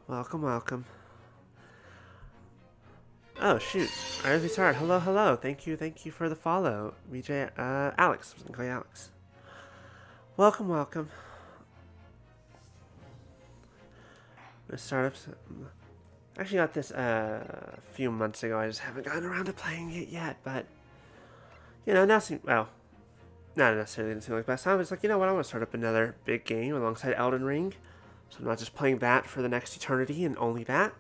Welcome, welcome. Oh, shoot. Alright, we start. Hello, hello. Thank you for the follow. BJ, Alex. I was gonna call you Alex. Welcome, welcome. I'm gonna start up. I actually got this a few months ago. I just haven't gotten around to playing it yet, but you know, now seems well, not necessarily didn't seem like the best time. It's like, you know what, I want to start up another big game alongside Elden Ring. So I'm not just playing that for the next eternity and only that.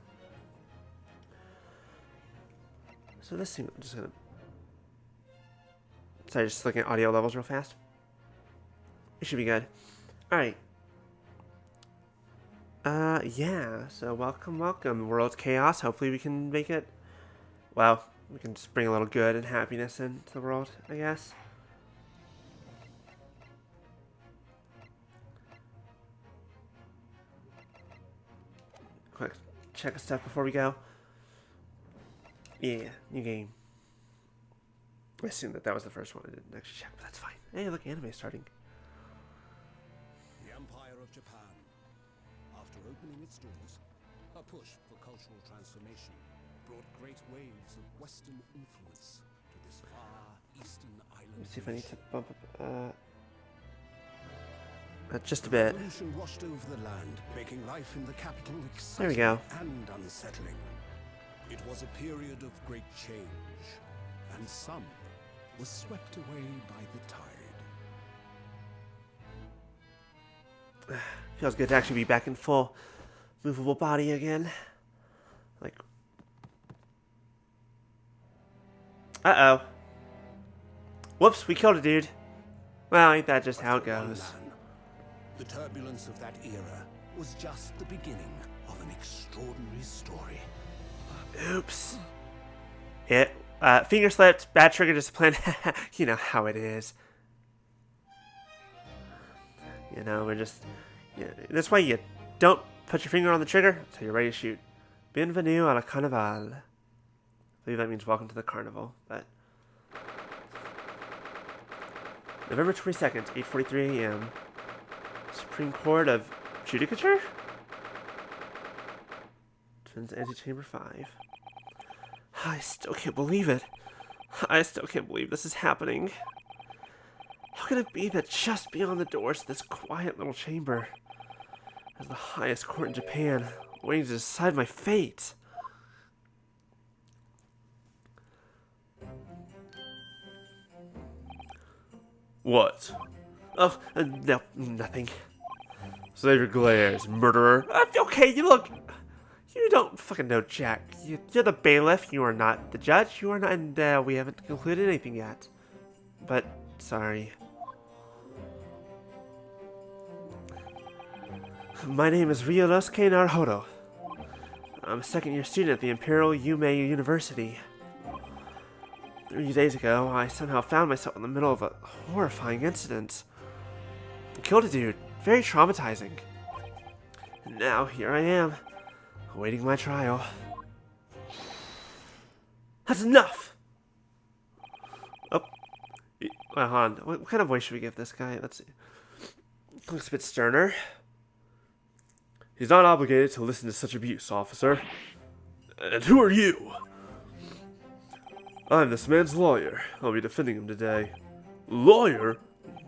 So this thing, I'm just gonna. Sorry, just looking at audio levels real fast. It should be good. Alright. Yeah, so welcome, welcome. World's chaos. Hopefully we can make it. Well, we can just bring a little good and happiness into the world, I guess. Quick check of stuff before we go. Yeah, new game. I assumed that was the first one. I didn't actually check, but that's fine. Hey, look, anime starting. The Empire of Japan, after opening its doors, a push for cultural transformation brought great waves of Western influence to this far eastern island. Let me see if I need to bump up. Just a bit. Revolution washed over the land, making life in the capital exciting There we go. and unsettling. It was a period of great change, and some were swept away by the tide. Feels good to actually be back in full movable body again. Like, uh-oh. Whoops, we killed a dude. Well, ain't that just how it goes. The turbulence of that era was just the beginning of an extraordinary story. Oops. It, finger slipped, bad trigger discipline. You know how it is. You know, we're just... Yeah, that's why you don't put your finger on the trigger until you're ready to shoot. Bienvenue à la carnaval. I believe that means welcome to the carnival, but... November 22nd, 8:43 a.m. Supreme Court of Judicature? Twins Antechamber 5. I still can't believe it. I still can't believe this is happening. How could it be that just beyond the doors to this quiet little chamber is the highest court in Japan, waiting to decide my fate? What? Oh, no, nothing. Save your glares, murderer. Okay, you look... You don't fucking know Jack. You're the bailiff. You are not the judge. You are not... And we haven't concluded anything yet. But, sorry. My name is Ryunosuke Naruhodo. I'm a second-year student at the Imperial Yume University. 3 days ago, I somehow found myself in the middle of a horrifying incident. I killed a dude. Very traumatizing. And now, here I am, awaiting my trial. That's enough! Oh. Hold on. What kind of voice should we give this guy? Let's see. Looks a bit sterner. He's not obligated to listen to such abuse, officer. And who are you? I'm this man's lawyer. I'll be defending him today. Lawyer?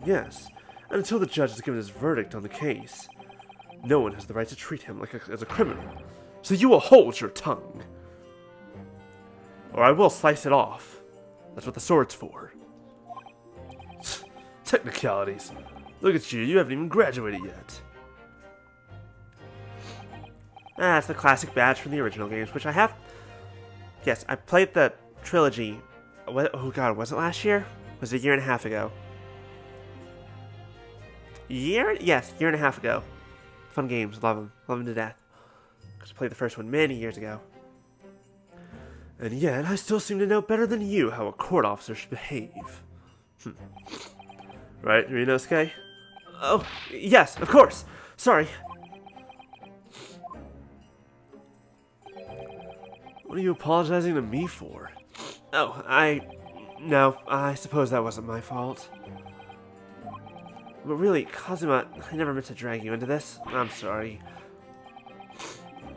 Yes. And until the judge has given his verdict on the case, no one has the right to treat him as a criminal. So you will hold your tongue. Or I will slice it off. That's what the sword's for. Technicalities. Look at you, you haven't even graduated yet. It's the classic badge from the original games, which I have... Yes, I played the trilogy. Oh god, was it last year? Was it a year and a half ago? Yes, year and a half ago. Fun games, love them to death. I played the first one many years ago. And yet, I still seem to know better than you how a court officer should behave. Right, Ryunosuke? Oh, yes, of course. Sorry. What are you apologizing to me for? Oh, no, I suppose that wasn't my fault. But really, Kazuma, I never meant to drag you into this. I'm sorry.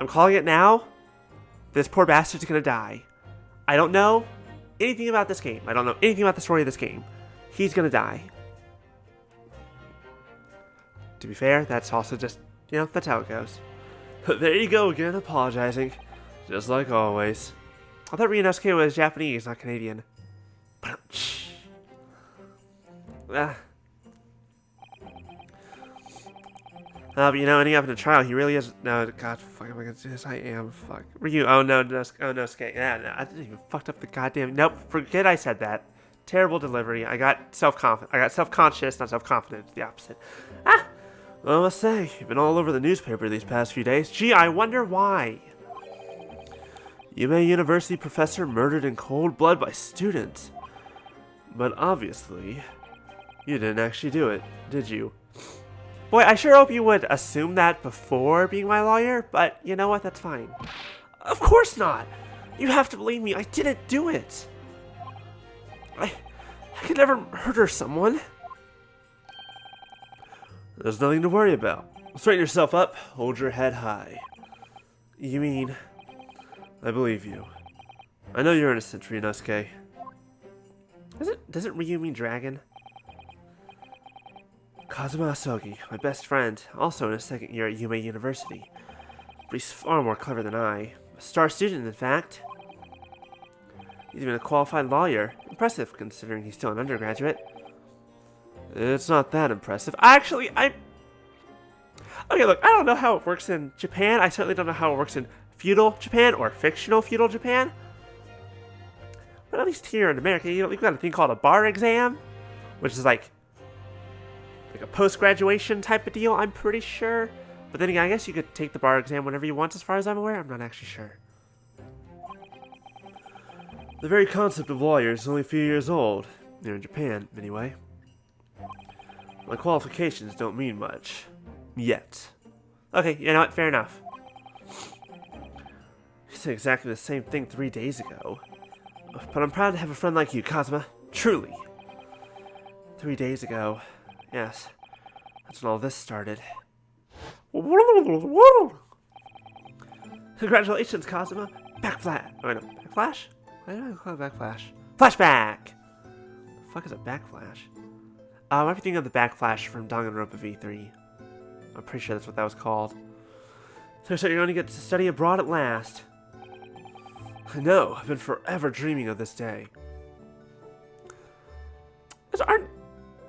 I'm calling it now. This poor bastard's gonna die. I don't know anything about this game. I don't know anything about the story of this game. He's gonna die. To be fair, that's also just, you know, that's how it goes. There you go again, apologizing. Just like always. I thought Ryunosuke was Japanese, not Canadian. But, but you know, ending up in a trial, he really is. No, God, fuck, am I gonna do this? I am. Fuck. Ryu, oh no, no, Skate. Yeah, no, I didn't even fucked up the goddamn. Nope, forget I said that. Terrible delivery. I got self-confident. I got self-conscious, not self-confident. It's the opposite. Ah! Well, I must say, you've been all over the newspaper these past few days. Gee, I wonder why. Yume University professor murdered in cold blood by students. But obviously, you didn't actually do it, did you? Boy, I sure hope you would assume that before being my lawyer, but you know what? That's fine. Of course not! You have to believe me, I didn't do it! I could never murder someone. There's nothing to worry about. Straighten yourself up, hold your head high. You mean... I believe you. I know you're innocent, Ryunosuke. Doesn't Ryu mean dragon? Kazuma Asogi, my best friend, also in his second year at Yume University. But he's far more clever than I. A star student, in fact. He's even a qualified lawyer. Impressive, considering he's still an undergraduate. It's not that impressive. Okay, look, I don't know how it works in Japan. I certainly don't know how it works in feudal Japan or fictional feudal Japan. But at least here in America, you know, we've got a thing called a bar exam, which is like a post-graduation type of deal, I'm pretty sure. But then again, I guess you could take the bar exam whenever you want, as far as I'm aware. I'm not actually sure. The very concept of lawyer is only a few years old. Here in Japan, anyway. My qualifications don't mean much. Yet. Okay, you know what? Fair enough. You said exactly the same thing 3 days ago. But I'm proud to have a friend like you, Kazuma. Truly. 3 days ago. Yes. That's when all this started. Congratulations, Kazuma. Backflash. Oh, wait, no. Backflash? Why did I call it backflash? Flashback! The fuck is a backflash? I'm thinking of the backflash from Danganronpa V3. I'm pretty sure that's what that was called. So you're going to get to study abroad at last. I know. I've been forever dreaming of this day.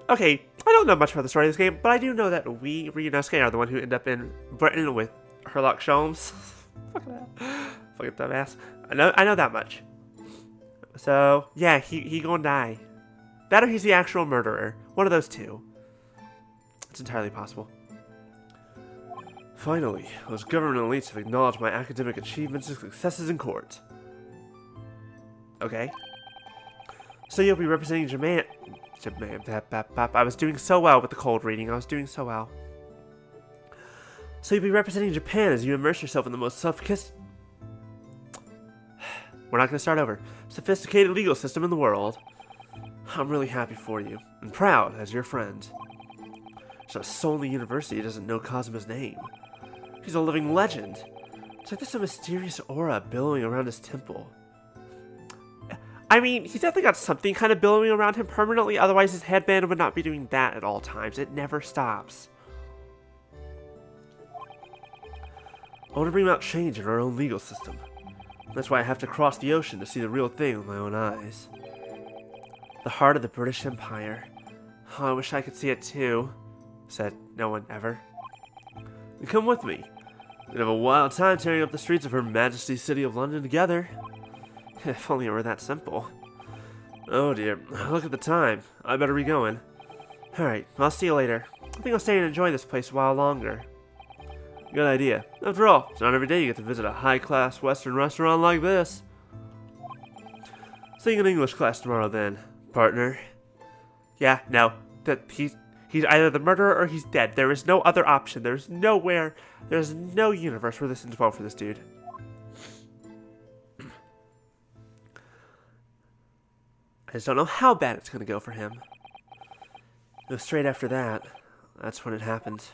Okay, I don't know much about the story of this game, but I do know that Ryunosuke, are the one who end up in Britain with Sherlock Holmes. Fuck that. Fucking dumbass. I know that much. So, yeah, he gonna die. That or he's the actual murderer. One of those two. It's entirely possible. Finally, those government elites have acknowledged my academic achievements and successes in court. Okay. So you'll be representing Japan. I was doing so well with the cold reading. I was doing so well. So you'll be representing Japan as you immerse yourself in the most We're not going to start over. Sophisticated legal system in the world. I'm really happy for you, and proud as your friend. There's not a soul in the university who doesn't know Kazuma's name. He's a living legend. It's like there's a mysterious aura billowing around his temple. I mean, he's definitely got something kind of billowing around him permanently, otherwise his headband would not be doing that at all times. It never stops. I want to bring about change in our own legal system. That's why I have to cross the ocean to see the real thing with my own eyes. The heart of the British Empire. Oh, I wish I could see it too, said no one ever. You come with me. We'd have a wild time tearing up the streets of Her Majesty's City of London together. If only it were that simple. Oh dear, look at the time. I better be going. Alright, I'll see you later. I think I'll stay and enjoy this place a while longer. Good idea. After all, it's not every day you get to visit a high-class Western restaurant like this. See you in English class tomorrow then, partner. Yeah, no. He's either the murderer or he's dead. There is no other option. There's no universe where this ends well for this dude. I just don't know how bad it's gonna go for him. It was straight after that. That's when it happened.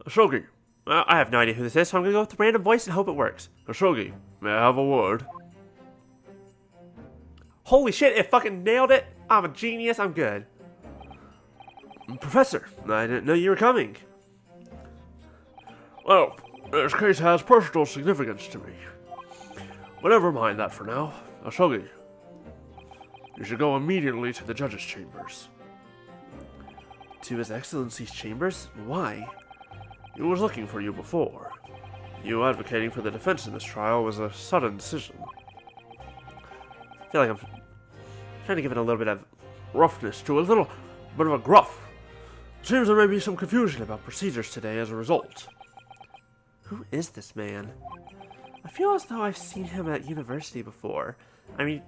Shogi, I have no idea who this is, so I'm gonna go with the random voice and hope it works. Shogi, may I have a word? Holy shit, it fucking nailed it! I'm a genius, I'm good. Professor, I didn't know you were coming. Well, this case has personal significance to me. But never mind that for now. Shogi, you should go immediately to the judge's chambers. To His Excellency's chambers? Why? He was looking for you before. You advocating for the defense in this trial was a sudden decision. I feel like I'm trying to give it a little bit of roughness to a little bit of a gruff. Seems there may be some confusion about procedures today as a result. Who is this man? I feel as though I've seen him at university before. I mean,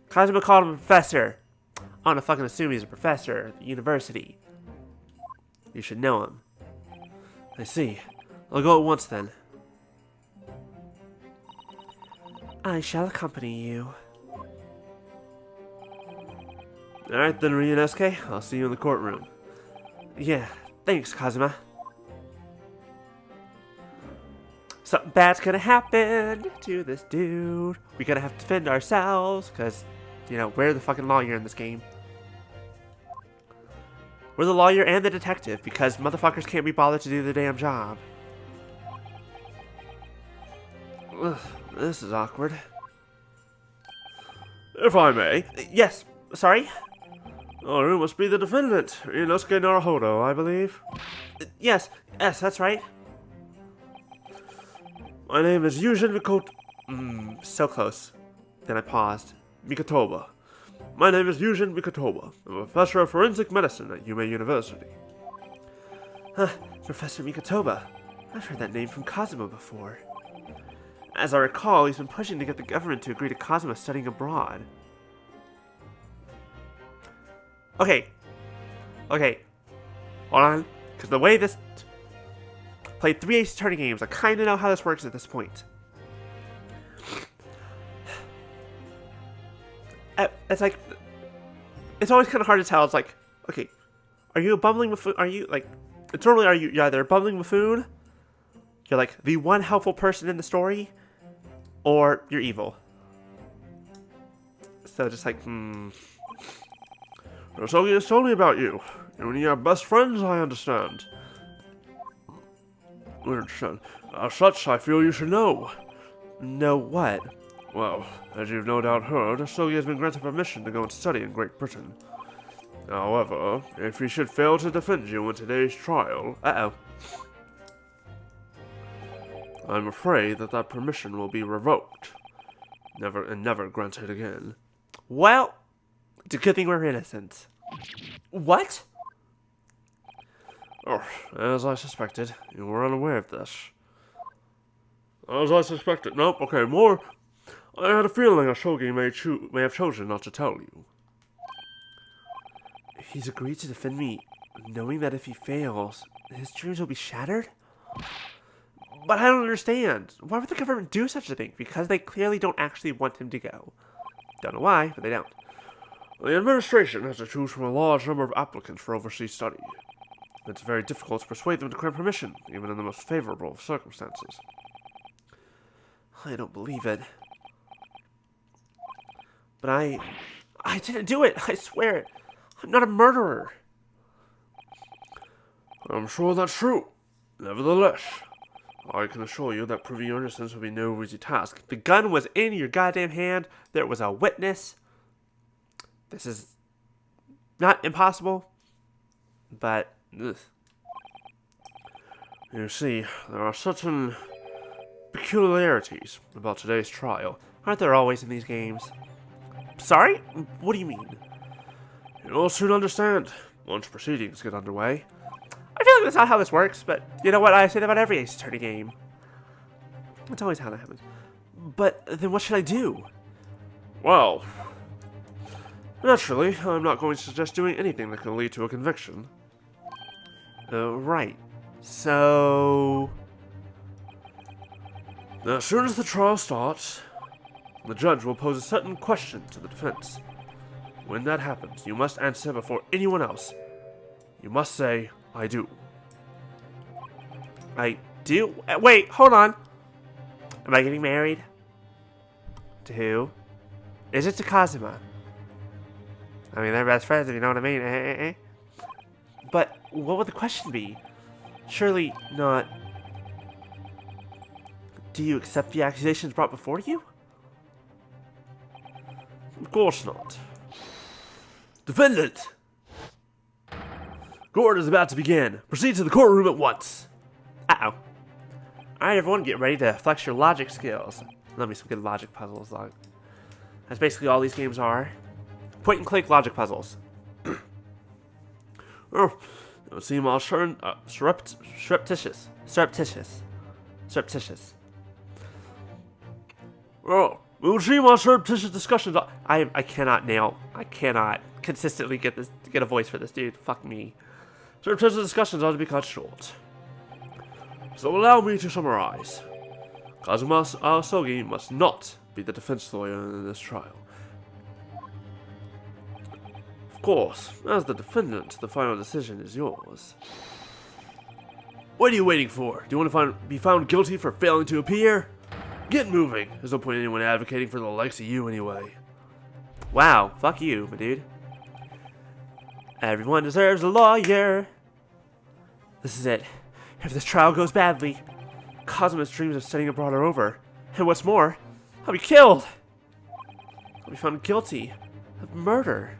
Kazuma called him a professor. I'm gonna fucking assume he's a professor at the university. You should know him. I see. I'll go at once then. I shall accompany you. Alright then, Ryunosuke. I'll see you in the courtroom. Yeah, thanks, Kazuma. Something bad's gonna happen to this dude. We gotta have to defend ourselves, because, you know, we're the fucking lawyer in this game. We're the lawyer and the detective, because motherfuckers can't be bothered to do their damn job. Ugh, this is awkward. If I may. Yes, sorry? Oh, you must be the defendant, Inosuke Naruhodo, I believe. Yes, that's right. My name is Yujin Mikotoba. So close. Then I paused. Mikotoba. My name is Yujin Mikotoba. I'm a professor of forensic medicine at Yume University. Professor Mikotoba. I've heard that name from Kazuma before. As I recall, he's been pushing to get the government to agree to Kazuma studying abroad. Okay. Hold on. Because the way this... Played 3 Ace Attorney games, I kind of know how this works at this point. It's like... It's always kind of hard to tell. It's like, okay, are you a bumbling buffoon? Are you, like... It's normally, you're either a bumbling buffoon, you're like the one helpful person in the story, or you're evil. So just like, So it's told me about you. When you have best friends, I understand. As such, I feel you should know. Know what? Well, as you've no doubt heard, Sogi has been granted permission to go and study in Great Britain. However, if he should fail to defend you in today's trial... I'm afraid that permission will be revoked. Never granted again. Well, it's a good thing we're innocent. What? Oh, as I suspected, you were unaware of this. As I suspected. Nope, okay, more. I had a feeling Shogi may have chosen not to tell you. He's agreed to defend me, knowing that if he fails, his dreams will be shattered? But I don't understand. Why would the government do such a thing? Because they clearly don't actually want him to go. Don't know why, but they don't. The administration has to choose from a large number of applicants for overseas study. It's very difficult to persuade them to grant permission, even in the most favorable of circumstances. I don't believe it. But I didn't do it, I swear it. I'm not a murderer. I'm sure that's true. Nevertheless, I can assure you that proving your innocence will be no easy task. The gun was in your goddamn hand. There was a witness. This is not impossible, but... Ugh. You see, there are certain peculiarities about today's trial. Aren't there always in these games? Sorry? What do you mean? You'll soon understand once proceedings get underway. I feel like that's not how this works, but you know what? I say that about every Ace Attorney game. That's always how that happens. But then what should I do? Well, naturally, I'm not going to suggest doing anything that can lead to a conviction. Right. So... As soon as the trial starts, the judge will pose a certain question to the defense. When that happens, you must answer before anyone else. You must say, I do. I do? Wait, hold on. Am I getting married? To who? Is it to Kazuma? I mean, they're best friends, if you know what I mean. But what would the question be? Surely not. Do you accept the accusations brought before you? Of course not. Defendant! Court is about to begin. Proceed to the courtroom at once. Uh-oh. Alright, everyone, get ready to flex your logic skills. Let me some good logic puzzles. That's basically all these games are. Point and click logic puzzles. Oh, it would seem all surreptitious. Oh, it would seem all surreptitious discussions. I cannot consistently get a voice for this dude. Fuck me. Surreptitious discussions ought to be cut short. So allow me to summarize. Kazuma Aosogi must not be the defense lawyer in this trial. Of course, as the defendant, the final decision is yours. What are you waiting for? Do you want to be found guilty for failing to appear? Get moving. There's no point in anyone advocating for the likes of you anyway. Wow, fuck you, my dude. Everyone deserves a lawyer. This is it. If this trial goes badly, Kazuma's dreams of studying abroad are over. And what's more, I'll be killed. I'll be found guilty of murder.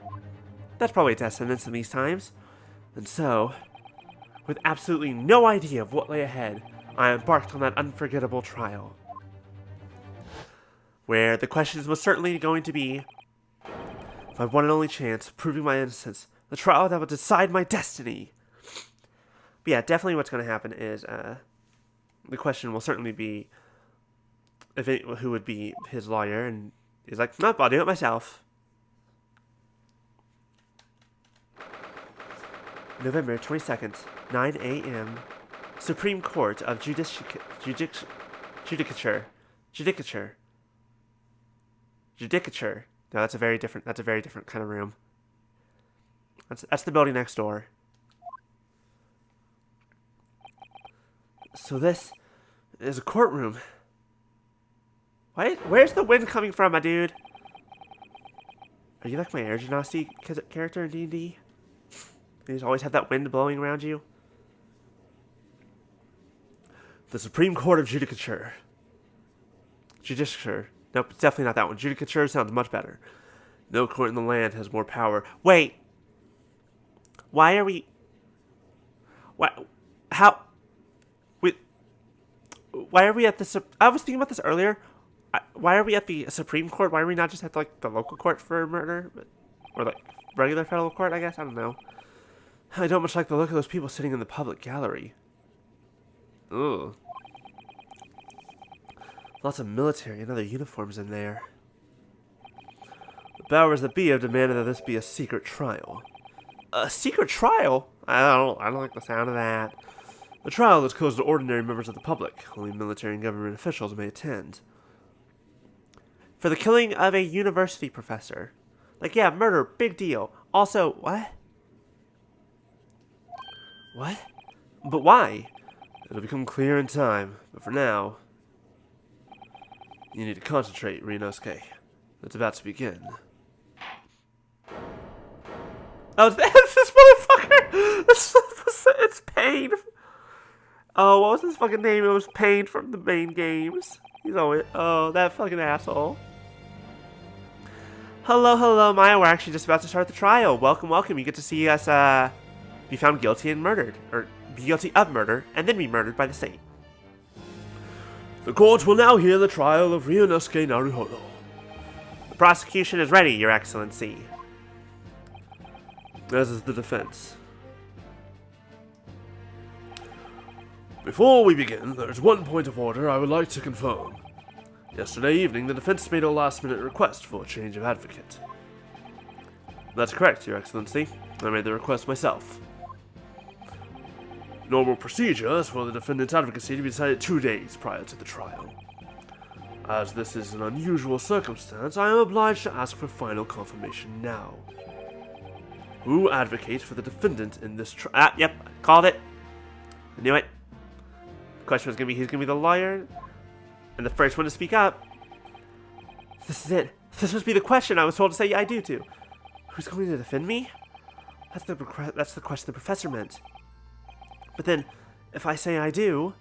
That's probably a death sentence in these times. And so, with absolutely no idea of what lay ahead, I embarked on that unforgettable trial. Where the questions was certainly going to be my one and only chance of proving my innocence. The trial that would decide my destiny. But yeah, definitely what's going to happen is the question will certainly be who would be his lawyer. And he's like, nope, I'll do it myself. November 22nd, 9 a.m. Supreme Court of Judicature. No, that's a very different kind of room. That's the building next door. So this is a courtroom. Where's the wind coming from, my dude? Are you like my air genocity character in D&D? You just always have that wind blowing around you? The Supreme Court of Judicature. Judicature. Nope, it's definitely not that one. Judicature sounds much better. No court in the land has more power. Wait! Why are we... How... Why are we at the... I was thinking about this earlier. Why are we at the Supreme Court? Why are we not just at, like, the local court for murder? Or, like, regular federal court, I guess? I don't know. I don't much like the look of those people sitting in the public gallery. Ugh. Lots of military and other uniforms in there. The powers that be have demanded that this be a secret trial. A secret trial? I don't like the sound of that. The trial is closed to ordinary members of the public. Only military and government officials may attend. For the killing of a university professor. Like, yeah, murder, big deal. Also, what? What? But why? It'll become clear in time, but for now, you need to concentrate, Ryunosuke. It's about to begin. Oh, it's this motherfucker! It's Pain. Oh, what was his fucking name? It was Pain from the main games. He's always... Oh, that fucking asshole. Hello, Maya. We're actually just about to start the trial. Welcome. You get to see us, be found guilty and murdered. Or be guilty of murder, and then be murdered by the state. The court will now hear the trial of Ryunosuke Naruhodo. The prosecution is ready, Your Excellency. As is the defense. Before we begin, there's one point of order I would like to confirm. Yesterday evening, the defense made a last-minute request for a change of advocate. That's correct, Your Excellency. I made the request myself. Normal procedure is for the defendant's advocacy to be decided 2 days prior to the trial. As this is an unusual circumstance, I am obliged to ask for final confirmation now. Who advocates for the defendant in this trial? Yep, called it. I knew it. question was gonna be, he's gonna be the lawyer, and the first one to speak up. This is it. This must be the question I was told to say I do to. Who's going to defend me? That's the question the professor meant. But then, if I say I do,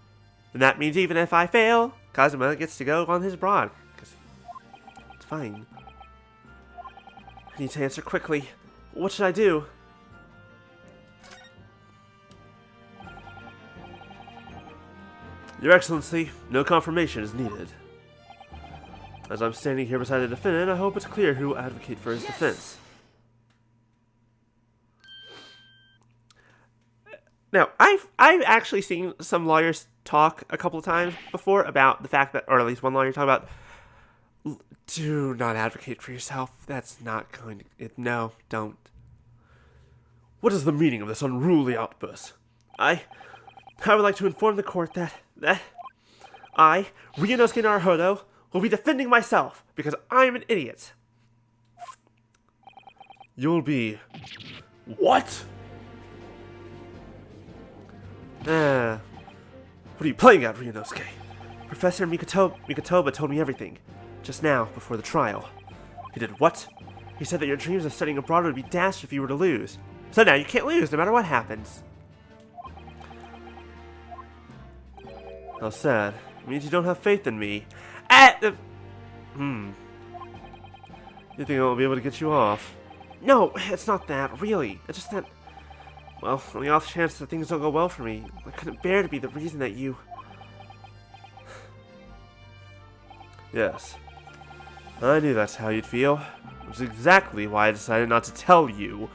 then that means even if I fail, Kazuma gets to go on his broad. Because it's fine. I need to answer quickly. What should I do? Your Excellency, no confirmation is needed. As I'm standing here beside the defendant, I hope it's clear who will advocate for his defense. Now, I've actually seen some lawyers talk a couple of times before about the fact that, or at least one lawyer talk about, do not advocate for yourself. That's not going to, no, don't. What is the meaning of this unruly outburst? I would like to inform the court that I, Ryunosuke Naruhodo, will be defending myself because I'm an idiot. You'll be... What? What are you playing at, Ryunosuke? Professor Mikotoba told me everything, just now, before the trial. He did what? He said that your dreams of studying abroad would be dashed if you were to lose. So now you can't lose, no matter what happens. How sad. It means you don't have faith in me. You think I won't be able to get you off? No, it's not that, really. It's just that, well, on the off chance that things don't go well for me, I couldn't bear to be the reason that you... Yes. I knew that's how you'd feel. Which is exactly why I decided not to tell you.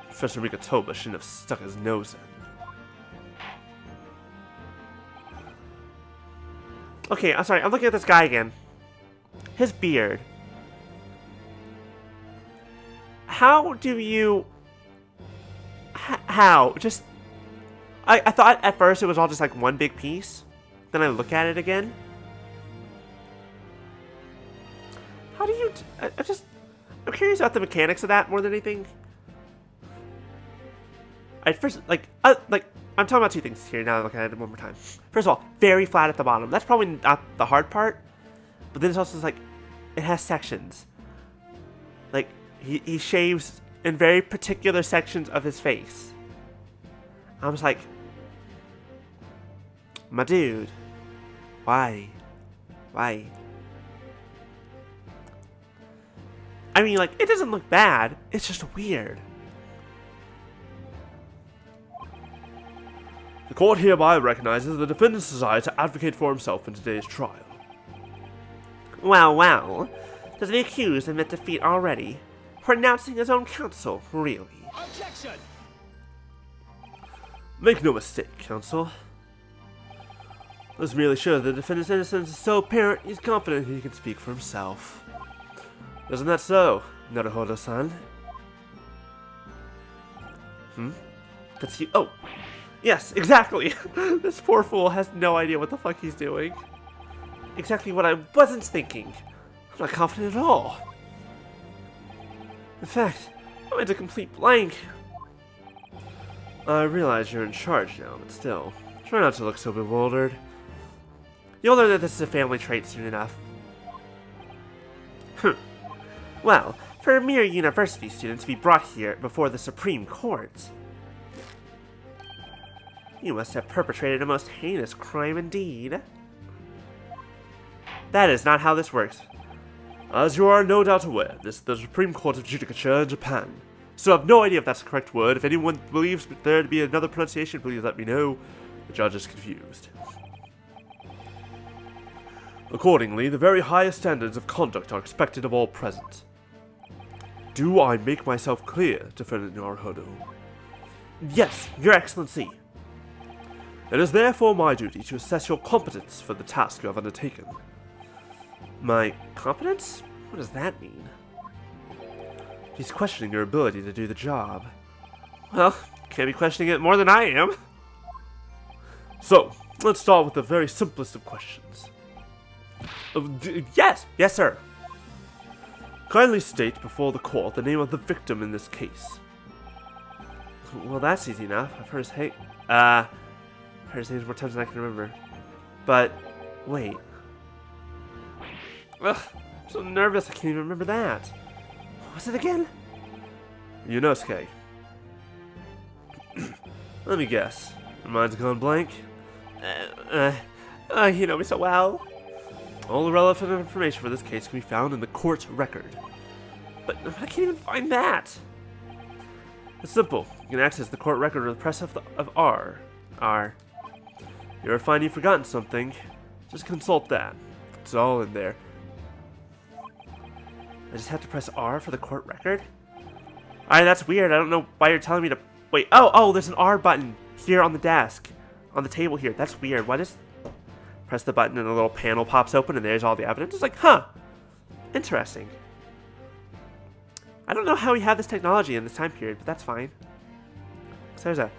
Professor Mikotoba shouldn't have stuck his nose in. Okay, I'm sorry, I'm looking at this guy again. His beard. How do you... How? Just... I thought at first it was all just like one big piece. Then I look at it again. How do you... I'm curious about the mechanics of that more than anything. I'm talking about two things here now that I look at it one more time. First of all, very flat at the bottom. That's probably not the hard part. But then it's also like, it has sections. Like, he shaves in very particular sections of his face. I was like, my dude, why? Why? I mean, like, it doesn't look bad. It's just weird. The court hereby recognizes the defendant's desire to advocate for himself in today's trial. Well, well. Does the accused admit defeat already? Renouncing his own counsel, really? Objection! Make no mistake, counsel. This merely shows the defendant's innocence is so apparent he's confident he can speak for himself. Isn't that so, Naruhodo-san? That's you. Oh! Yes, exactly! This poor fool has no idea what the fuck he's doing. Exactly what I wasn't thinking. I'm not confident at all. In fact, I went a complete blank. I realize you're in charge now, but still, try not to look so bewildered. You'll learn that this is a family trait soon enough. Well, for a mere university student to be brought here before the Supreme Court, you must have perpetrated a most heinous crime indeed. That is not how this works. As you are no doubt aware, this is the Supreme Court of Judicature in Japan. So I have no idea if that's the correct word. If anyone believes there to be another pronunciation, please let me know. The judge is confused. Accordingly, the very highest standards of conduct are expected of all present. Do I make myself clear, Defendant Naruhodo? Yes, Your Excellency. It is therefore my duty to assess your competence for the task you have undertaken. My competence? What does that mean? He's questioning your ability to do the job. Well, can't be questioning it more than I am. So, let's start with the very simplest of questions. Yes, sir. Kindly state before the court the name of the victim in this case. Well, that's easy enough. I've heard his heard his names more times than I can remember. But, wait. Ugh, I'm so nervous I can't even remember that. What was it again? Yunosuke. Let me guess. Your mind's gone blank? You know me so well. All the relevant information for this case can be found in the court record. But I can't even find that. It's simple. You can access the court record with the press of R. You ever find you've forgotten something, just consult that. It's all in there. I just have to press R for the court record? Alright, that's weird. I don't know why you're telling me to... Wait, oh, there's an R button here on the desk. On the table here. That's weird. Why just... Press the button and a little panel pops open and there's all the evidence? It's like, huh. Interesting. I don't know how we have this technology in this time period, but that's fine. So there's a...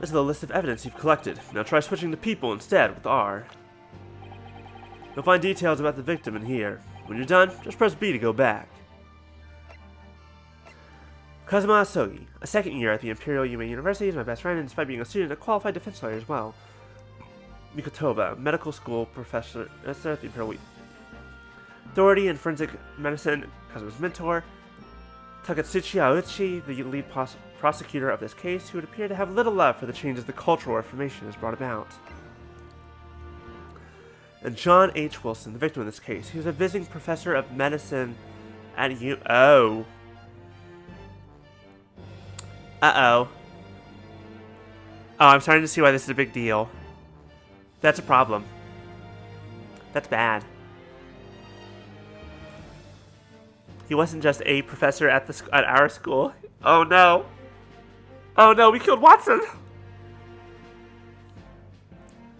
This is the list of evidence you've collected. Now try switching to people instead with R. You'll find details about the victim in here. When you're done, just press B to go back. Kazuma Asogi, a second year at the Imperial Yume University, is my best friend, and despite being a student, a qualified defense lawyer as well. Mikotoba, medical school professor at the Imperial Authority in forensic medicine, Kazuma's mentor. Takatsuchi Aoichi, the lead prosecutor of this case, who would appear to have little love for the changes the cultural reformation has brought about. And John H. Wilson, the victim in this case, he was a visiting professor of medicine at Oh, I'm starting to see why this is a big deal. That's a problem. That's bad. He wasn't just a professor at our school. Oh no. Oh no, we killed Watson.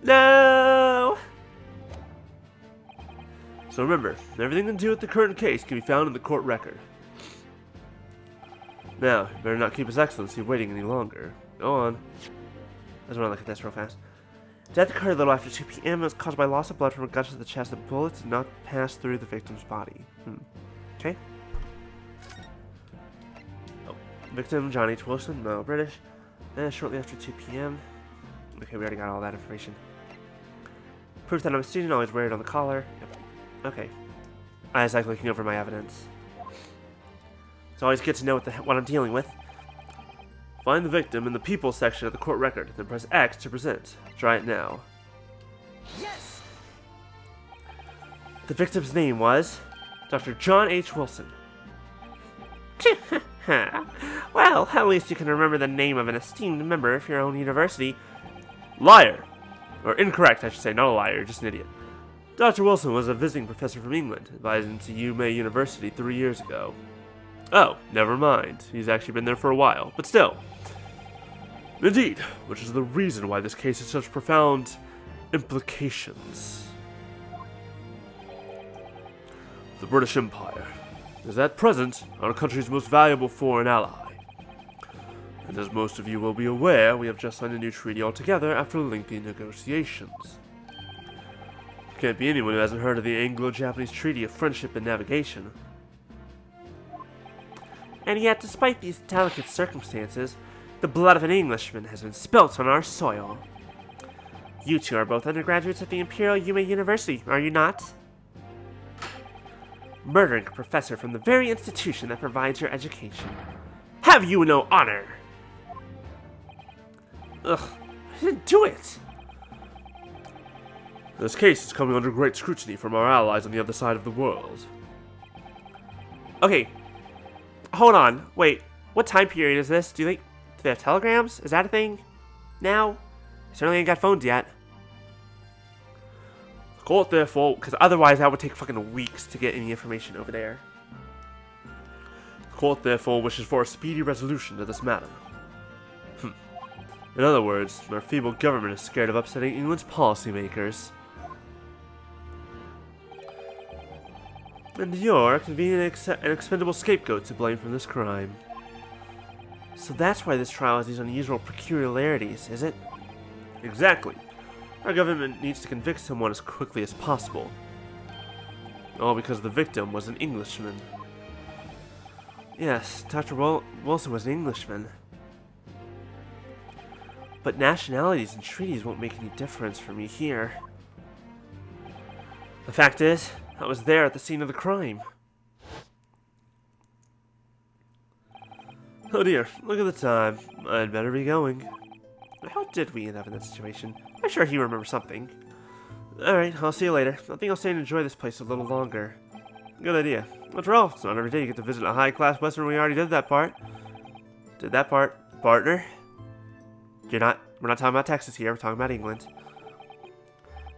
No. So remember, everything to do with the current case can be found in the court record. Now, you better not keep His Excellency waiting any longer. Go on. I just want to look at this real fast. Death occurred a little after 2 p.m. It was caused by loss of blood from a gunshot to the chest. The bullets did not pass through the victim's body. Okay. Oh. Victim, John H. Wilson, no, British. Shortly after 2 p.m. Okay, we already got all that information. Proof that I'm a student, always wear it on the collar. Yep. Okay. I was like looking over my evidence. It's always good to know what I'm dealing with. Find the victim in the people section of the court record, then press X to present. Try it now. Yes! The victim's name was Dr. John H. Wilson. Well, at least you can remember the name of an esteemed member of your own university. Liar! Or incorrect, I should say, not a liar, just an idiot. Dr. Wilson was a visiting professor from England, advised into Yume University 3 years ago. Oh, never mind. He's actually been there for a while, but still. Indeed, which is the reason why this case has such profound implications. The British Empire is at present our country's most valuable foreign ally. And as most of you will be aware, we have just signed a new treaty altogether after lengthy negotiations. Can't be anyone who hasn't heard of the Anglo-Japanese Treaty of Friendship and Navigation. And yet, despite these delicate circumstances, the blood of an Englishman has been spilt on our soil. You two are both undergraduates at the Imperial Yume University, are you not? Murdering a professor from the very institution that provides your education. Have you no honor? Ugh, I didn't do it! This case is coming under great scrutiny from our allies on the other side of the world. Okay. Hold on. Wait. What time period is this? Do they have telegrams? Is that a thing? Now? I certainly ain't got phones yet. The court therefore... Because otherwise that would take fucking weeks to get any information over there. The court therefore wishes for a speedy resolution to this matter. In other words, our feeble government is scared of upsetting England's policymakers. And you're a convenient and expendable scapegoat to blame for this crime. So that's why this trial has these unusual peculiarities, is it? Exactly. Our government needs to convict someone as quickly as possible. All because the victim was an Englishman. Yes, Dr. Wilson was an Englishman. But nationalities and treaties won't make any difference for me here. The fact is, I was there at the scene of the crime. Oh dear, look at the time. I'd better be going. How did we end up in that situation? I'm sure he remembers something. Alright, I'll see you later. I think I'll stay and enjoy this place a little longer. Good idea. After all, it's not every day you get to visit a high-class Western. We already did that part. Did that part, partner? We're not talking about Texas here, we're talking about England.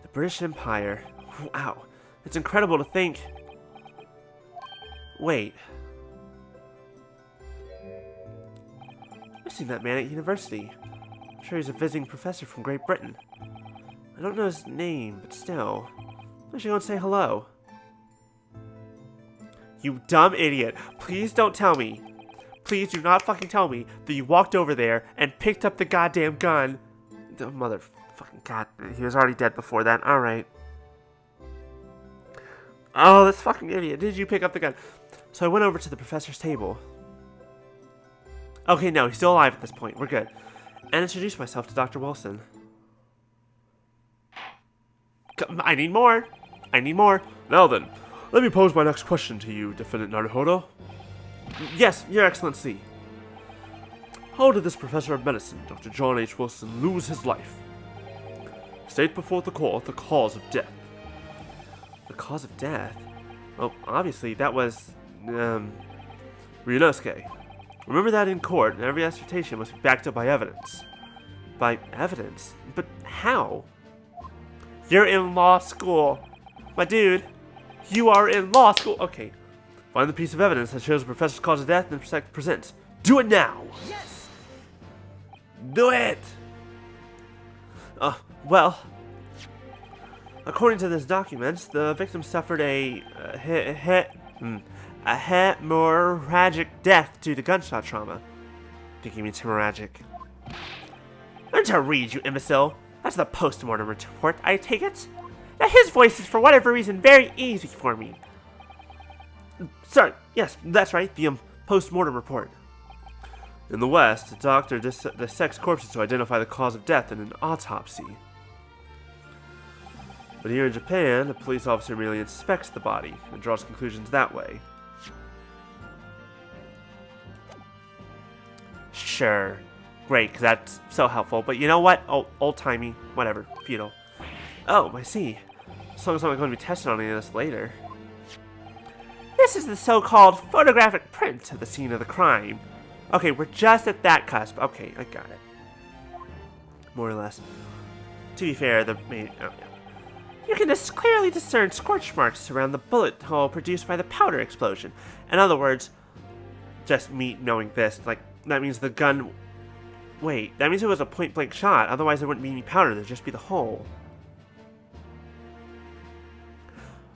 The British Empire. Wow. It's incredible to think. Wait. I've seen that man at university. I'm sure he's a visiting professor from Great Britain. I don't know his name, but still. I should go and say hello. You dumb idiot. Please don't tell me. Please do not fucking tell me that you walked over there and picked up the goddamn gun. The motherfucking god. He was already dead before that. Alright. Oh, this fucking idiot. Did you pick up the gun? So I went over to the professor's table. Okay, no, he's still alive at this point. We're good. And introduced myself to Dr. Wilson. I need more. I need more. Now then, let me pose my next question to you, Defendant Naruhodo. Yes, Your Excellency. How did this professor of medicine, Dr. John H. Wilson, lose his life? State before the court the cause of death. The cause of death? Well, obviously, that was, Ryunosuke. Remember that in court, and every assertion must be backed up by evidence. By evidence? But how? You're in law school. My dude, you are in law school. Okay. Find the piece of evidence that shows the professor's cause of death and present. Do it now! Yes! Do it! Well, according to this document, the victim suffered a hemorrhagic death due to gunshot trauma. I think he means hemorrhagic. Learn to read, you imbecile. That's the post-mortem report, I take it. Now his voice is, for whatever reason, very easy for me. Sorry, yes, that's right, the post-mortem report. In the West, a doctor dissects corpses to identify the cause of death in an autopsy. But here in Japan, a police officer merely inspects the body and draws conclusions that way. Sure. Great, because that's so helpful. But you know what? Oh, old-timey. Whatever. Feudal. Oh, I see. As long as I'm not going to be tested on any of this later. This is the so-called photographic print of the scene of the crime. Okay, we're just at that cusp. Okay, I got it. More or less. To be fair, you can just clearly discern scorch marks around the bullet hole produced by the powder explosion. In other words, just me knowing this, like, that means the gun... Wait, that means it was a point-blank shot. Otherwise, there wouldn't be any powder. There'd just be the hole.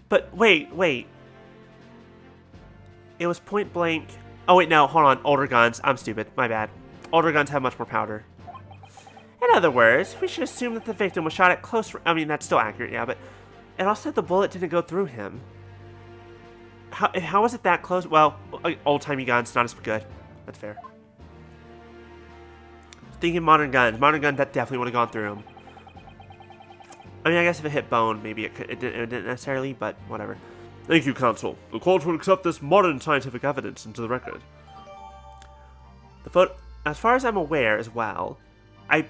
But, wait. It was point-blank... Oh, wait, no, hold on. Older guns. I'm stupid. My bad. Older guns have much more powder. In other words, we should assume that the victim was shot at close... I mean, that's still accurate, yeah, but... It also said the bullet didn't go through him. How was it that close? Well, old-timey guns, not as good. That's fair. Thinking modern guns. Modern gun, that definitely would have gone through him. I mean, I guess if it hit bone, maybe it didn't necessarily, but whatever. Thank you, counsel. The court will accept this modern scientific evidence into the record. As far as I'm aware as well, I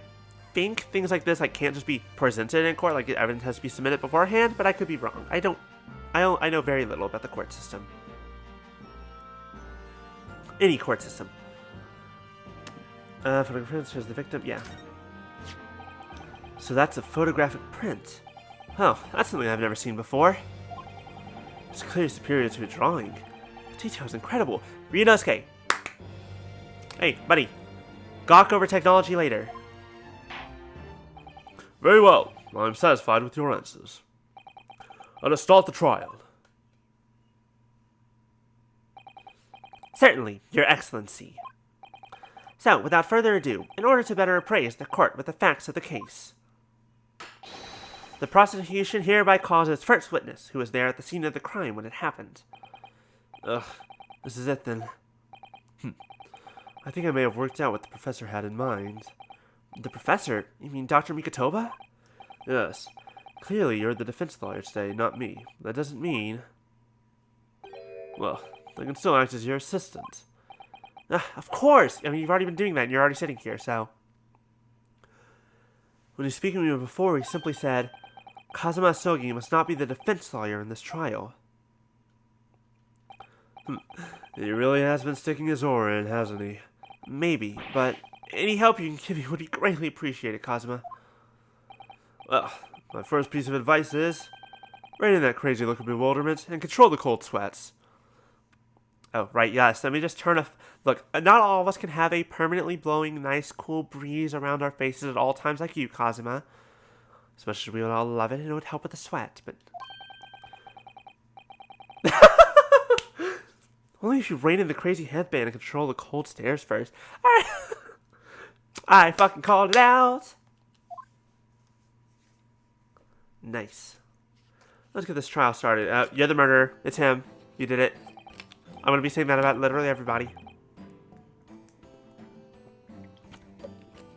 think things like this can't just be presented in court, like evidence has to be submitted beforehand, but I could be wrong. I know very little about the court system. Any court system. Photographic print shows the victim, yeah. So that's a photographic print. Oh, that's something I've never seen before. It's clearly superior to a drawing. The detail is incredible. Ryunosuke! Hey, buddy. Gawk over technology later. Very well. I'm satisfied with your answers. Let us start the trial. Certainly, Your Excellency. So, without further ado, in order to better appraise the court with the facts of the case, the prosecution hereby calls its first witness, who was there at the scene of the crime when it happened. Ugh, this is it then. I think I may have worked out what the professor had in mind. The professor? You mean Dr. Mikotoba? Yes. Clearly, you're the defense lawyer today, not me. That doesn't mean... Well, I can still act as your assistant. Of course! I mean, you've already been doing that, and you're already sitting here, so... When he was speaking to me before, he simply said, Kazuma Sogi must not be the defense lawyer in this trial. He really has been sticking his oar in, hasn't he? Maybe, but any help you can give me would be greatly appreciated, Kazuma. Well, my first piece of advice is... rein in that crazy look of bewilderment and control the cold sweats. Oh, right, yes. Let me just turn a... Look, not all of us can have a permanently blowing, nice, cool breeze around our faces at all times like you, Kazuma. As much as we would all love it, and it would help with the sweat, but... Only if you rein in the crazy headband and control the cold stares first. Alright. I fucking called it out. Nice. Let's get this trial started. You're the murderer. It's him. You did it. I'm going to be saying that about literally everybody.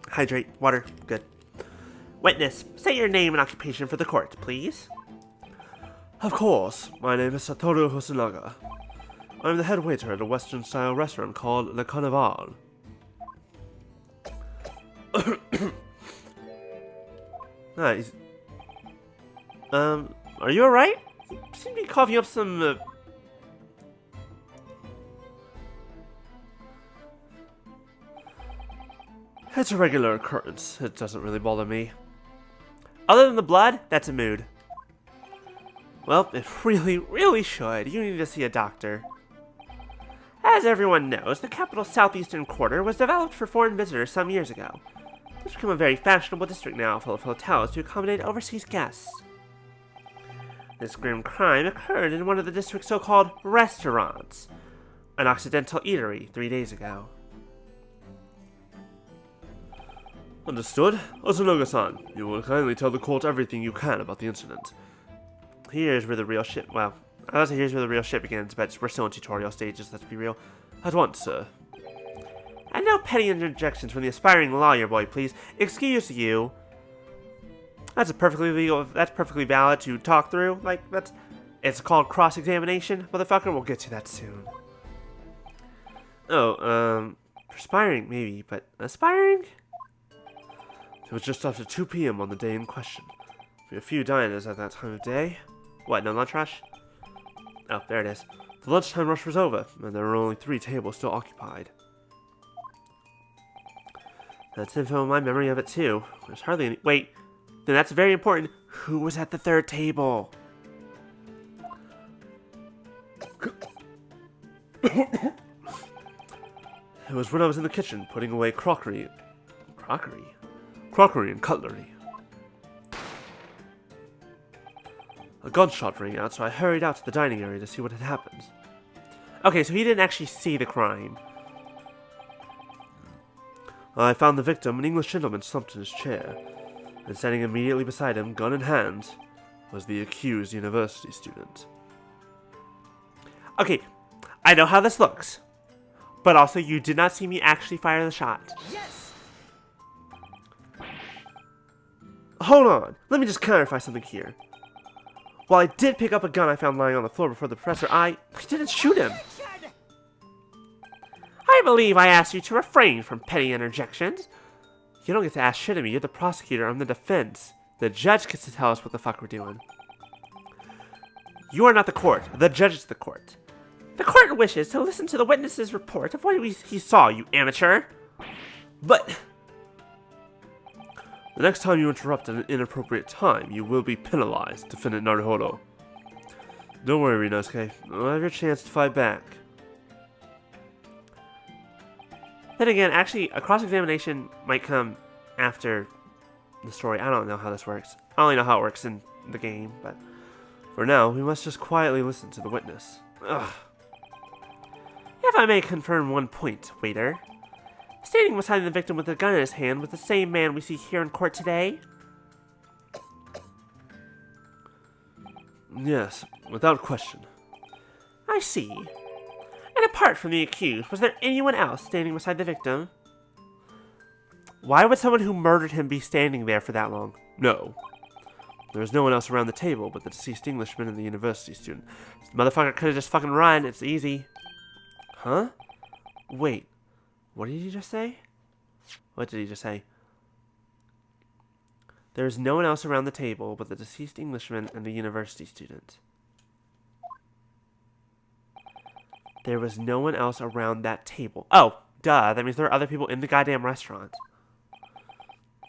Hydrate. Water. Good. Witness, say your name and occupation for the court, please. Of course. My name is Satoru Hosonaga. I'm the head waiter at a Western-style restaurant called Le Carnival. Nice. Are you alright? You seem to be coughing up some, It's a regular occurrence. It doesn't really bother me. Other than the blood, that's a mood. Well, it really, really should. You need to see a doctor. As everyone knows, the capital's southeastern quarter was developed for foreign visitors some years ago. It's become a very fashionable district now, full of hotels to accommodate overseas guests. This grim crime occurred in one of the district's so-called restaurants, an Occidental eatery, 3 days ago. Understood. Osunoga-san, you will kindly tell the court everything you can about the incident. Here's where the real shit, well, I was say here's where the real shit begins, but we're still in tutorial stages, let's be real. At once, sir. And no petty interjections from the aspiring lawyer boy, please. Excuse you. That's perfectly valid to talk through. Like, it's called cross-examination. Motherfucker, we'll get to that soon. Oh, perspiring, maybe, but aspiring? It was just after 2 p.m. on the day in question. We had a few diners at that time of day. What, no lunch rush? Oh, there it is. The lunchtime rush was over, and there were only 3 tables still occupied. That's info in my memory of it, too. There's hardly any... Wait, then that's very important. Who was at the 3rd table? It was when I was in the kitchen, putting away crockery. Crockery? Crockery and cutlery. A gunshot rang out, so I hurried out to the dining area to see what had happened. Okay, so he didn't actually see the crime. I found the victim, an English gentleman, slumped in his chair, and standing immediately beside him, gun in hand, was the accused university student. Okay, I know how this looks, but also you did not see me actually fire the shot. Yes! Hold on, let me just clarify something here. While I did pick up a gun I found lying on the floor before the professor, I didn't shoot him. I believe I asked you to refrain from petty interjections. You don't get to ask shit at me. You're the prosecutor. I'm the defense. The judge gets to tell us what the fuck we're doing. You are not the court. The judge is the court. The court wishes to listen to the witness's report of what he saw, you amateur. But the next time you interrupt at an inappropriate time, you will be penalized, Defendant Naruhodo. Don't worry, Rinosuke. I'll have your chance to fight back. then again, actually, a cross-examination might come after the story. I don't know how this works. I only know how it works in the game, but for now, we must just quietly listen to the witness. Ugh. If I may confirm one point, waiter. Standing beside the victim with a gun in his hand was the same man we see here in court today? Yes, without question. I see. And apart from the accused, was there anyone else standing beside the victim? Why would someone who murdered him be standing there for that long? No. There was no one else around the table but the deceased Englishman and the university student. This motherfucker could have just fucking run. It's easy. Huh? Wait. What did he just say? What did he just say? There was no one else around the table but the deceased Englishman and the university student. There was no one else around that table. Oh, duh. That means there are other people in the goddamn restaurant.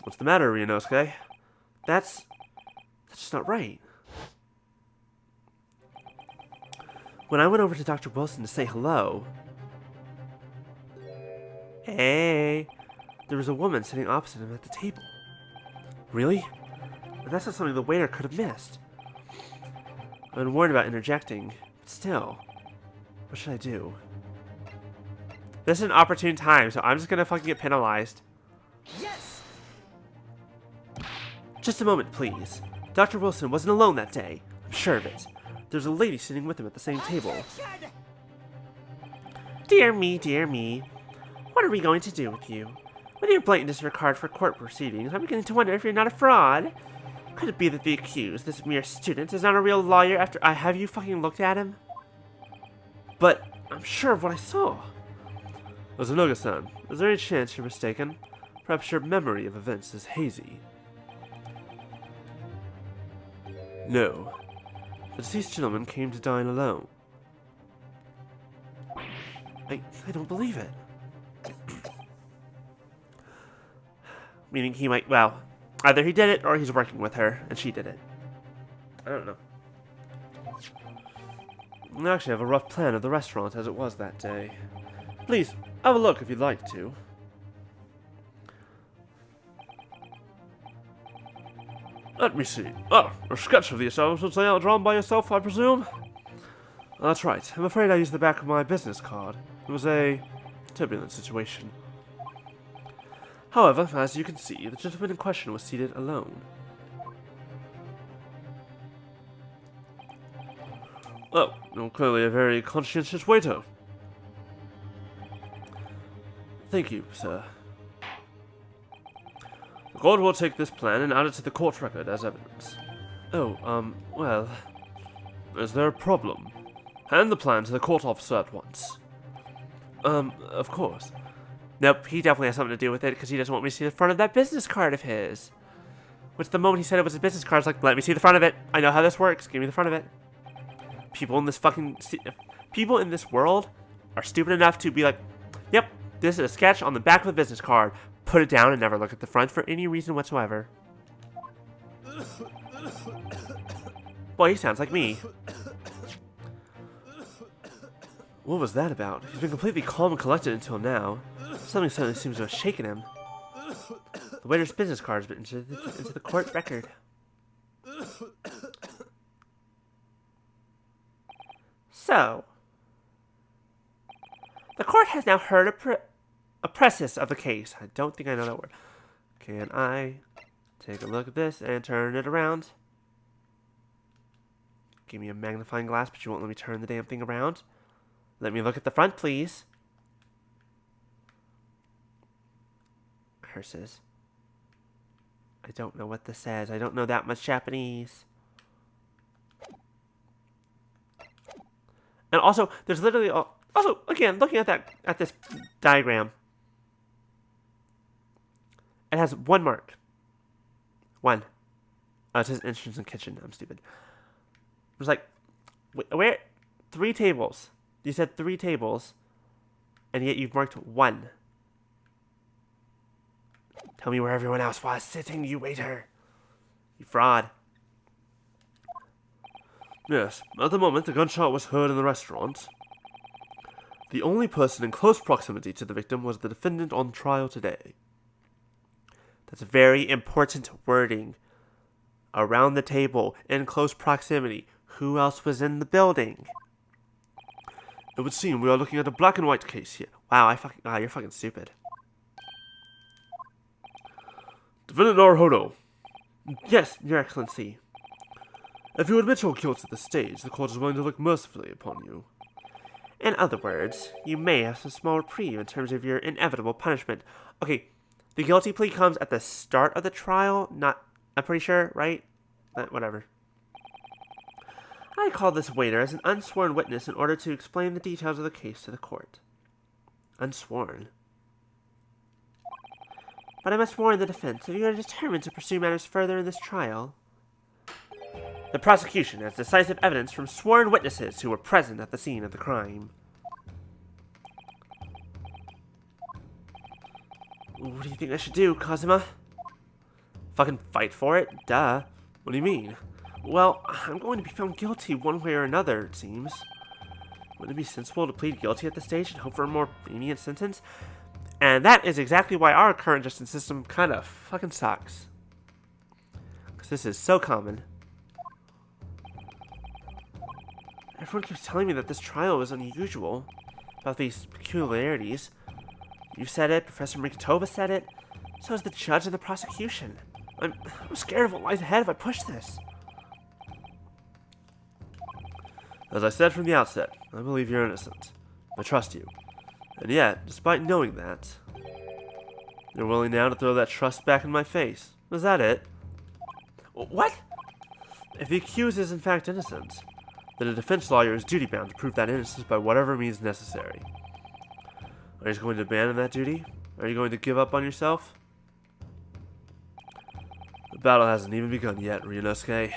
What's the matter, Ryunosuke? That's just not right. When I went over to Dr. Wilson to say hello... Hey! There was a woman sitting opposite him at the table. Really? And that's not something the waiter could have missed. I've been worried about interjecting, but still... What should I do? This is an opportune time, so I'm just gonna fucking get penalized. Yes! Just a moment, please. Dr. Wilson wasn't alone that day. I'm sure of it. There's a lady sitting with him at the same table. Dear me, dear me. What are we going to do with you? With your blatant disregard for court proceedings, I'm beginning to wonder if you're not a fraud. Could it be that the accused, this mere student, is not a real lawyer after I have you fucking looked at him? But I'm sure of what I saw. Ozunoga-san, is there any chance you're mistaken? Perhaps your memory of events is hazy. No. The deceased gentleman came to dine alone. I don't believe it. Meaning he might, well, either he did it or he's working with her and she did it. I don't know. I actually have a rough plan of the restaurant as it was that day. Please, have a look if you'd like to. Let me see. Oh, a sketch of the establishment's layout drawn by yourself, I presume? That's right. I'm afraid I used the back of my business card. It was a turbulent situation. However, as you can see, the gentleman in question was seated alone. Oh, you're clearly a very conscientious waiter. Thank you, sir. The court will take this plan and add it to the court record as evidence. Oh, well... Is there a problem? Hand the plan to the court officer at once. Of course. Nope, he definitely has something to do with it because he doesn't want me to see the front of that business card of his. Which the moment he said it was a business card, I was like, let me see the front of it. I know how this works. Give me the front of it. People in this world are stupid enough to be like, yep, this is a sketch on the back of a business card. Put it down and never look at the front for any reason whatsoever. Boy, he sounds like me. What was that about? He's been completely calm and collected until now. Something suddenly seems to have shaken him. The waiter's business card has been into the court record. So, the court has now heard a precis of the case. I don't think I know that word. Can I take a look at this and turn it around? Give me a magnifying glass, but you won't let me turn the damn thing around. Let me look at the front, please. Curses. I don't know what this says. I don't know that much Japanese. And also, there's literally... Also, again, looking at this diagram, it has one mark. One. Oh, it says entrance and kitchen. I'm stupid. It was like, where? 3 tables. You said 3 tables, and yet you've marked 1. Tell me where everyone else was sitting, you waiter. You fraud. Yes, at the moment the gunshot was heard in the restaurant. The only person in close proximity to the victim was the defendant on trial today. That's very important wording. Around the table, in close proximity. Who else was in the building? It would seem we are looking at a black and white case here. Wow, you're fucking stupid. Defendant Naruhodo. Yes, Your Excellency. If you admit your guilt at this stage, the court is willing to look mercifully upon you. In other words, you may have some small reprieve in terms of your inevitable punishment. Okay, The guilty plea comes at the start of the trial, not... I'm pretty sure, right? Whatever. I called this waiter as an unsworn witness in order to explain the details of the case to the court. Unsworn? But I must warn the defense, if you are determined to pursue matters further in this trial, the prosecution has decisive evidence from sworn witnesses who were present at the scene of the crime. What do you think I should do, Kazuma? Fucking fight for it? Duh. What do you mean? Well, I'm going to be found guilty one way or another, it seems. Wouldn't it be sensible to plead guilty at this stage and hope for a more lenient sentence? And that is exactly why our current justice system kind of fucking sucks. Because this is so common. Everyone keeps telling me that this trial is unusual, about these peculiarities. You said it, Professor Mikitova said it, so is the judge and the prosecution. I'm scared of what lies ahead if I push this. As I said from the outset, I believe you're innocent. I trust you. And yet, despite knowing that, you're willing now to throw that trust back in my face. Is that it? What? If the accused is in fact innocent, then a defense lawyer is duty-bound to prove that innocence by whatever means necessary. Are you going to abandon that duty? Are you going to give up on yourself? The battle hasn't even begun yet, Ryunosuke.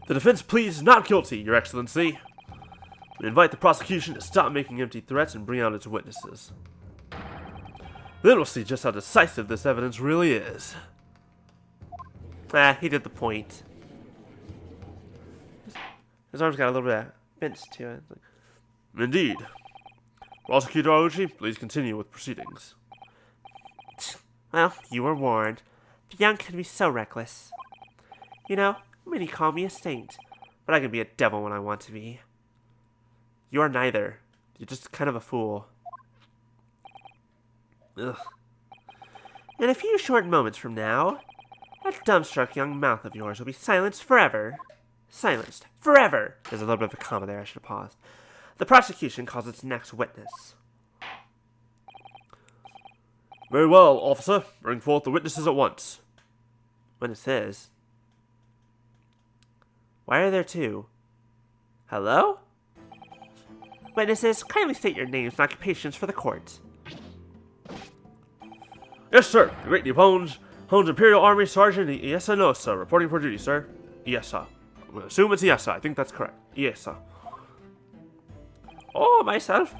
The defense pleads not guilty, Your Excellency. We invite the prosecution to stop making empty threats and bring out its witnesses. Then we'll see just how decisive this evidence really is. He did the point. His arm's got a little bit of bent to it. Indeed. Prosecutor Auchi, please continue with proceedings. Well, you were warned. The young can be so reckless. You know, many call me a saint, but I can be a devil when I want to be. You are neither. You're just kind of a fool. Ugh. In a few short moments from now, that dumbstruck young mouth of yours will be silenced forever. Silenced. Forever! There's a little bit of a comma there, I should have paused. The prosecution calls its next witness. Very well, officer. Bring forth the witnesses at once. Witnesses? Why are there two? Hello? Witnesses, kindly state your names and occupations for the court. Yes, sir. The Great Nippon's Imperial Army Sergeant Iesanosa, reporting for duty, sir. Yes, sir. I'm going to assume it's yes, sir. I think that's correct. Yes, sir. Oh, myself.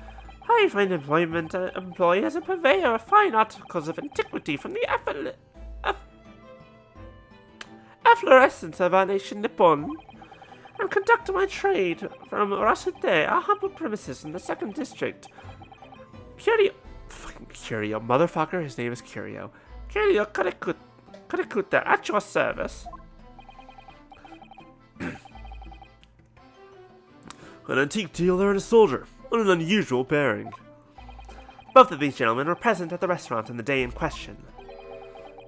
I find employee as a purveyor of fine articles of antiquity from the efflorescence of our nation Nippon, and conduct my trade from Rasute, our humble premises in the 2nd District. Curio, motherfucker, his name is Curio. Curio Karikuta, at your service. An antique dealer and a soldier. What an unusual pairing. Both of these gentlemen were present at the restaurant on the day in question.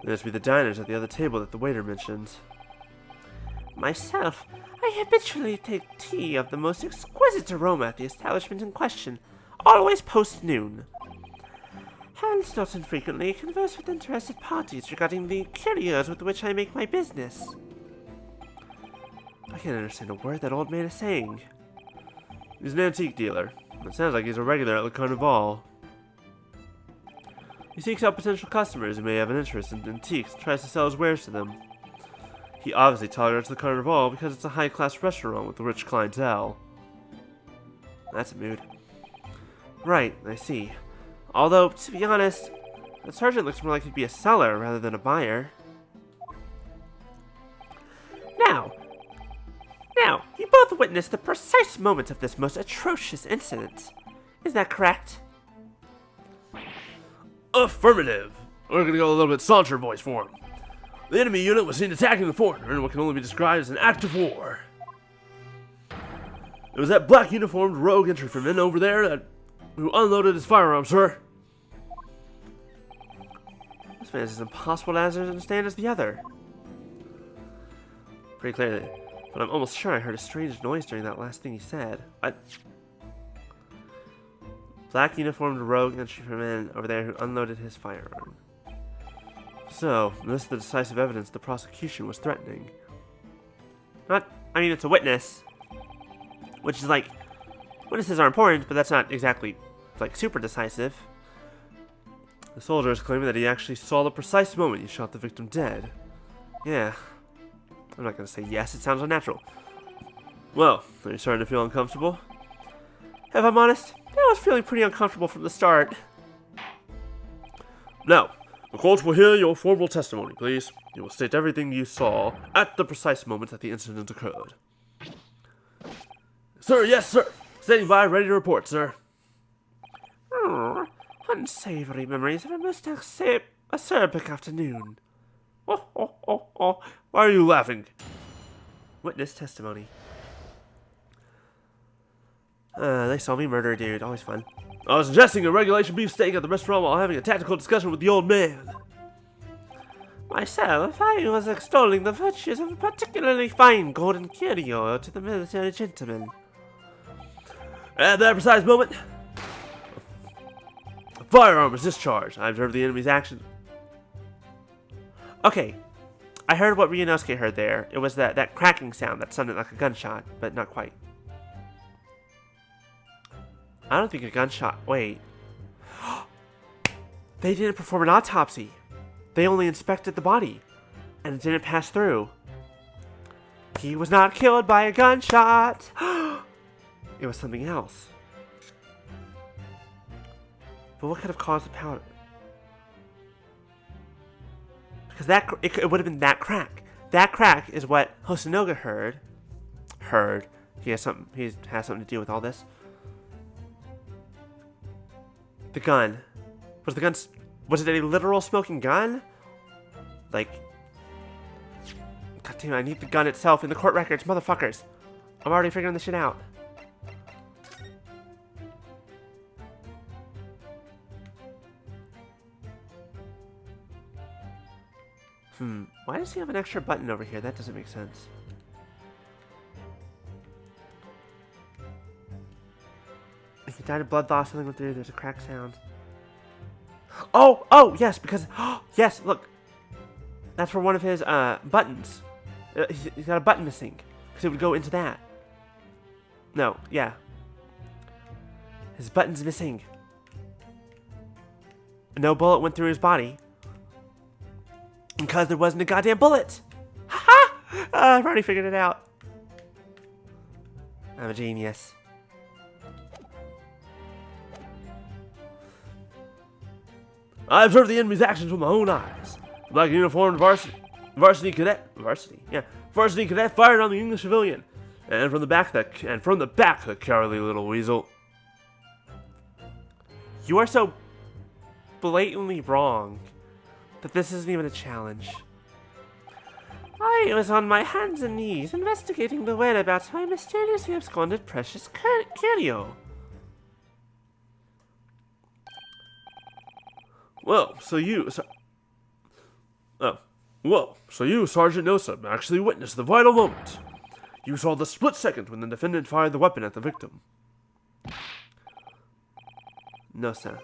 They must be the diners at the other table that the waiter mentioned. Myself, I habitually take tea of the most exquisite aroma at the establishment in question, always post-noon. And not infrequently converse with interested parties regarding the curios with which I make my business. I can't understand a word that old man is saying. He's an antique dealer. It sounds like he's a regular at the Carnival. He seeks out potential customers who may have an interest in antiques and tries to sell his wares to them. He obviously tolerates the Carnival because it's a high-class restaurant with a rich clientele. That's a mood. Right, I see. Although, to be honest, the sergeant looks more like he'd be a seller rather than a buyer. Now, you both witnessed the precise moment of this most atrocious incident. Is that correct? Affirmative! We're gonna go a little bit saunter voice for him. The enemy unit was seen attacking the foreigner in what can only be described as an act of war. It was that black uniformed rogue infantryman over there who unloaded his firearm, sir. This man is as impossible to understand as the other. Pretty clearly, but I'm almost sure I heard a strange noise during that last thing he said. Please black uniformed rogue infantryman over there who unloaded his firearm. So, this is the decisive evidence the prosecution was threatening. I mean, it's a witness. Which is like, witnesses are important, but that's not exactly, like, super decisive. The soldier is claiming that he actually saw the precise moment he shot the victim dead. Yeah. I'm not gonna say yes, it sounds unnatural. Well, are you starting to feel uncomfortable? If I'm honest, I was feeling pretty uncomfortable from the start. Now, the court will hear your formal testimony, please. You will state everything you saw at the precise moment that the incident occurred. Sir, yes, sir. Standing by, ready to report, sir. Oh, unsavory memories of a most acerbic afternoon. Why are you laughing? Witness testimony. They saw me murder a dude. Always fun. I was ingesting a regulation beefsteak at the restaurant while having a tactical discussion with the old man. Myself, I was extolling the virtues of a particularly fine golden curio to the military gentleman. At that precise moment, a firearm was discharged. I observed the enemy's action. Okay, I heard what Ryunosuke heard there. It was that cracking sound that sounded like a gunshot, but not quite. I don't think a gunshot. Wait. They didn't perform an autopsy. They only inspected the body, and it didn't pass through. He was not killed by a gunshot. It was something else. But what could have caused the powder? Because it would have been that crack. That crack is what Hosonoga heard. He has something to do with all this. The gun. Was it a literal smoking gun? Like, god damn it, I need the gun itself in the court records, motherfuckers. I'm already figuring this shit out. Why does he have an extra button over here? That doesn't make sense. If he died of blood loss, something went through, there's a crack sound. Oh, yes, because, yes, look. That's for one of his, buttons. He's got a button missing, because it would go into that. No, yeah. His button's missing. No bullet went through his body. Because there wasn't a goddamn bullet! Ha-ha! I've already figured it out. I'm a genius. I observed the enemy's actions with my own eyes. The black uniformed varsity cadet fired on the English civilian, and from the back, the cowardly little weasel. You are so blatantly wrong that this isn't even a challenge. I was on my hands and knees investigating the whereabouts of my mysteriously absconded precious curio. So you, Sergeant Nosa, actually witnessed the vital moment. You saw the split second when the defendant fired the weapon at the victim. Nosa.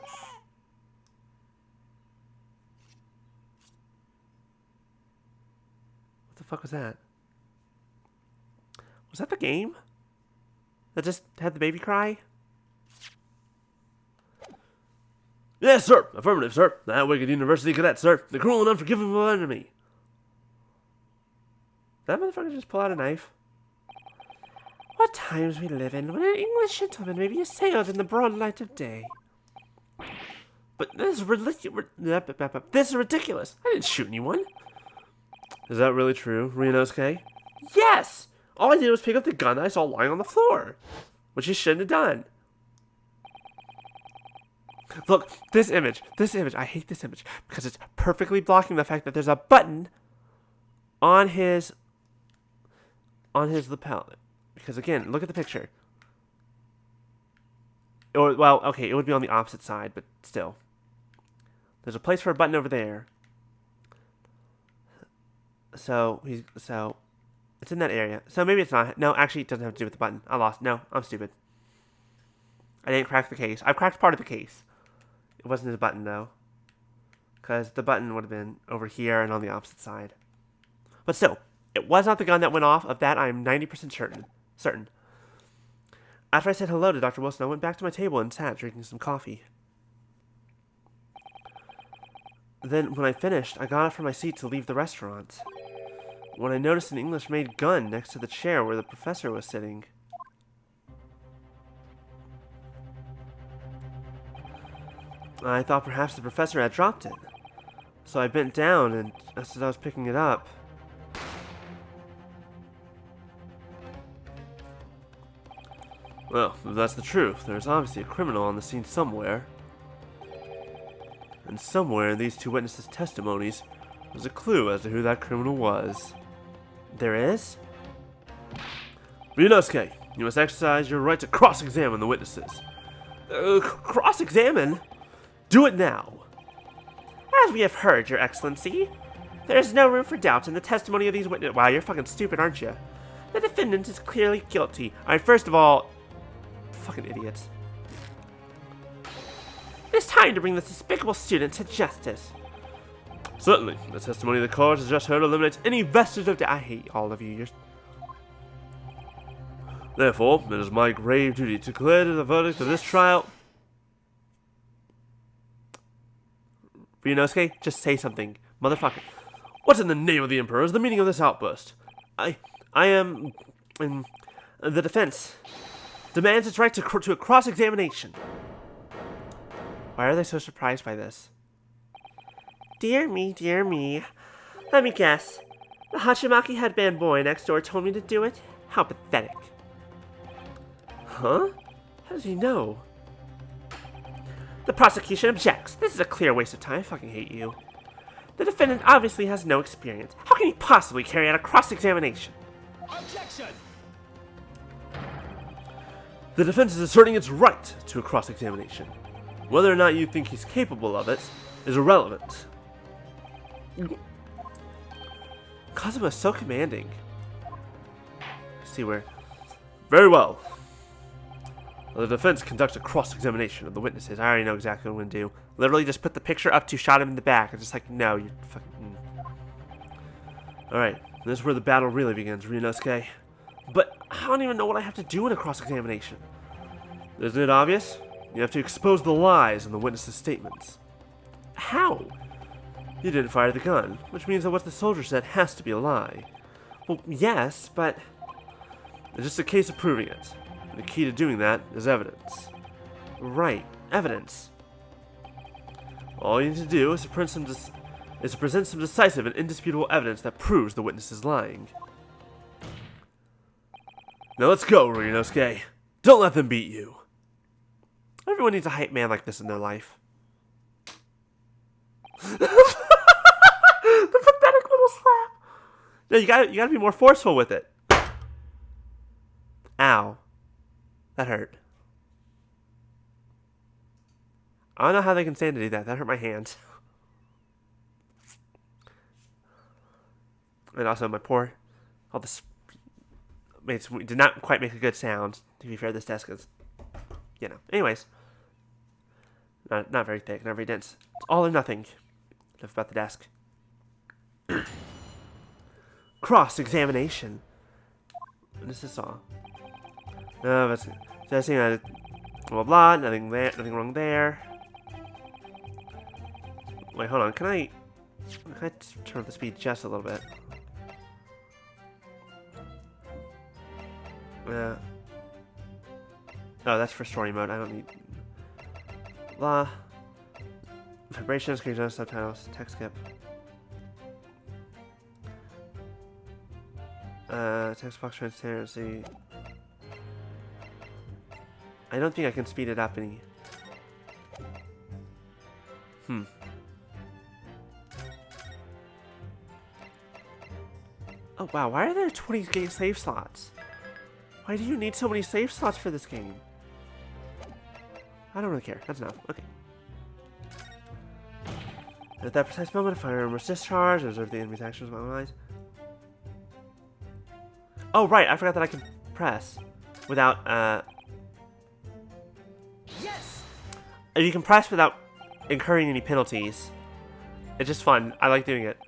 What the fuck was that? Was that the game? That just had the baby cry? Yes, sir. Affirmative, sir. That wicked university cadet, sir. The cruel and unforgivable enemy. Did that motherfucker just pull out a knife? What times we live in when an English gentleman may be assailed in the broad light of day. But this is ridiculous. I didn't shoot anyone. Is that really true, Ryunosuke? Yes! All I did was pick up the gun I saw lying on the floor. Which you shouldn't have done. Look, this image, I hate this image because it's perfectly blocking the fact that there's a button on his lapel. Because again, look at the picture. Well, okay, it would be on the opposite side, but still. There's a place for a button over there. So it's in that area. So maybe it's not. No, actually, it doesn't have to do with the button. I lost. No, I'm stupid. I didn't crack the case. I cracked part of the case. It wasn't his button, though. Because the button would have been over here and on the opposite side. But still, it was not the gun that went off. Of that, I am 90% certain. After I said hello to Dr. Wilson, I went back to my table and sat drinking some coffee. Then, when I finished, I got up from my seat to leave the restaurant. When I noticed an English-made gun next to the chair where the professor was sitting. I thought perhaps the professor had dropped it. So I bent down, and as I was picking it up... Well, if that's the truth, there's obviously a criminal on the scene somewhere. And somewhere in these two witnesses' testimonies, there's a clue as to who that criminal was. There is? Ryunosuke, you must exercise your right to cross-examine the witnesses. Cross-examine? Do it now. As we have heard, Your Excellency, there is no room for doubt in the testimony of these witnesses. Wow, you're fucking stupid, aren't you? The defendant is clearly guilty. Alright, first of all, fucking idiots. It is time to bring this despicable student to justice. Certainly, the testimony of the court has just heard eliminates any vestige of doubt. I hate all of you. Therefore, it is my grave duty to declare the verdict of this trial. Ryunosuke, just say something. Motherfucker. What in the name of the Emperor is the meaning of this outburst? I am... the defense demands its right to a cross-examination. Why are they so surprised by this? Dear me, dear me. Let me guess. The Hachimaki headband boy next door told me to do it? How pathetic. Huh? How does he know? The prosecution objects. This is a clear waste of time. I fucking hate you. The defendant obviously has no experience. How can he possibly carry out a cross-examination? Objection! The defense is asserting its right to a cross-examination. Whether or not you think he's capable of it is irrelevant. Kazuma is so commanding. Let's see where... Very well. The defense conducts a cross-examination of the witnesses. I already know exactly what I'm going to do. Literally just put the picture up to shot him in the back. I'm just like, no, you fucking... Alright, this is where the battle really begins, Ryunosuke. But I don't even know what I have to do in a cross-examination. Isn't it obvious? You have to expose the lies in the witnesses' statements. How? You didn't fire the gun, which means that what the soldier said has to be a lie. Well, yes, but... It's just a case of proving it. And the key to doing that is evidence. Right, evidence. All you need to do is to present some decisive and indisputable evidence that proves the witness is lying. Now let's go, Ryunosuke. Don't let them beat you. Everyone needs a hype man like this in their life. The pathetic little slap. No, you gotta be more forceful with it. Ow. That hurt. I don't know how they can stand to do that. That hurt my hand. And also my poor... all this... did not quite make a good sound, to be fair. This desk is... you know. Anyways. Not very thick, not very dense. It's all or nothing. Enough about the desk. Cross-examination. What does this all? No, that's testing. Blah blah blah. Nothing there. Nothing wrong there. Wait, hold on. Can I turn up the speed just a little bit? Oh, that's for story mode. I don't need. Blah. Vibration, screen subtitles, text skip. Text box transparency. I don't think I can speed it up any. Oh wow, why are there 20 game save slots? Why do you need so many save slots for this game? I don't really care. That's enough. Okay. At that precise moment, a firearm was discharged. Observe the enemy's actions with my eyes. Oh, right. I forgot that I could press without, You can press without incurring any penalties. It's just fun. I like doing it.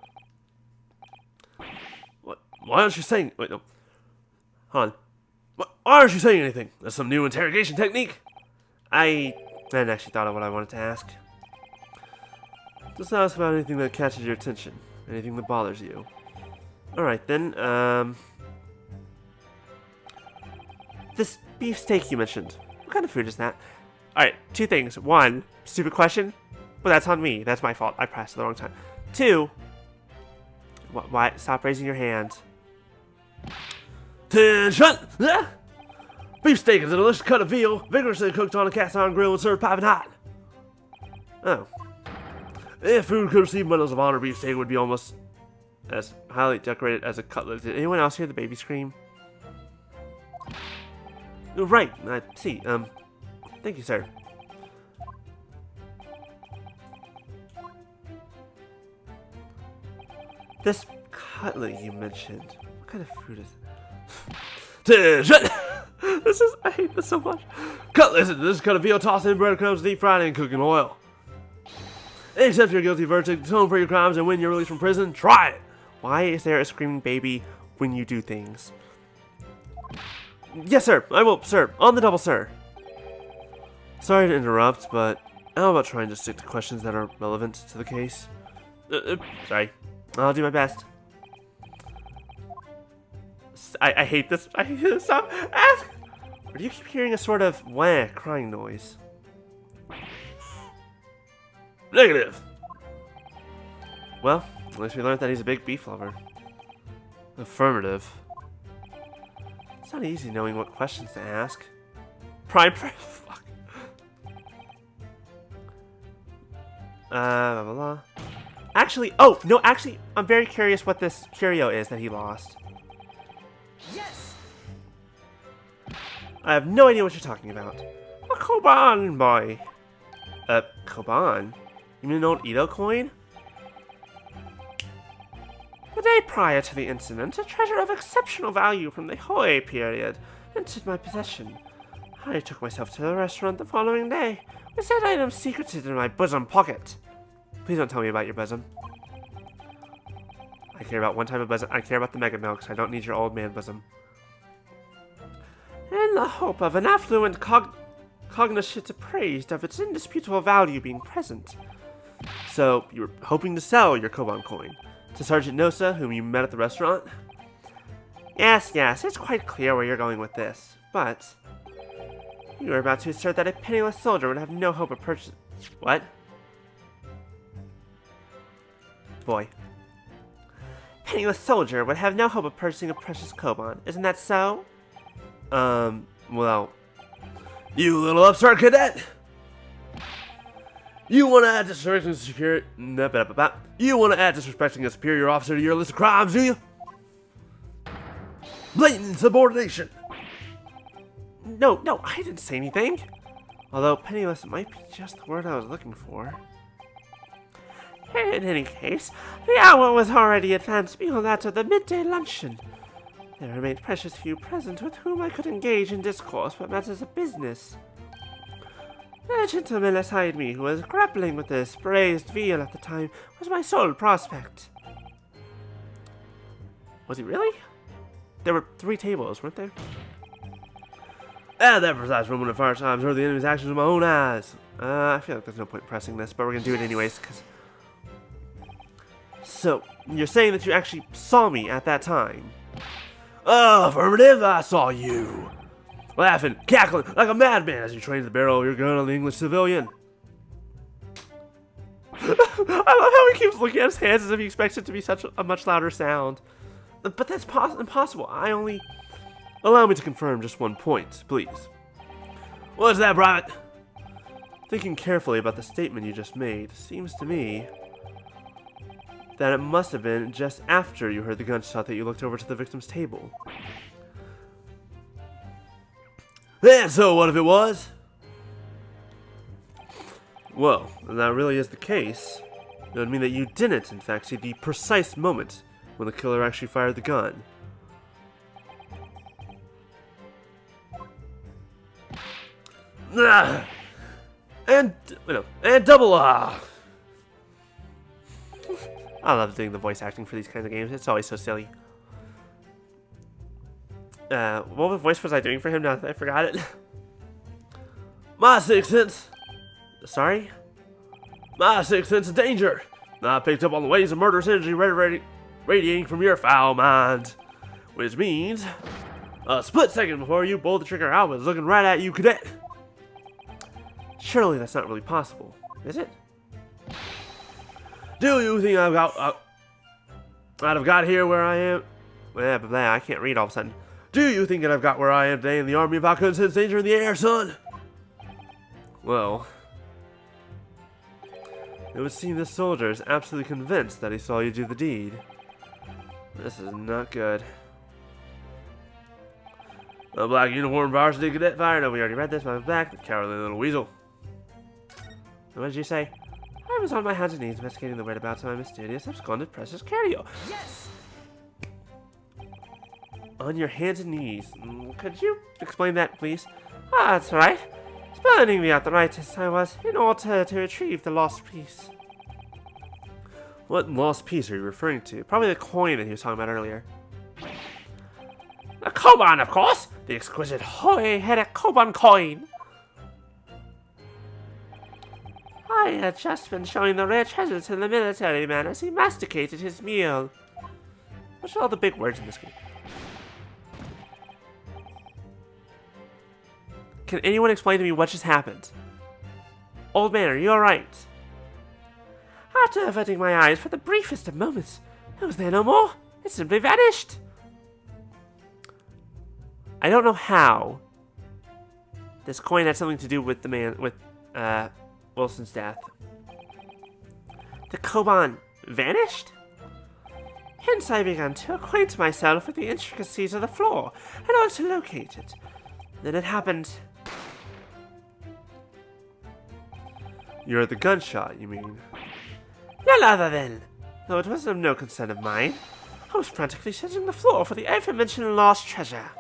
What? Why aren't you saying... Wait, no. Hold on. Why aren't you saying anything? That's some new interrogation technique? I hadn't actually thought of what I wanted to ask. Just ask about anything that catches your attention. Anything that bothers you. Alright then, this beefsteak you mentioned. What kind of food is that? Alright, two things. One, stupid question. Well, that's on me. That's my fault. I pressed at the wrong time. Two, why? Stop raising your hand. Attention! Beefsteak is a delicious cut of veal, vigorously cooked on a cast iron grill and served piping hot. Oh. If food could receive medals of honor, beefsteak would be almost as highly decorated as a cutlet. Did anyone else hear the baby scream? Oh, right, I see. Thank you, sir. This cutlet you mentioned. What kind of food is Attention! I hate this so much. Cutlet, this is cut of veal tossed in breadcrumbs, deep fried and cooked in oil. Accept your guilty verdict, atone for your crimes, and win your release from prison. Try it! Why is there a screaming baby when you do things? Yes, sir. I will, sir. On the double, sir. Sorry to interrupt, but how about trying to stick to questions that are relevant to the case? Sorry. I'll do my best. I hate this. I hate this. Stop. Ask. Or do you keep hearing a sort of wah crying noise? Negative. Well, at least we learned that he's a big beef lover. Affirmative. It's not easy knowing what questions to ask. Prime. Fuck. Blah, blah, blah. Actually, oh, no, actually, I'm very curious what this curio is that he lost. Yes! I have no idea what you're talking about. A Koban boy. Koban? You mean an old Edo coin? The day prior to the incident, a treasure of exceptional value from the Hoi period entered my possession. I took myself to the restaurant the following day, with said item secreted in my bosom pocket. Please don't tell me about your bosom. I care about one type of bosom. I care about the Mega Milks. I don't need your old man bosom. In the hope of an affluent cognoscit appraised of its indisputable value being present. So, you were hoping to sell your Koban coin to Sergeant Nosa, whom you met at the restaurant? Yes, it's quite clear where you're going with this, but you were about to assert that a penniless soldier would have no hope of purchase. What? Boy. Penniless soldier would have no hope of purchasing a precious Koban. Isn't that so? Well, you little upstart cadet! You want to add disrespecting a superior officer to your list of crimes, do you? Blatant insubordination! No, I didn't say anything. Although penniless might be just the word I was looking for. In any case, the hour was already advanced beyond that of the midday luncheon. There remained precious few present with whom I could engage in discourse but matters of business. The gentleman beside me who was grappling with this braised veal at the time was my sole prospect. Was he really? There were 3 tables, weren't there? At that precise moment of fire times, heard the enemy's actions with my own eyes. I feel like there's no point in pressing this, but we're gonna do it anyways, because... So, you're saying that you actually saw me at that time? Affirmative, I saw you. Laughing, cackling like a madman as you trained the barrel of your gun on the English civilian. I love how he keeps looking at his hands as if he expects it to be such a much louder sound. But that's impossible. Allow me to confirm just one point, please. What's that, Private? Thinking carefully about the statement you just made, seems to me that it must have been just after you heard the gunshot that you looked over to the victim's table. And so, what if it was? Well, if that really is the case, it would mean that you didn't, in fact, see the precise moment when the killer actually fired the gun. And, and double I love doing the voice acting for these kinds of games. It's always so silly. What voice was I doing for him now that I forgot it? My sixth sense. Sorry? My sixth sense of danger. I picked up on the waves of murderous energy radiating from your foul mind. Which means, a split second before you pulled the trigger, I was looking right at you, cadet. Surely that's not really possible, is it? Do you think I'd have got here where I am? Blah, blah, blah. I can't read all of a sudden. Do you think that I've got where I am today in the army if I couldn't sense danger in the air, son? Well, it would seem this soldier is absolutely convinced that he saw you do the deed. This is not good. A black uniform varsity cadet fired. No, we already read this. My black, The cowardly little weasel. what did you say? I was on my hands and knees investigating the whereabouts of my mysterious absconded precious carrier. Yes! On your hands and knees. Could you explain that, please? Ah, that's right. Spurning the arthritis I was in order to retrieve the lost piece. What lost piece are you referring to? Probably the coin that he was talking about earlier. The Koban, of course! The exquisite Hoi-headed Koban coin! I had just been showing the rare treasure to the military man as he masticated his meal. What's all the big words in this game? Can anyone explain to me what just happened? Old man, are you alright? After averting my eyes for the briefest of moments, it was there no more. It simply vanished. I don't know how this coin had something to do with Wilson's death. The Koban vanished? Hence I began to acquaint myself with the intricacies of the floor in order to locate it. Then it happened. You heard the gunshot, you mean? None other than. Though it was of no concern of mine. I was frantically searching the floor for the aforementioned lost treasure.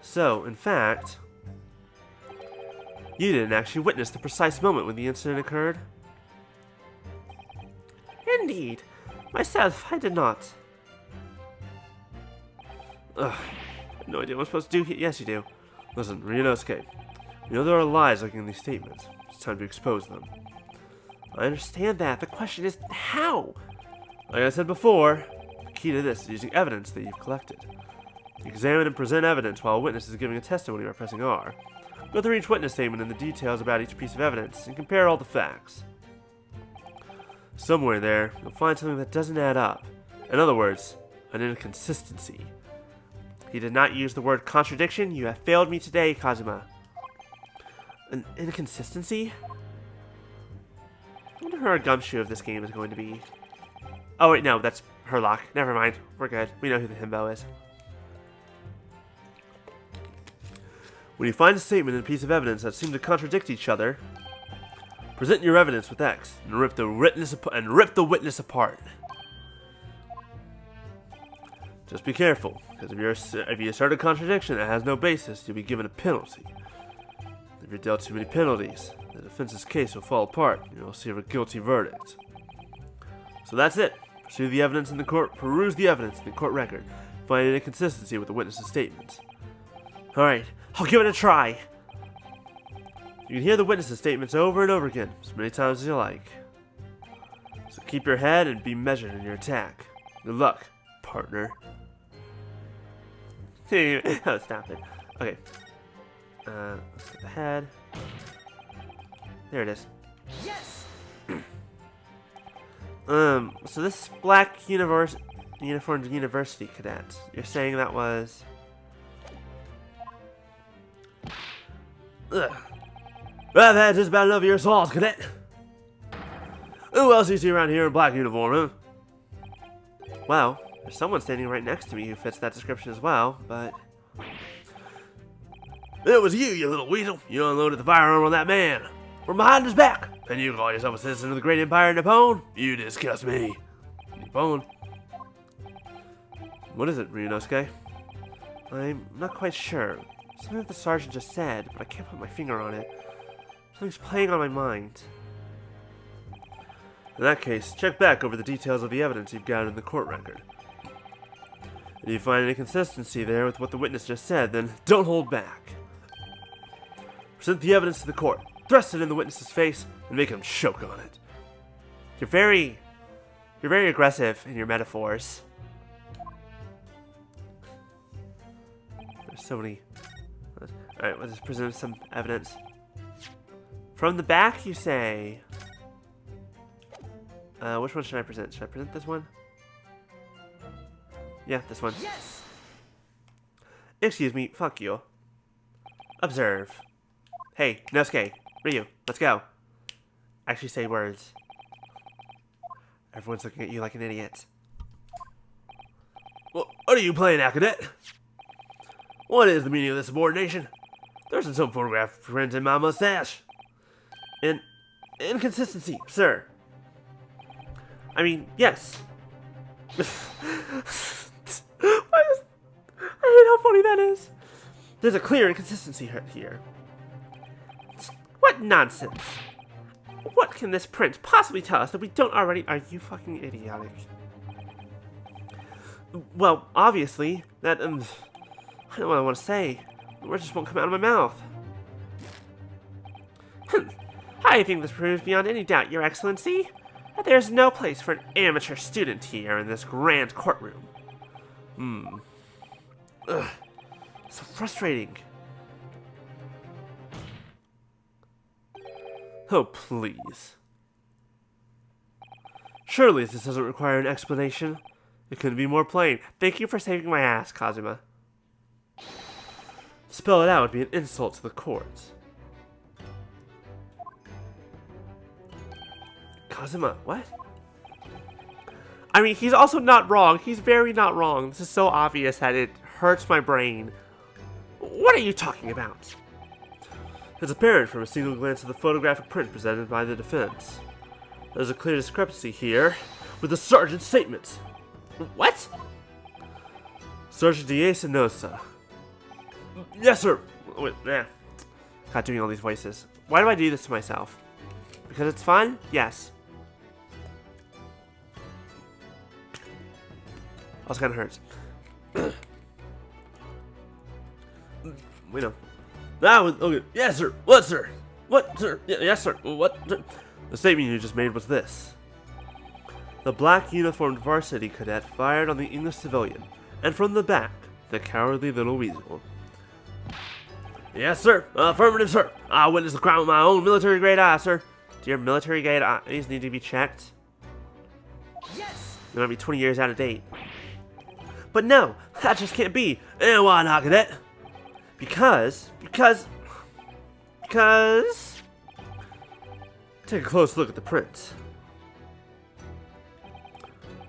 So, in fact, you didn't actually witness the precise moment when the incident occurred? Indeed. Myself, I did not. Ugh. I have no idea what I'm supposed to do here. Yes, you do. Listen, Ryunosuke. You know there are lies lurking in these statements. It's time to expose them. I understand that. The question is, how? Like I said before, the key to this is using evidence that you've collected. Examine and present evidence while a witness is giving a testimony by pressing R. Go through each witness statement and the details about each piece of evidence, and compare all the facts. Somewhere there, you'll find something that doesn't add up. In other words, an inconsistency. He did not use the word contradiction. You have failed me today, Kazuma. An inconsistency? I wonder who our gumshoe of this game is going to be. Oh wait, no, that's Herlock. Never mind. We're good. We know who the himbo is. When you find a statement and a piece of evidence that seem to contradict each other, present your evidence with X and rip the witness apart. Just be careful, because if you assert a contradiction that has no basis, you'll be given a penalty. If you're dealt too many penalties, the defense's case will fall apart, and you'll receive a guilty verdict. So that's it. Peruse the evidence in the court record. Find an inconsistency with the witness's statements. Alright, I'll give it a try. You can hear the witness's statements over and over again, as many times as you like. So keep your head and be measured in your attack. Good luck, partner. Oh, stop it. Okay. Let's get the head. There it is. Yes! So this black uniformed university cadet, you're saying that was... Ugh. I've had just about enough of your assaults, cadet. Who else do you see around here in black uniform, huh? Well, there's someone standing right next to me who fits that description as well, but... It was you little weasel. You unloaded the firearm on that man. From behind his back. And you call yourself a citizen of the great empire of Nippon? You disgust me. Nippon. What is it, Ryunosuke? I'm not quite sure. Something that the sergeant just said, but I can't put my finger on it. Something's playing on my mind. In that case, check back over the details of the evidence you've gathered in the court record. If you find any consistency there with what the witness just said, then don't hold back. Present the evidence to the court, thrust it in the witness's face, and make him choke on it. You're very aggressive in your metaphors. There's so many. Alright, let's just present some evidence. From the back, you say. Which one should I present? Should I present this one? Yeah, this one. Yes! Excuse me, fuck you. Observe. Hey, Nosuke, Ryu, let's go. Actually say words. Everyone's looking at you like an idiot. Well, what are you playing, Akadet? What is the meaning of this subordination? There's some photograph print in my mustache. Inconsistency, sir. I mean, yes. I hate how funny that is. There's a clear inconsistency here. What nonsense. What can this print possibly tell us that we don't already... Are you fucking idiotic? Well, obviously, that, I don't know what I want to say. The words just won't come out of my mouth. I think this proves beyond any doubt, Your Excellency, that there's no place for an amateur student here in this grand courtroom. Ugh. So frustrating. Oh, please. Surely this doesn't require an explanation. It couldn't be more plain. Thank you for saving my ass, Kazuma. Spell it out would be an insult to the court. Kazuma, what? I mean, he's also not wrong. He's very not wrong. This is so obvious that it hurts my brain. What are you talking about? It's apparent from a single glance at the photographic print presented by the defense. There's a clear discrepancy here with the sergeant's statement. What? Sergeant Nosa. Yes, sir. Wait, God, doing all these voices. Why do I do this to myself? Because it's fun? Yes. Also kind of hurts. We know. That was okay. Yes, sir. What, sir? What, sir? Yes, sir. What, sir? The statement you just made was this: the black uniformed varsity cadet fired on the English civilian, and from the back, the cowardly little weasel. Yes, sir. Affirmative, sir. I witnessed the crime with my own military-grade eye, sir. Do your military-grade eyes need to be checked? Yes! They might be 20 years out of date. But no, that just can't be. And why not, cadet? Because... Take a close look at the print.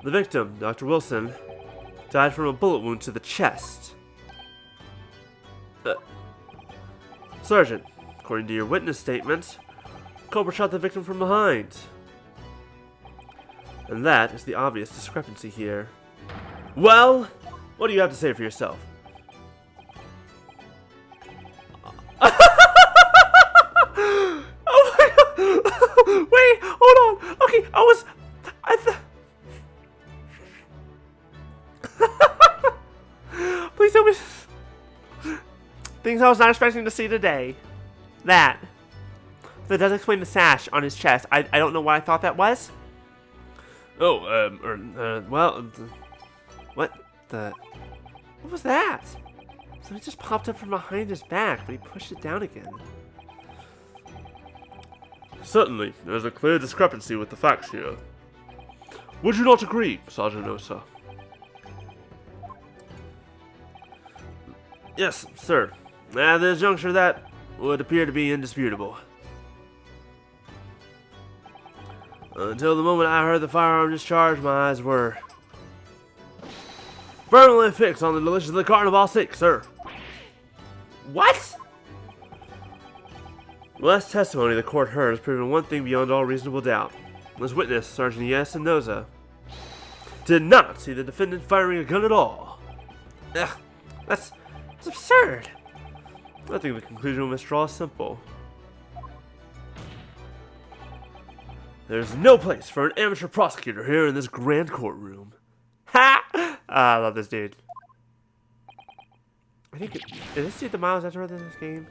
The victim, Dr. Wilson, died from a bullet wound to the chest. Sergeant, according to your witness statement, Cobra shot the victim from behind. And that is the obvious discrepancy here. Well, what do you have to say for yourself? Oh my god! Wait, hold on. Okay, Please tell me things I was not expecting to see today. That does explain the sash on his chest. I don't know what I thought that was. Well, What was that? Something just popped up from behind his back, but he pushed it down again. certainly, there's a clear discrepancy with the facts here. Would you not agree, Sergeant Osa? Yes, sir. At this juncture, that would appear to be indisputable. Until the moment I heard the firearm discharge, my eyes were firmly fixed on the delicious of the Carnival 6, sir. What? The last testimony the court heard has proven one thing beyond all reasonable doubt. This witness, Sergeant Nosa, did not see the defendant firing a gun at all. Ugh, that's absurd. I think the conclusion we must draw is simple. There's no place for an amateur prosecutor here in this grand courtroom. Ha! I love this dude. I think is this dude the Miles Edgeworth in this game?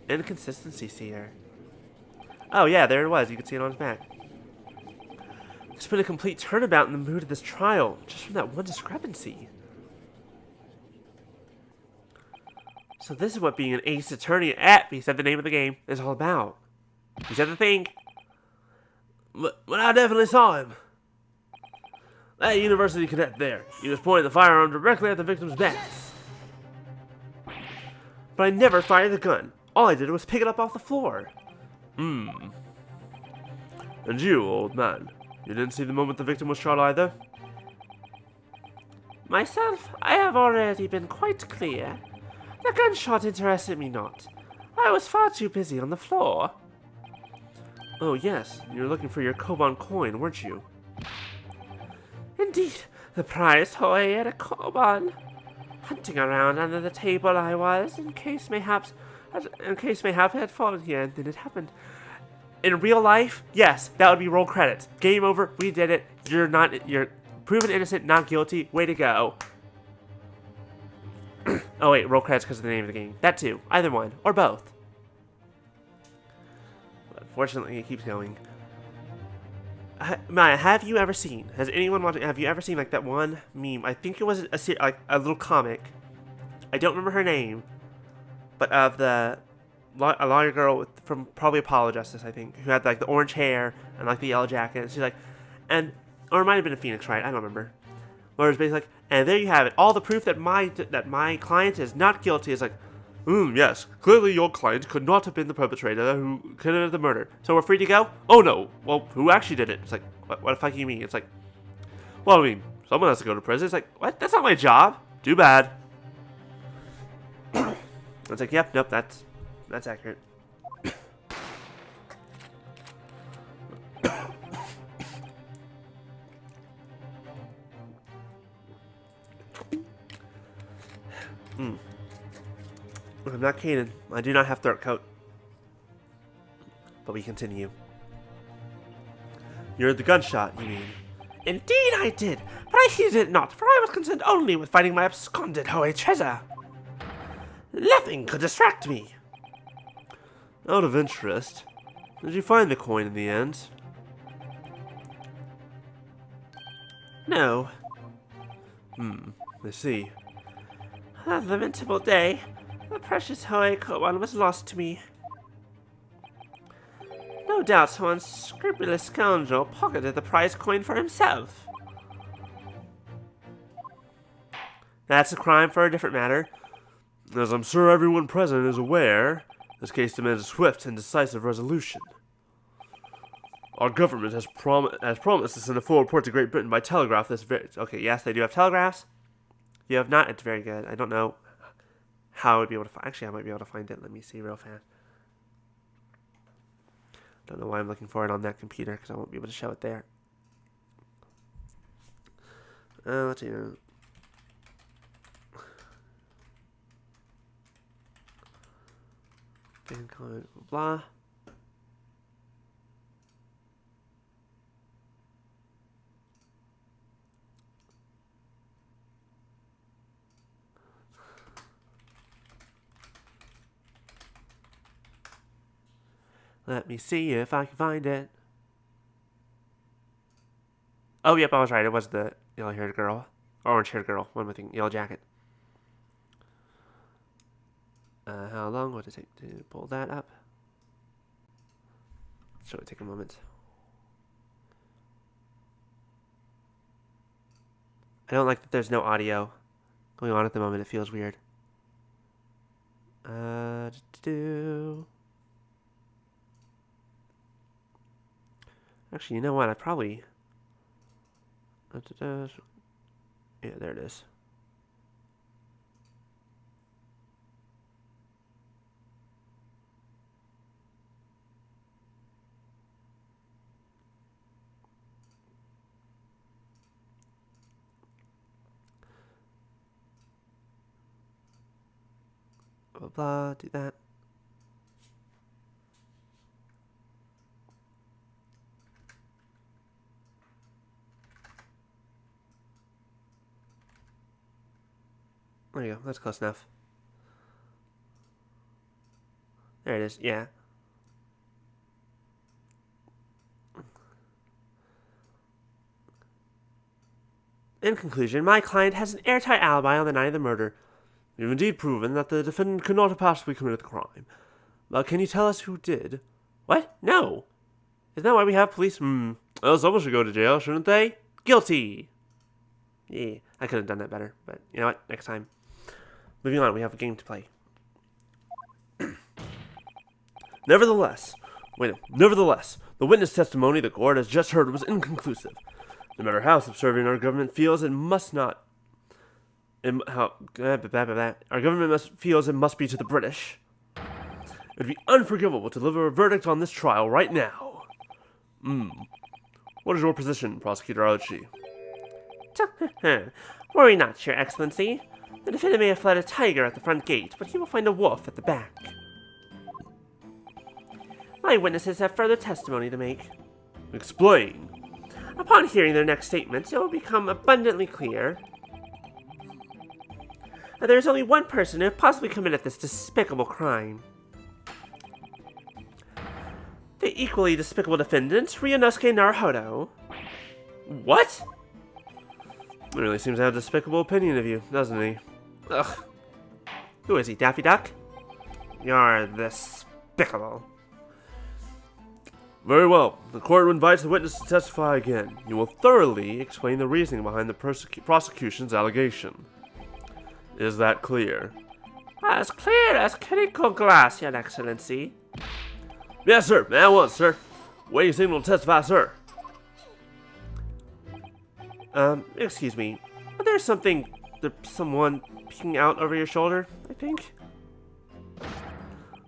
Inconsistencies here. Oh yeah, there it was. You can see it on his back. There's been a complete turnabout in the mood of this trial, just from that one discrepancy. So this is what being an ace attorney at, he said the name of the game, is all about. He said the thing. But I definitely saw him. That university cadet there. He was pointing the firearm directly at the victim's backs. But I never fired the gun. All I did was pick it up off the floor. And you, old man, you didn't see the moment the victim was shot either? Myself, I have already been quite clear. The gunshot interested me not. I was far too busy on the floor. Oh yes, you were looking for your Koban coin, weren't you? Indeed, the prize toy at a Koban. Hunting around under the table I was, in case mayhap it had fallen here, and then it happened. In real life, yes, that would be roll credits. Game over, we did it. You're proven innocent, not guilty. Way to go. Oh wait, roll credits because of the name of the game. That too. Either one. Or both. But fortunately, it keeps going. Maya, have you ever seen, has anyone watching, have you ever seen like that one meme? I think it was a little comic. I don't remember her name. But of a lawyer girl from probably Apollo Justice, I think, who had like the orange hair and like the yellow jacket. And she's like, or it might have been a Phoenix, right? I don't remember. Where it's basically like, and there you have it. All the proof that my client is not guilty is like, Yes. Clearly your client could not have been the perpetrator who committed the murder. so we're free to go? Oh no. Well, who actually did it? It's like, what the fuck do you mean? It's like, well, I mean, someone has to go to prison. It's like, What? That's not my job. too bad. It's like, yep, nope, that's accurate. I'm not Kanan. I do not have throat coat. But we continue. You heard the gunshot, you mean? Indeed I did, but I heeded it not, for I was concerned only with finding my absconded Hoey treasure. Nothing could distract me. Out of interest, did you find the coin in the end? No. I see. That lamentable day, the precious Hoey Koban was lost to me. No doubt some unscrupulous scoundrel pocketed the prize coin for himself. That's a crime for a different matter. As I'm sure everyone present is aware, this case demands a swift and decisive resolution. Our government has promised to send a full report to Great Britain by telegraph this very... Okay, yes, they do have telegraphs. You have not. It's very good. I don't know how I would be able to find... Actually, I might be able to find it. Let me see real fast. Don't know why I'm looking for it on that computer, because I won't be able to show it there. Let's see. Blah. Let me see if I can find it. Oh, yep, I was right. It was the yellow-haired girl. Orange-haired girl. One with the yellow jacket. How long would it take to pull that up? So it'll take a moment. I don't like that there's no audio going on at the moment. It feels weird. Actually, you know what? I probably... Yeah, there it is. Blah, blah, do that. There you go. That's close enough. There it is. Yeah. In conclusion, my client has an airtight alibi on the night of the murder. We've indeed proven that the defendant could not have possibly committed the crime. But can you tell us who did? What? No. Isn't that why we have police? Well, someone should go to jail, shouldn't they? Guilty. Yeah, I could have done that better, but you know what? Next time. Moving on, we have a game to play. Nevertheless, the witness testimony the court has just heard was inconclusive. No matter how subservient our government feels, it must not. Our government feels it must be to the British. It would be unforgivable to deliver a verdict on this trial right now. What is your position, Prosecutor Archie? Worry not, Your Excellency. The defendant may have fled a tiger at the front gate, but he will find a wolf at the back. My witnesses have further testimony to make. Explain. Upon hearing their next statements, it will become abundantly clear that there is only one person who have possibly committed this despicable crime. The equally despicable defendant, Ryunosuke Naruhodo. What? He really seems to have a despicable opinion of you, doesn't he? Ugh. Who is he, Daffy Duck? You're despicable. Very well. The court invites the witness to testify again. You will thoroughly explain the reasoning behind the prosecution's allegation. Is that clear? As clear as crystal glass, Your Excellency. Yes, sir. At once, sir. Waiting signal to testify, sir. Excuse me. But there's someone peeking out over your shoulder, I think.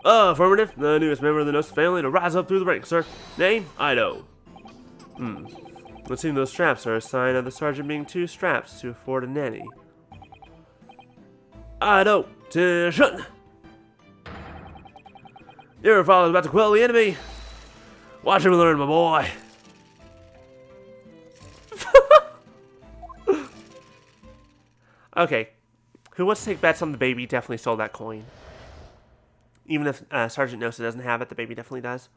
Affirmative. The newest member of the Nosa family to rise up through the ranks, sir. Name, Ido. It seems those straps are a sign of the sergeant being too straps to afford a nanny. Ido, attention. Your father's about to quell the enemy. Watch him learn, my boy. Okay. Who wants to take bets on the baby definitely stole that coin? Even if Sergeant Nosa doesn't have it, the baby definitely does.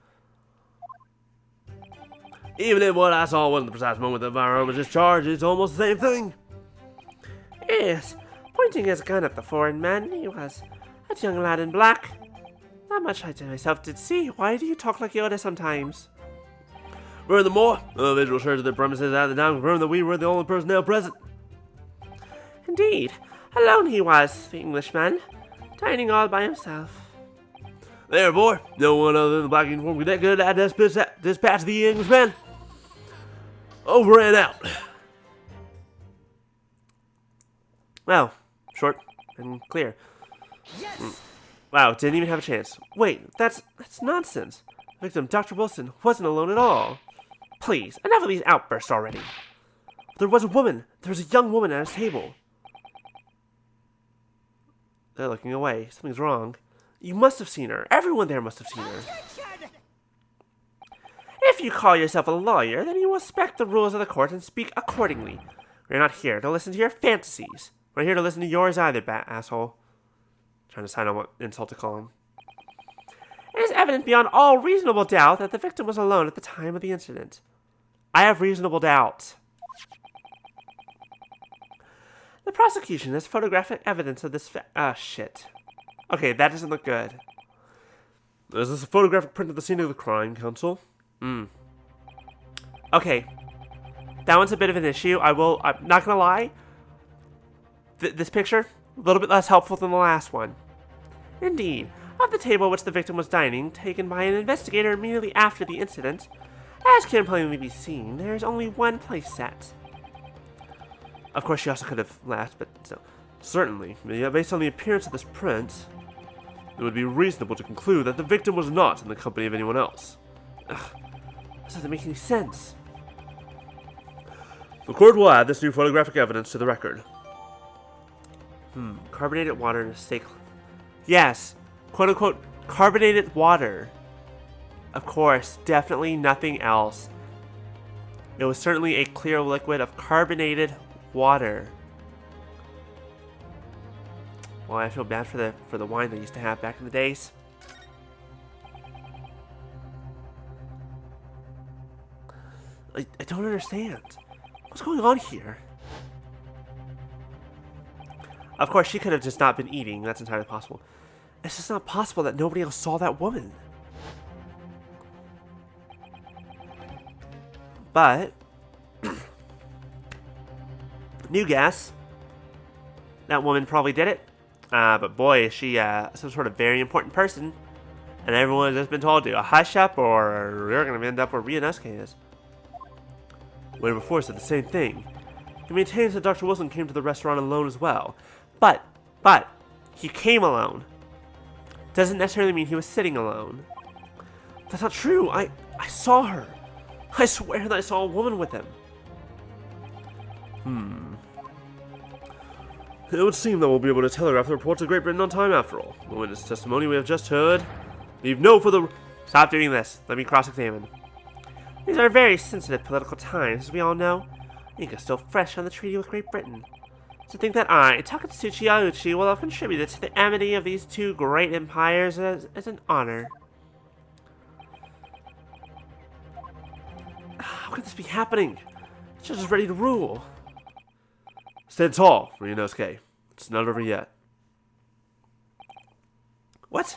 Even if what I saw wasn't the precise moment the firearm was discharged, it's almost the same thing. Yes, pointing his gun at the foreign man, he was that young lad in black. Not much I myself did see. Why do you talk like Yoda sometimes? Furthermore, the visual search of the premises at the time confirmed that we were the only personnel present. Indeed, alone he was, the Englishman, dining all by himself. There, boy. No one other than the black uniform cadet could have dispatch the Englishman. Over and out. Well, short and clear. Yes! Wow, didn't even have a chance. Wait, that's nonsense. The victim, Dr. Wilson, wasn't alone at all. Please, enough of these outbursts already. There was a woman. There was a young woman at his table. They're looking away. Something's wrong. You must have seen her. Everyone there must have seen her. If you call yourself a lawyer, then you will respect the rules of the court and speak accordingly. We're not here to listen to your fantasies. We're not here to listen to yours either, asshole. Trying to decide on what insult to call him. It is evident beyond all reasonable doubt that the victim was alone at the time of the incident. I have reasonable doubt. The prosecution has photographic evidence of this shit. Okay, that doesn't look good. Is this a photographic print of the scene of the crime, Counsel? Okay. That one's a bit of an issue. I'm not gonna lie. This picture, a little bit less helpful than the last one. Indeed. Of the table which the victim was dining, taken by an investigator immediately after the incident, as can plainly be seen, there is only one place set. Of course, she also could have left, but still. Certainly, based on the appearance of this print, it would be reasonable to conclude that the victim was not in the company of anyone else. This doesn't make any sense. The court will add this new photographic evidence to the record. Carbonated water in a steak. Yes, quote-unquote, carbonated water. Of course, definitely nothing else. It was certainly a clear liquid of carbonated water. Boy, I feel bad for the wine they used to have back in the days. I don't understand. What's going on here? Of course, she could have just not been eating. That's entirely possible. It's just not possible that nobody else saw that woman. But, new guess. That woman probably did it. But boy, is she some sort of very important person. And everyone has been told to hush up or you're going to end up where Ryunosuke is. Where before said the same thing. He maintains that Dr. Wilson came to the restaurant alone as well. But, he came alone. Doesn't necessarily mean he was sitting alone. That's not true. I saw her. I swear that I saw a woman with him. It would seem that we'll be able to telegraph the report to Great Britain on time after all. The witness testimony we have just heard. Leave no further... Stop doing this. Let me cross-examine. These are very sensitive political times, as we all know. Ink is still fresh on the treaty with Great Britain. To think that I, Takatsuchi Yauchi, will have contributed to the amity of these two great empires is an honor. How could this be happening? She's just ready to rule. Stand tall, Ryunosuke. It's not over yet. What?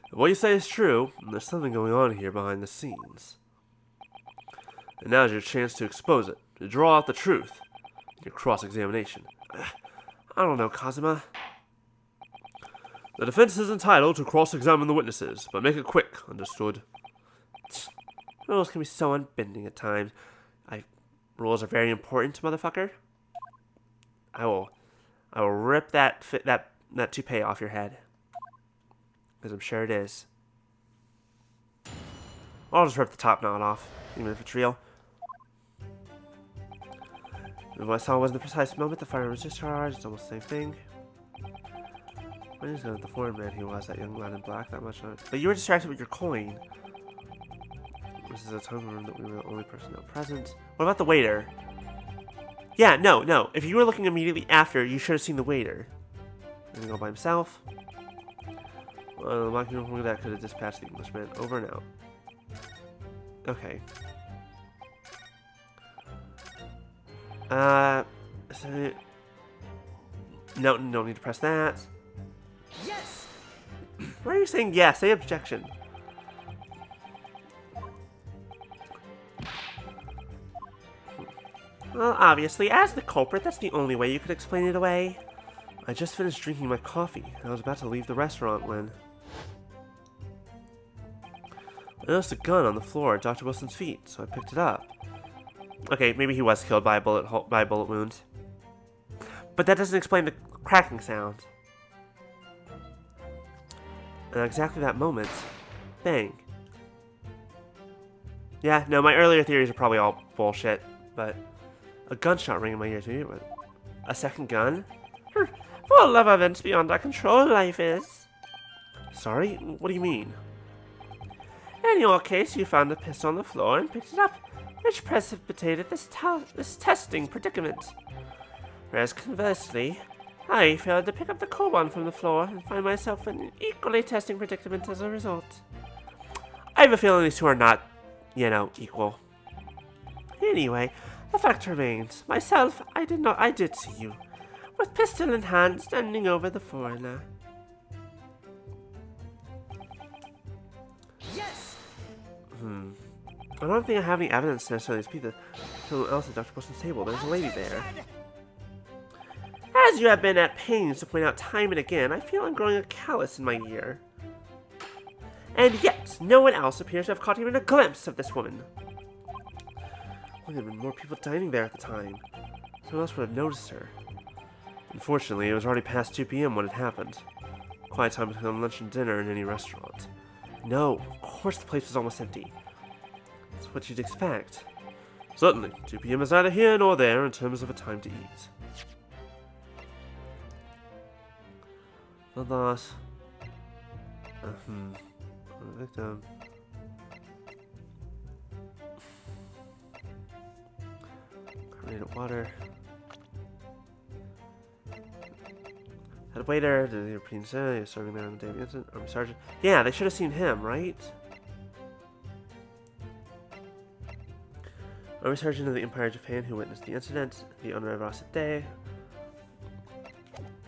If what you say is true, there's something going on here behind the scenes. And now's your chance to expose it, to draw out the truth in your cross-examination. I don't know, Kazuma. The defense is entitled to cross-examine the witnesses, but make it quick, understood? Rules can be so unbending at times. Rules are very important, motherfucker. I will rip that toupee off your head. Because I'm sure it is. I'll just rip the top knot off, even if it's real. And what I saw wasn't the precise moment the fire was discharged. It's almost the same thing. I just know the foreign man he was, that young lad in black, that much. But you were distracted with your coin. This is a time room that we were the only personnel present. What about the waiter? Yeah, no. If you were looking immediately after, you should have seen the waiter. Didn't go by himself. Well, my uniform that could have dispatched the Englishman. Over and out. Okay. No, don't need to press that. Yes! Why are you saying yes? Say objection. Well, obviously, as the culprit, that's the only way you could explain it away. I just finished drinking my coffee, and I was about to leave the restaurant when I noticed a gun on the floor at Dr. Wilson's feet, so I picked it up. Okay, maybe he was killed by a bullet wound. But that doesn't explain the cracking sound. And at exactly that moment, bang. Yeah, no, my earlier theories are probably all bullshit, but a gunshot rang in my ears. Maybe a second gun? Full of events beyond our control, life is. Sorry? What do you mean? In your case, you found a pistol on the floor and picked it up, which precipitated this testing predicament. Whereas conversely, I failed to pick up the Koban from the floor and find myself in an equally testing predicament as a result. I have a feeling these two are not, equal. Anyway, the fact remains. Myself, I did see you, with pistol in hand, standing over the foreigner. Yes! I don't think I have any evidence to necessarily speak to someone else at Dr. Wilson's table. There's a lady there. As you have been at pains to point out time and again, I feel I'm growing a callus in my ear. And yet, no one else appears to have caught even a glimpse of this woman. Well, there had been more people dining there at the time. Someone else would have noticed her. Unfortunately, it was already past 2 p.m. when it happened. Quiet time between lunch and dinner in any restaurant. No, of course the place was almost empty. That's what you'd expect. Certainly, 2 p.m. is neither here nor there in terms of a time to eat. The loss. Victim. Carbonated water. Head waiter, the European Senate, you're serving there on the day of the incident. Army sergeant. Yeah, they should have seen him, right? Army sergeant of the Empire of Japan who witnessed the incident. The owner of Asate.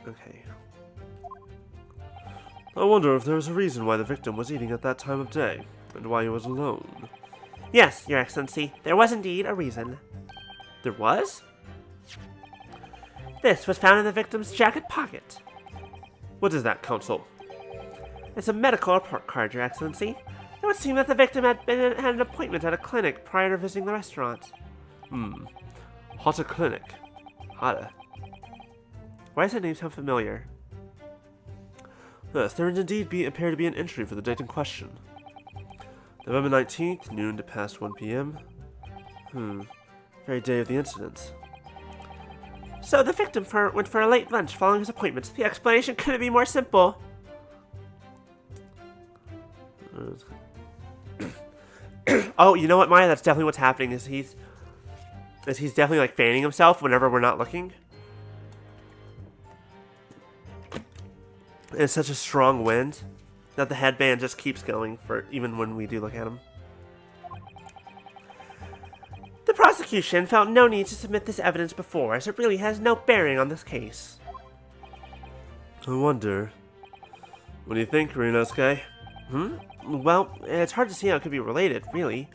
Okay. I wonder if there was a reason why the victim was eating at that time of day, and why he was alone. Yes, Your Excellency, there was indeed a reason. There was? This was found in the victim's jacket pocket. What is that, Counsel? It's a medical report card, Your Excellency. It would seem that the victim had an appointment at a clinic prior to visiting the restaurant. Hata Clinic. Hata. Why does that name sound familiar? Yes, there would indeed appear to be an entry for the date in question. November 19th, noon to past 1 p.m. Very day of the incident. So the victim went for a late lunch following his appointment. The explanation couldn't be more simple. Oh, you know what, Maya? That's definitely what's happening. Is he's definitely like fanning himself whenever we're not looking. It's such a strong wind that the headband just keeps going for even when we do look at him. The prosecution felt no need to submit this evidence before, as it really has no bearing on this case. I wonder. What do you think, Ryunosuke? Well, it's hard to see how it could be related, really.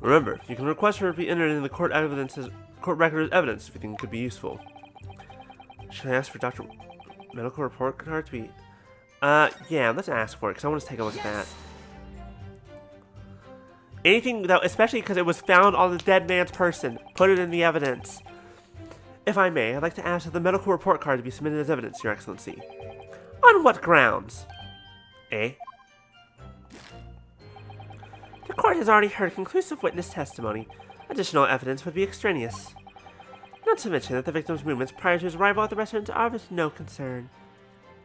Remember, you can request for it to be entered in the court record as evidence if you think it could be useful. Should I ask for Dr. Medical report card to be... yeah, let's ask for it, because I want to take a look at that. Anything, though, especially because it was found on the dead man's person, put it in the evidence. If I may, I'd like to ask for the medical report card to be submitted as evidence, Your Excellency. On what grounds? The court has already heard conclusive witness testimony. Additional evidence would be extraneous. Not to mention that the victim's movements prior to his arrival at the restaurant are of no concern.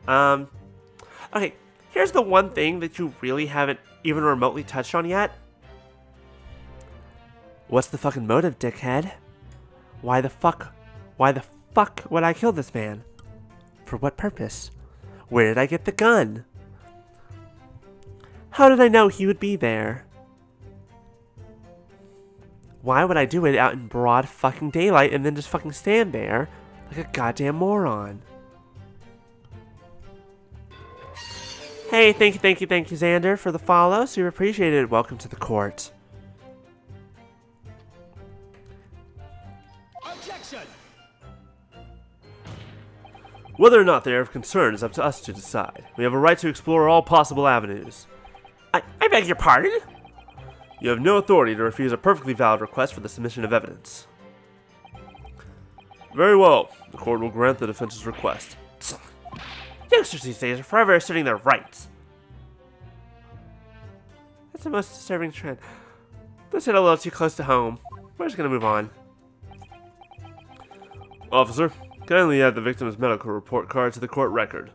Okay, here's the one thing that you really haven't even remotely touched on yet. What's the fucking motive, dickhead? Why the fuck would I kill this man? For what purpose? Where did I get the gun? How did I know he would be there? Why would I do it out in broad fucking daylight and then just fucking stand there like a goddamn moron? Hey, thank you, Xander, for the follow. Super appreciated. Welcome to the court. Objection! Whether or not they are of concern is up to us to decide. We have a right to explore all possible avenues. I beg your pardon? You have no authority to refuse a perfectly valid request for the submission of evidence. Very well. The court will grant the defense's request. Youngsters these days are forever asserting their rights. That's the most disturbing trend. This hit a little too close to home. We're just gonna move on. Officer, kindly add the victim's medical report card to the court record.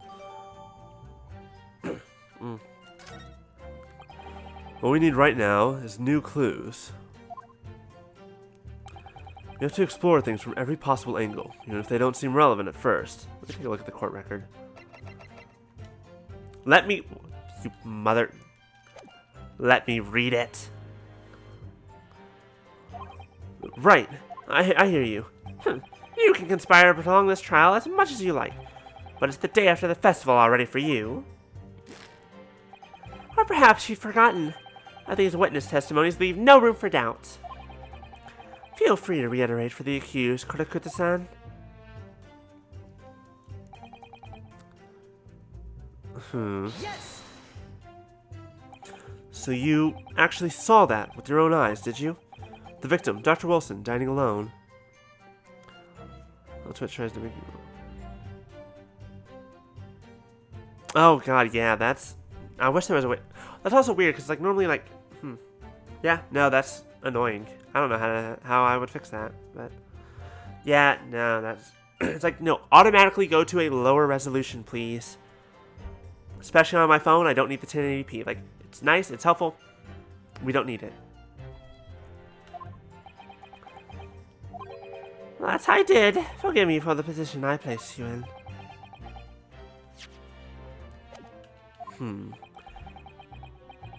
What we need right now is new clues. We have to explore things from every possible angle, even if they don't seem relevant at first. Let me take a look at the court record. Let me read it. Right, I hear you. You can conspire to prolong this trial as much as you like, but it's the day after the festival already for you. Or perhaps you've forgotten that these witness testimonies leave no room for doubt. Feel free to reiterate for the accused, Kodakuta-san. Yes! So you actually saw that with your own eyes, did you? The victim, Dr. Wilson, dining alone. That's what tries to make you... Oh god, yeah, that's... I wish there was a way... That's also weird, because, like, normally, like... Yeah, no, that's annoying. I don't know how I would fix that, but... Yeah, no, that's... It's like, no, automatically go to a lower resolution, please. Especially on my phone, I don't need the 1080p. Like, it's nice, it's helpful. We don't need it. Well, that's how I did. Forgive me for the position I placed you in.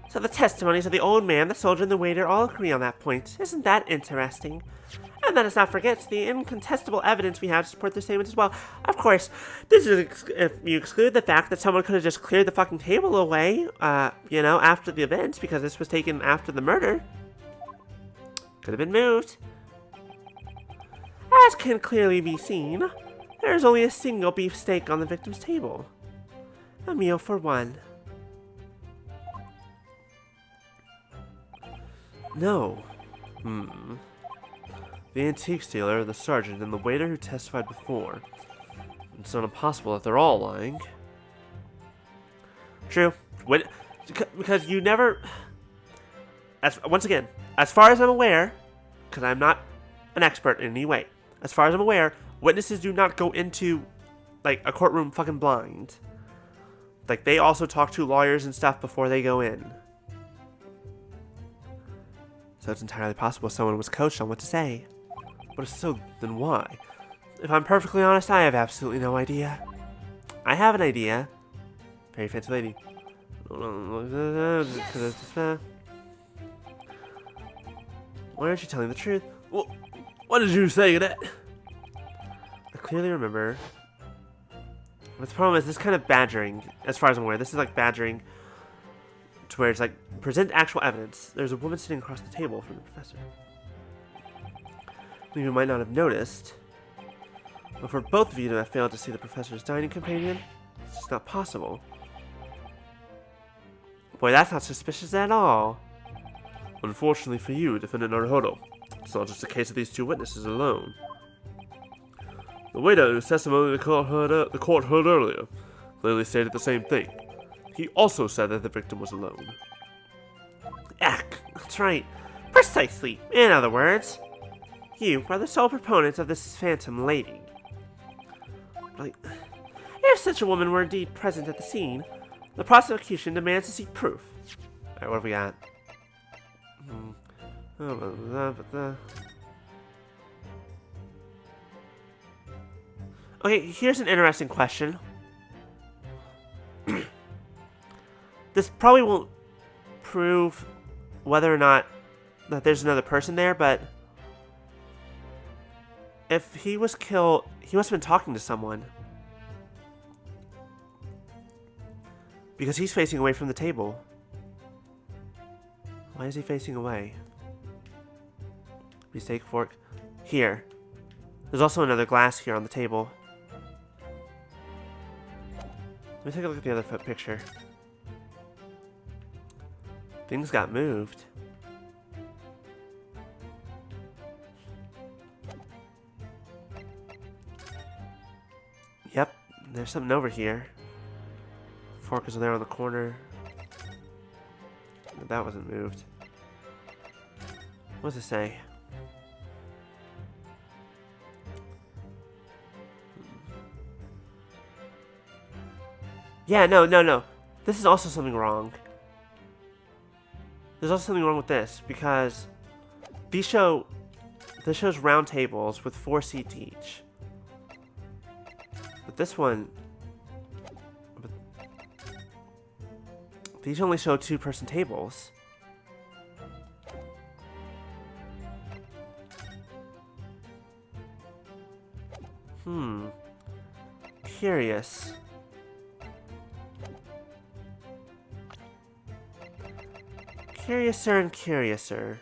So the testimonies of the old man, the soldier, and the waiter all agree on that point. Isn't that interesting? And let us not forget the incontestable evidence we have to support their statements as well. Of course, this is if you exclude the fact that someone could have just cleared the fucking table away, after the events, because this was taken after the murder. Could have been moved. As can clearly be seen, there is only a single beef steak on the victim's table. A meal for one. No. The antique dealer, the sergeant, and the waiter who testified before. It's not impossible that they're all lying. True. Because you never... Once again, as far as I'm aware, because I'm not an expert in any way, as far as I'm aware, witnesses do not go into, like, a courtroom fucking blind. Like, they also talk to lawyers and stuff before they go in. So it's entirely possible someone was coached on what to say. But if so, then why? If I'm perfectly honest, I have absolutely no idea. I have an idea. Very fancy lady. Why aren't you telling the truth? Well, what did you say, Cadet? I clearly remember. But the problem is, this kind of badgering, as far as I'm aware, this is like badgering to where it's like, present actual evidence. There's a woman sitting across the table from the professor. You might not have noticed, but for both of you to have failed to see the professor's dining companion, it's just not possible. Boy, that's not suspicious at all. Unfortunately for you, Defendant Naruhodo, it's not just a case of these two witnesses alone. The waiter whose testimony the court heard earlier clearly stated the same thing. He also said that the victim was alone. That's right. Precisely. In other words, you are the sole proponent of this phantom lady. Like, if such a woman were indeed present at the scene, the prosecution demands to see proof. Alright, what have we got? Okay, here's an interesting question. This probably won't prove whether or not that there's another person there, but if he was killed, he must have been talking to someone. Because he's facing away from the table. Why is he facing away? Steak, fork. Here. There's also another glass here on the table. Let me take a look at the other picture. Things got moved. Yep, there's something over here. Fork is there on the corner. That wasn't moved. What does it say? Yeah, no. This is also something wrong. There's also something wrong with this, because this shows round tables with 4 seats each. But this one... these only show 2-person tables. Curious. Curiouser and curiouser.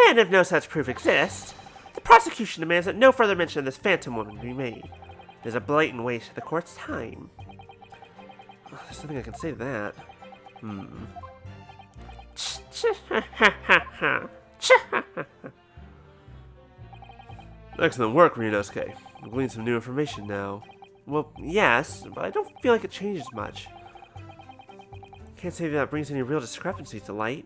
And if no such proof exists, the prosecution demands that no further mention of this phantom woman be made. It is a blatant waste of the court's time. Oh, there's nothing I can say to that. Excellent work, Ryunosuke. We've gleaned some new information now. Well, yes, but I don't feel like it changes much. Can't say that brings any real discrepancies to light.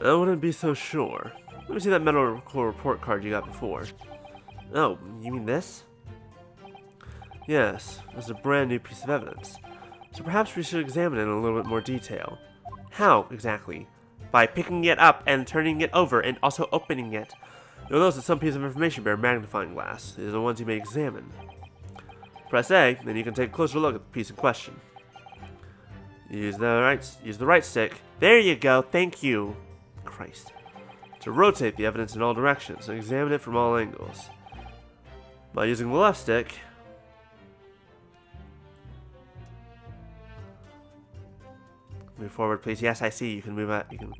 I wouldn't be so sure. Let me see that medical report card you got before. Oh, you mean this? Yes, it's a brand new piece of evidence. So perhaps we should examine it in a little bit more detail. How, exactly? By picking it up and turning it over and also opening it. You'll notice that some pieces of information bear magnifying glass. These are the ones you may examine. Press A, then you can take a closer look at the piece in question. Use the right stick. There you go, thank you. Christ. To rotate the evidence in all directions and examine it from all angles. By using the left stick, Move forward, please. Yes, I see. You can move out. you can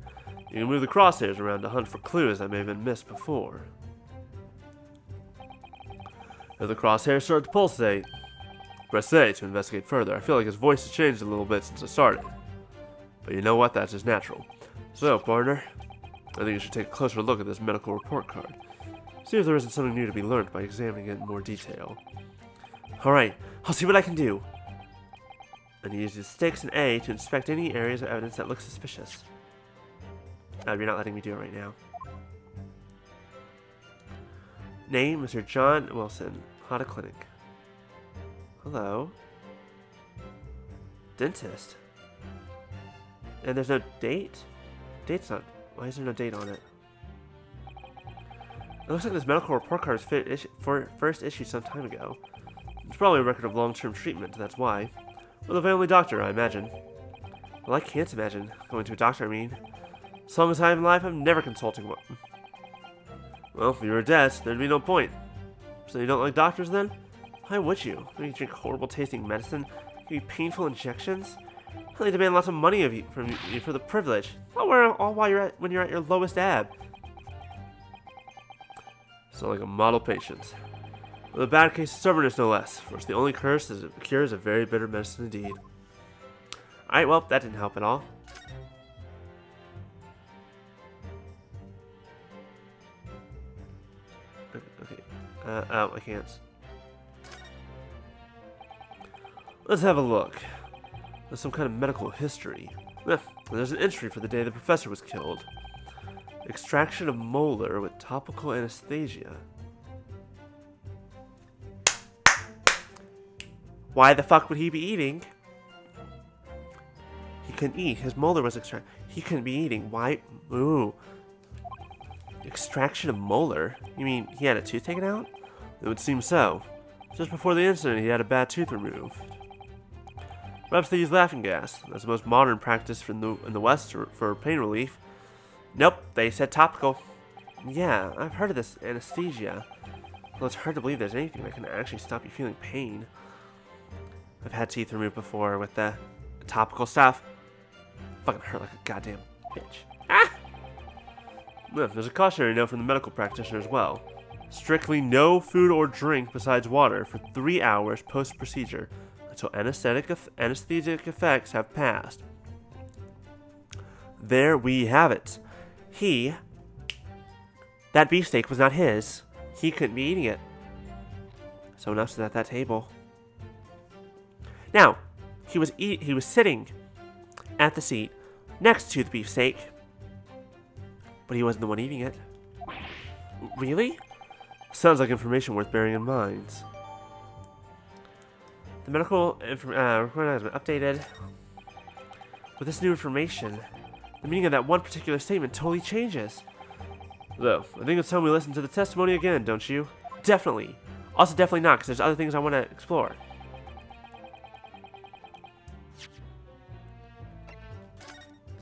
move the crosshairs around to hunt for clues that may have been missed before. If the crosshairs start to pulsate, press A to investigate further. I feel like his voice has changed a little bit since I started. But you know what? That's just natural. So, partner, I think you should take a closer look at this medical report card. See if there isn't something new to be learned by examining it in more detail. Alright, I'll see what I can do. And use the sticks and A to inspect any areas of evidence that look suspicious. Oh, you're not letting me do it right now. Name, Mr. John Wilson, Hada Clinic. Hello. Dentist. And there's no date? Date's not... Why is there no date on it? It looks like this medical report card was first issued some time ago. It's probably a record of long-term treatment, that's why. With a family doctor, I imagine. Well, I can't imagine going to a doctor, I mean. As long as I have in life, I'm never consulting one. Well, if you were dead, there'd be no point. So you don't like doctors, then? Why would you? When you drink horrible-tasting medicine, give you painful injections? They demand lots of money of you from you for the privilege. All while when you're at your lowest ebb. So like a model patient. With a bad case of stubbornness, no less. For it's the only curse is it cures a very bitter medicine indeed. Alright, well, that didn't help at all. Okay. Oh, I can't. Let's have a look. There's some kind of medical history. There's an entry for the day the professor was killed. Extraction of molar with topical anesthesia. Why the fuck would he be eating? He couldn't eat. His molar was extracted. He couldn't be eating. Why? Ooh. Extraction of molar? You mean he had a tooth taken out? It would seem so. Just before the incident, he had a bad tooth removed. Perhaps they use laughing gas. That's the most modern practice in the West for pain relief. Nope, they said topical. Yeah, I've heard of this anesthesia. Well, it's hard to believe there's anything that can actually stop you feeling pain. I've had teeth removed before with the topical stuff. Fucking hurt like a goddamn bitch. Ah! Yeah, there's a cautionary note from the medical practitioner as well. Strictly no food or drink besides water for 3 hours post-procedure until anesthetic effects have passed. There we have it. That beefsteak was not his. He couldn't be eating it. Someone else was at that table. Now, he was sitting at the seat next to the beefsteak, but he wasn't the one eating it. Really? Sounds like information worth bearing in mind. The medical recording has been updated. With this new information, the meaning of that one particular statement totally changes. Though, I think it's time we listen to the testimony again, don't you? Definitely. Also, definitely not, because there's other things I want to explore.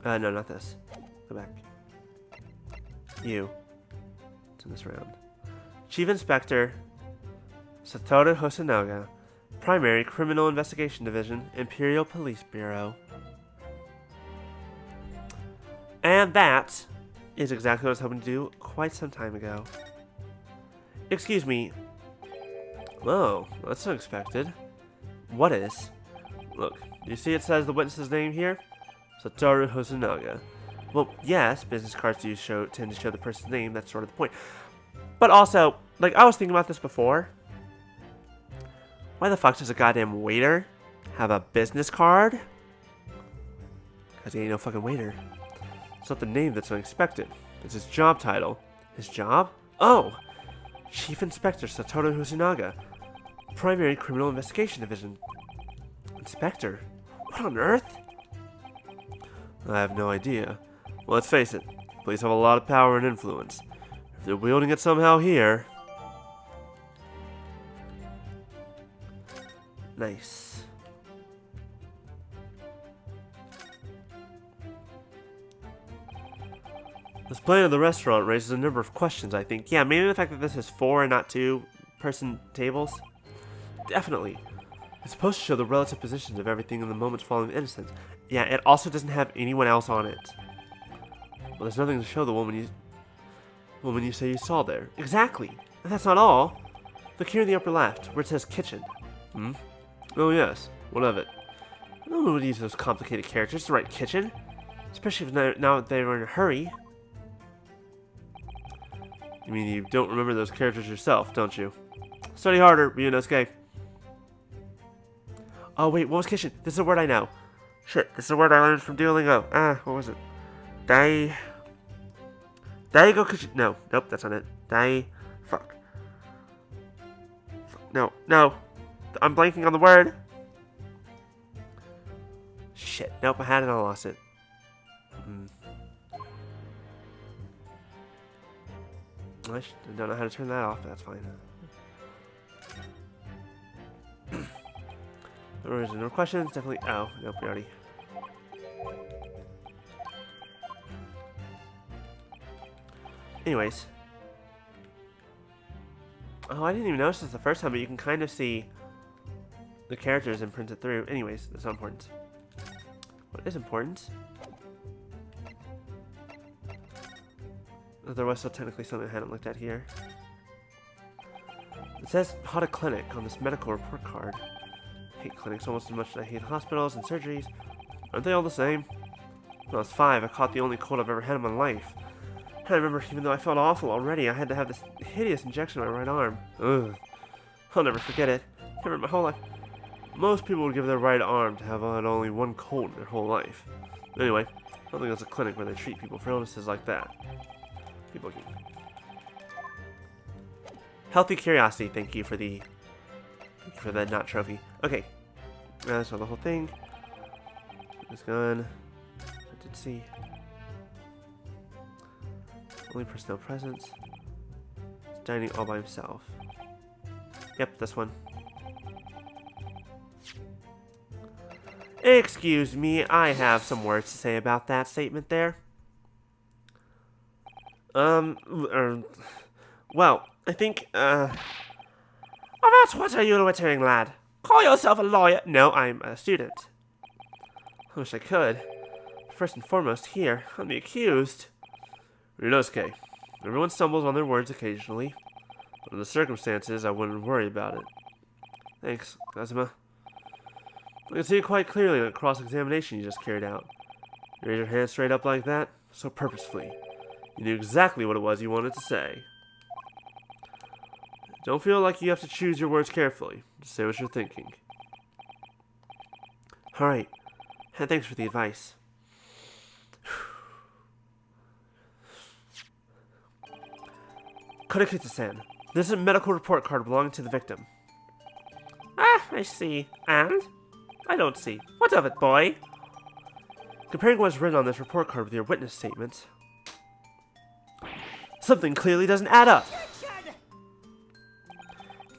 No, not this. Go back. You. Turn this around. Chief Inspector Satoru Hosonaga, Primary Criminal Investigation Division, Imperial Police Bureau. And that is exactly what I was hoping to do quite some time ago. Excuse me. Oh, that's unexpected. What is? Look, do you see it says the witness's name here? Satoru Hosonaga. Well, yes, business cards do tend to show the person's name, that's sort of the point. But also, like, I was thinking about this before. Why the fuck does a goddamn waiter have a business card? Because he ain't no fucking waiter. It's not the name that's unexpected. It's his job title. His job? Oh! Chief Inspector Satoru Hosonaga, Primary Criminal Investigation Division. Inspector? What on earth? I have no idea. Well, let's face it, police have a lot of power and influence. If they're wielding it somehow here. Nice. This plan of the restaurant raises a number of questions, I think. Yeah, maybe the fact that this is 4 and not 2-person tables. Definitely. It's supposed to show the relative positions of everything in the moments following the incident. Yeah, it also doesn't have anyone else on it. But there's nothing to show the woman you say you saw there. Exactly. And that's not all. Look here in the upper left, where it says kitchen. Hmm? Oh yes, what of it? No one would use those complicated characters to write kitchen. Especially if now they were in a hurry. You mean you don't remember those characters yourself, don't you? Study harder, Ryunosuke. Oh wait, what was kitchen? This is a word I know. Shit, this is a word I learned from Duolingo. What was it? Daigo kitchen. No, nope, that's not it. Fuck. No. I'm blanking on the word. Shit, nope, I had it and I lost it. I don't know how to turn that off, but that's fine. There is no questions, definitely. Oh, nope, we already. Anyways. Oh, I didn't even notice this the first time, but you can kind of see the characters imprinted through. Anyways, that's not important. What is important? There was still technically something I hadn't looked at here. It says Hada Clinic on this medical report card. I hate clinics almost as much as I hate hospitals and surgeries. Aren't they all the same? When I was 5, I caught the only cold I've ever had in my life. I remember, even though I felt awful already, I had to have this hideous injection on my right arm. Ugh. I'll never forget it. I remember my whole life. Most people would give their right arm to have had only one cold in their whole life. Anyway, I don't think that's a clinic where they treat people for illnesses like that. People can... Healthy curiosity, thank you for the not trophy. Okay. That's not the whole thing. This gun. I did see. Only personnel presence. He's dining all by himself. Yep, this one. Excuse me, I have some words to say about that statement there. Well, I think, About what are you loitering, lad? Call yourself a lawyer? No, I'm a student. I wish I could. First and foremost, here, I'm the accused. Ryunosuke, everyone stumbles on their words occasionally. But in the circumstances, I wouldn't worry about it. Thanks, Kazuma. I can see quite clearly in that cross-examination you just carried out. You raised your hand straight up like that, so purposefully. You knew exactly what it was you wanted to say. Don't feel like you have to choose your words carefully. Just say what you're thinking. Alright. And thanks for the advice. Kodakutsu-san, this is a medical report card belonging to the victim. I see. And? I don't see. What of it, boy? Comparing what's written on this report card with your witness statement, something clearly doesn't add up.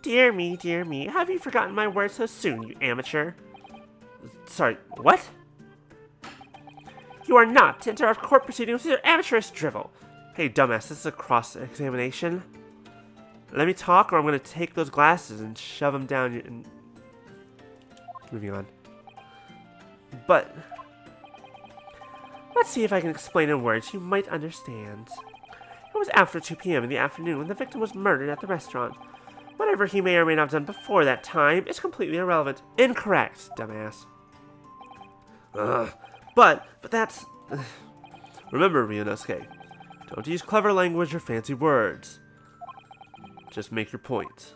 Dear me, have you forgotten my words so soon, you amateur? Sorry, what? You are not to interrupt court proceedings with your amateurish drivel. Hey, dumbass, this is a cross-examination. Let me talk, or I'm going to take those glasses and shove them down your... Moving on. But... let's see if I can explain in words you might understand. It was after 2 p.m. in the afternoon when the victim was murdered at the restaurant. Whatever he may or may not have done before that time is completely irrelevant. Incorrect, dumbass. But that's... Remember, Ryunosuke, don't use clever language or fancy words. Just make your point.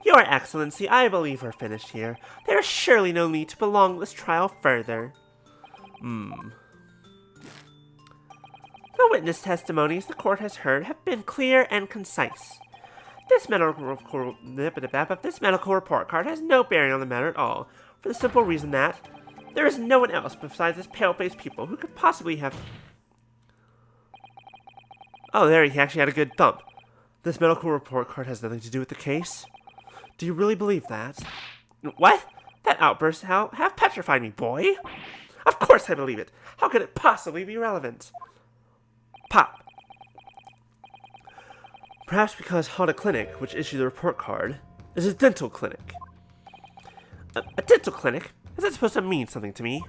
Your Excellency, I believe we're finished here. There is surely no need to prolong this trial further. The witness testimonies the court has heard have been clear and concise. This medical report card has no bearing on the matter at all, for the simple reason that there is no one else besides this pale-faced pupil who could possibly have... Oh, there, he actually had a good thump. This medical report card has nothing to do with the case? Do you really believe that? What? That outburst half petrified me, boy. Of course I believe it. How could it possibly be relevant? Pop. Perhaps because Hada Clinic, which issued the report card, is a dental clinic. A dental clinic? Is that supposed to mean something to me?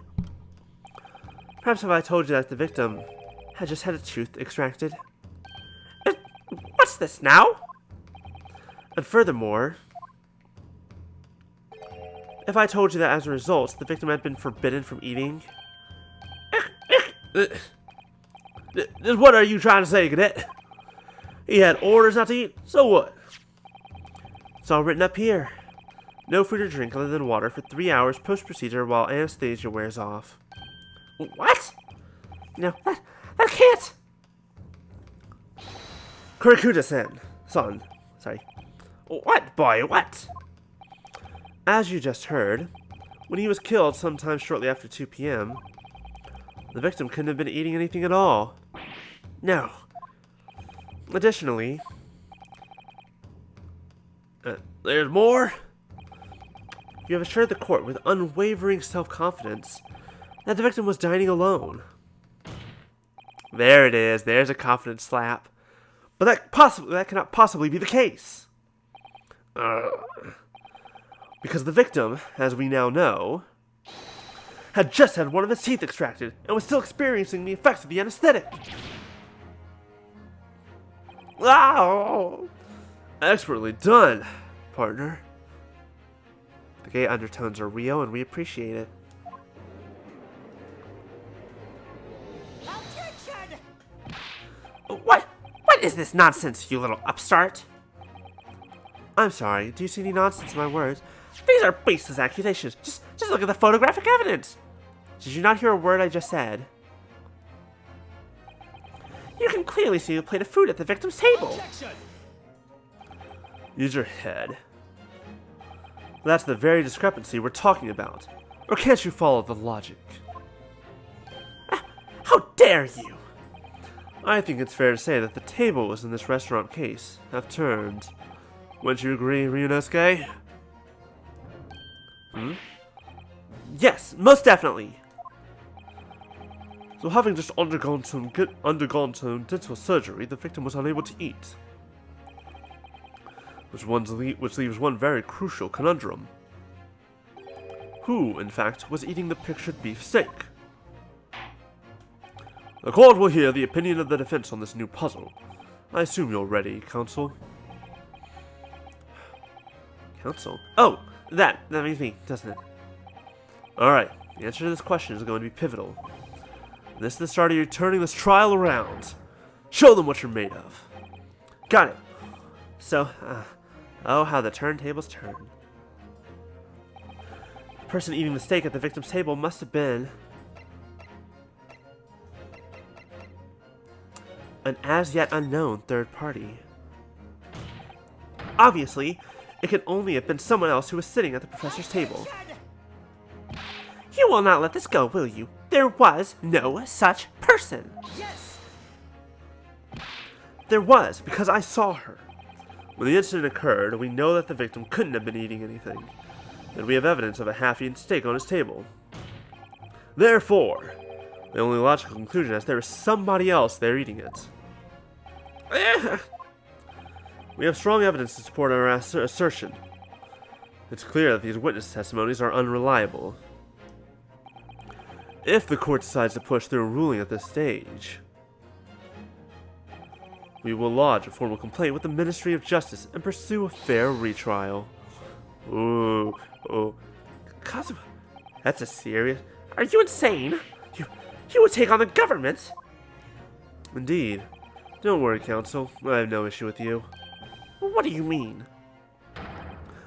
Perhaps if I told you that the victim had just had a tooth extracted. What's this now? And furthermore, if I told you that as a result, the victim had been forbidden from eating. What are you trying to say, Cadet? He had orders not to eat, so what? It's all written up here. No food or drink other than water for 3 hours post-procedure while anesthesia wears off. What? No, that can't. Kurikuta-san. Son. Sorry. What, boy, what? As you just heard, when he was killed sometime shortly after 2 p.m., the victim couldn't have been eating anything at all. No. Additionally, there's more? You have assured the court with unwavering self-confidence that the victim was dining alone. There it is. There's a confidence slap. But that cannot possibly be the case. Because the victim, as we now know, had just had one of his teeth extracted and was still experiencing the effects of the anesthetic. Wow! Expertly done, partner. The gay undertones are real and we appreciate it. What is this nonsense, you little upstart? I'm sorry, do you see any nonsense in my words? These are baseless accusations. Just look at the photographic evidence. Did you not hear a word I just said? You can clearly see a plate of food at the victim's table. Use your head. That's the very discrepancy we're talking about. Or can't you follow the logic? How dare you! I think it's fair to say that the tables in this restaurant case have turned. Wouldn't you agree, Ryunosuke? Yes, most definitely. So having just undergone some dental surgery, the victim was unable to eat. Which leaves one very crucial conundrum. Who, in fact, was eating the pictured beef steak? The court will hear the opinion of the defense on this new puzzle. I assume you're ready, counsel. Counsel? Oh, that means me, doesn't it? Alright, the answer to this question is going to be pivotal. This is the start of you turning this trial around. Show them what you're made of. Got it. So, oh, how the turntables turn. The person eating the steak at the victim's table must have been an as-yet unknown third party. Obviously, it could only have been someone else who was sitting at the professor's table. You will not let this go, will you? There was no such person. Yes! There was, because I saw her. When the incident occurred, we know that the victim couldn't have been eating anything, and we have evidence of a half-eaten steak on his table. Therefore, the only logical conclusion is there is somebody else there eating it. We have strong evidence to support our assertion. It's clear that these witness testimonies are unreliable. If the court decides to push through a ruling at this stage, we will lodge a formal complaint with the Ministry of Justice and pursue a fair retrial. Ooh, Kazuma, that's a serious... Are you insane? You would take on the government? Indeed. Don't worry, counsel. I have no issue with you. What do you mean?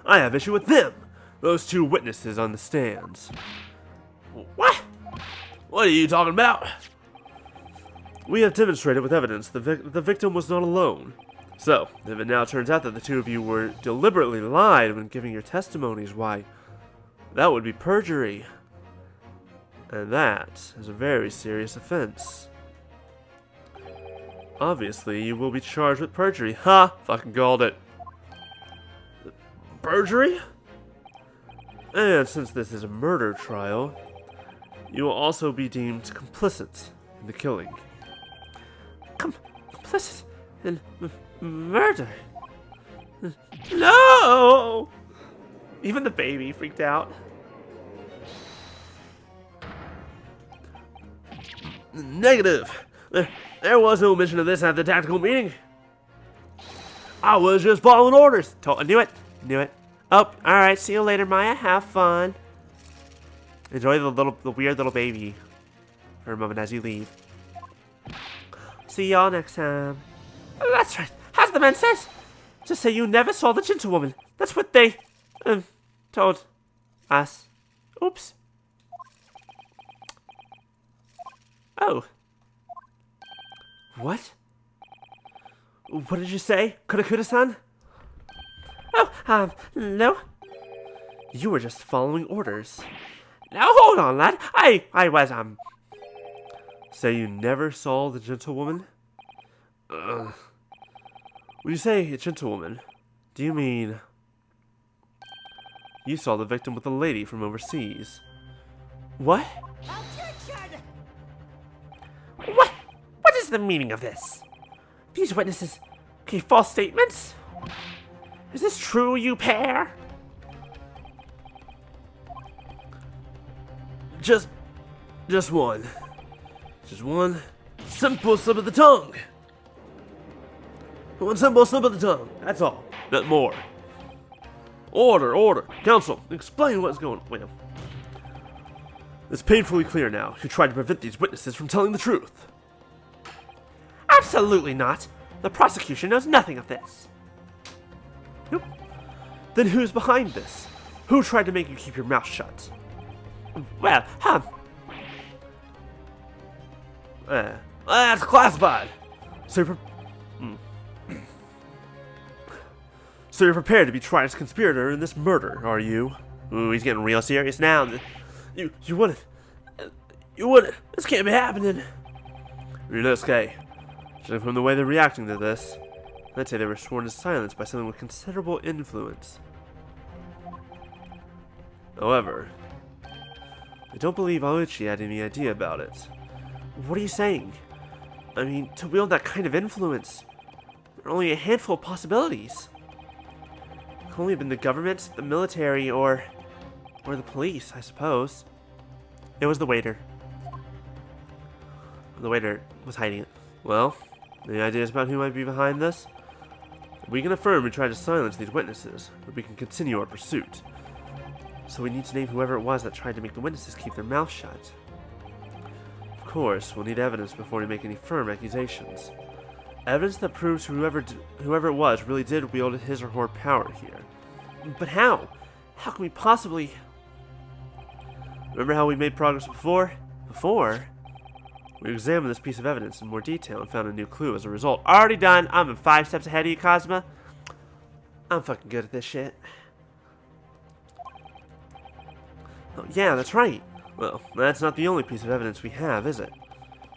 I have issue with them! Those two witnesses on the stands. What? What are you talking about? We have demonstrated with evidence the victim was not alone. So, if it now turns out that the two of you were deliberately lied when giving your testimonies, why, that would be perjury. And that is a very serious offense. Obviously, you will be charged with perjury. Ha! Fucking called it. Perjury? And since this is a murder trial, you will also be deemed complicit in the killing. Complicit in murder? No! Even the baby freaked out. Negative. There was no mention of this at the tactical meeting. I was just following orders. I knew it. Knew it. Oh, alright, see you later, Maya. Have fun. Enjoy the weird little baby for a moment as you leave. See y'all next time. Oh, that's right. As the man says, just say you never saw the gentlewoman. That's what they told us. Oops. Oh. What? What did you say, Kuda-san? Oh, no. You were just following orders. Now hold on, lad. I was, Say you never saw the gentlewoman? When you say a gentlewoman, do you mean you saw the victim with a lady from overseas? What? What is the meaning of this? These witnesses gave false statements? Is this true, you pair? Just one. Just one simple slip of the tongue. One simple slip of the tongue. That's all. Not more. Order. Counsel, explain what's going on. Wait. It's painfully clear now. You tried to prevent these witnesses from telling the truth. Absolutely not. The prosecution knows nothing of this. Nope. Then who's behind this? Who tried to make you keep your mouth shut? Well, That's classified. So you're prepared to be tried as conspirator in this murder, are you? Ooh, he's getting real serious now. You wouldn't. This can't be happening. Ryunosuke, judging from the way they're reacting to this, I'd say they were sworn to silence by someone with considerable influence. However, I don't believe Aoichi had any idea about it. What are you saying? I mean, to wield that kind of influence, there are only a handful of possibilities. It could only have been the government, the military, or the police, I suppose. It was the waiter. The waiter was hiding it. Well, any ideas about who might be behind this? We can affirm we tried to silence these witnesses, but we can continue our pursuit. So we need to name whoever it was that tried to make the witnesses keep their mouths shut. Of course, we'll need evidence before we make any firm accusations. Evidence that proves whoever it was really did wield his or her power here. But how? How can we possibly... Remember how we made progress before? We examined this piece of evidence in more detail and found a new clue as a result. Already done. I'm 5 steps ahead of you, Cosma. I'm fucking good at this shit. Oh, yeah, that's right. Well, that's not the only piece of evidence we have, is it?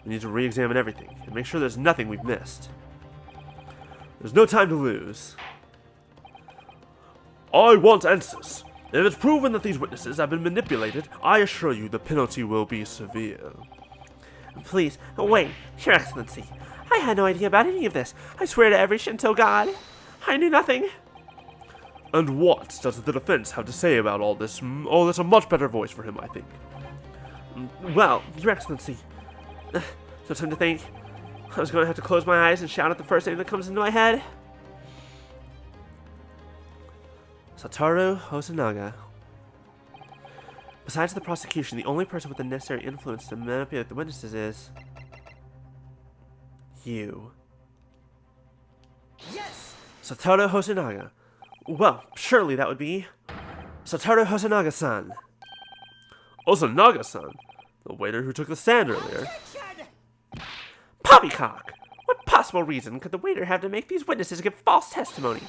We need to re-examine everything and make sure there's nothing we've missed. There's no time to lose. I want answers. If it's proven that these witnesses have been manipulated, I assure you the penalty will be severe. Please, wait, Your Excellency. I had no idea about any of this. I swear to every Shinto god. I knew nothing. And what does the defense have to say about all this? Oh, that's a much better voice for him, I think. Well, Your Excellency. No time to think. I was going to have to close my eyes and shout out the first name that comes into my head. Satoru Hosonaga. Besides the prosecution, the only person with the necessary influence to manipulate the witnesses is... you. Yes! Satoru Hosonaga. Well, surely that would be... Satoru Hosonaga-san. Hosonaga-san? The waiter who took the stand earlier. Poppycock! What possible reason could the waiter have to make these witnesses give false testimony?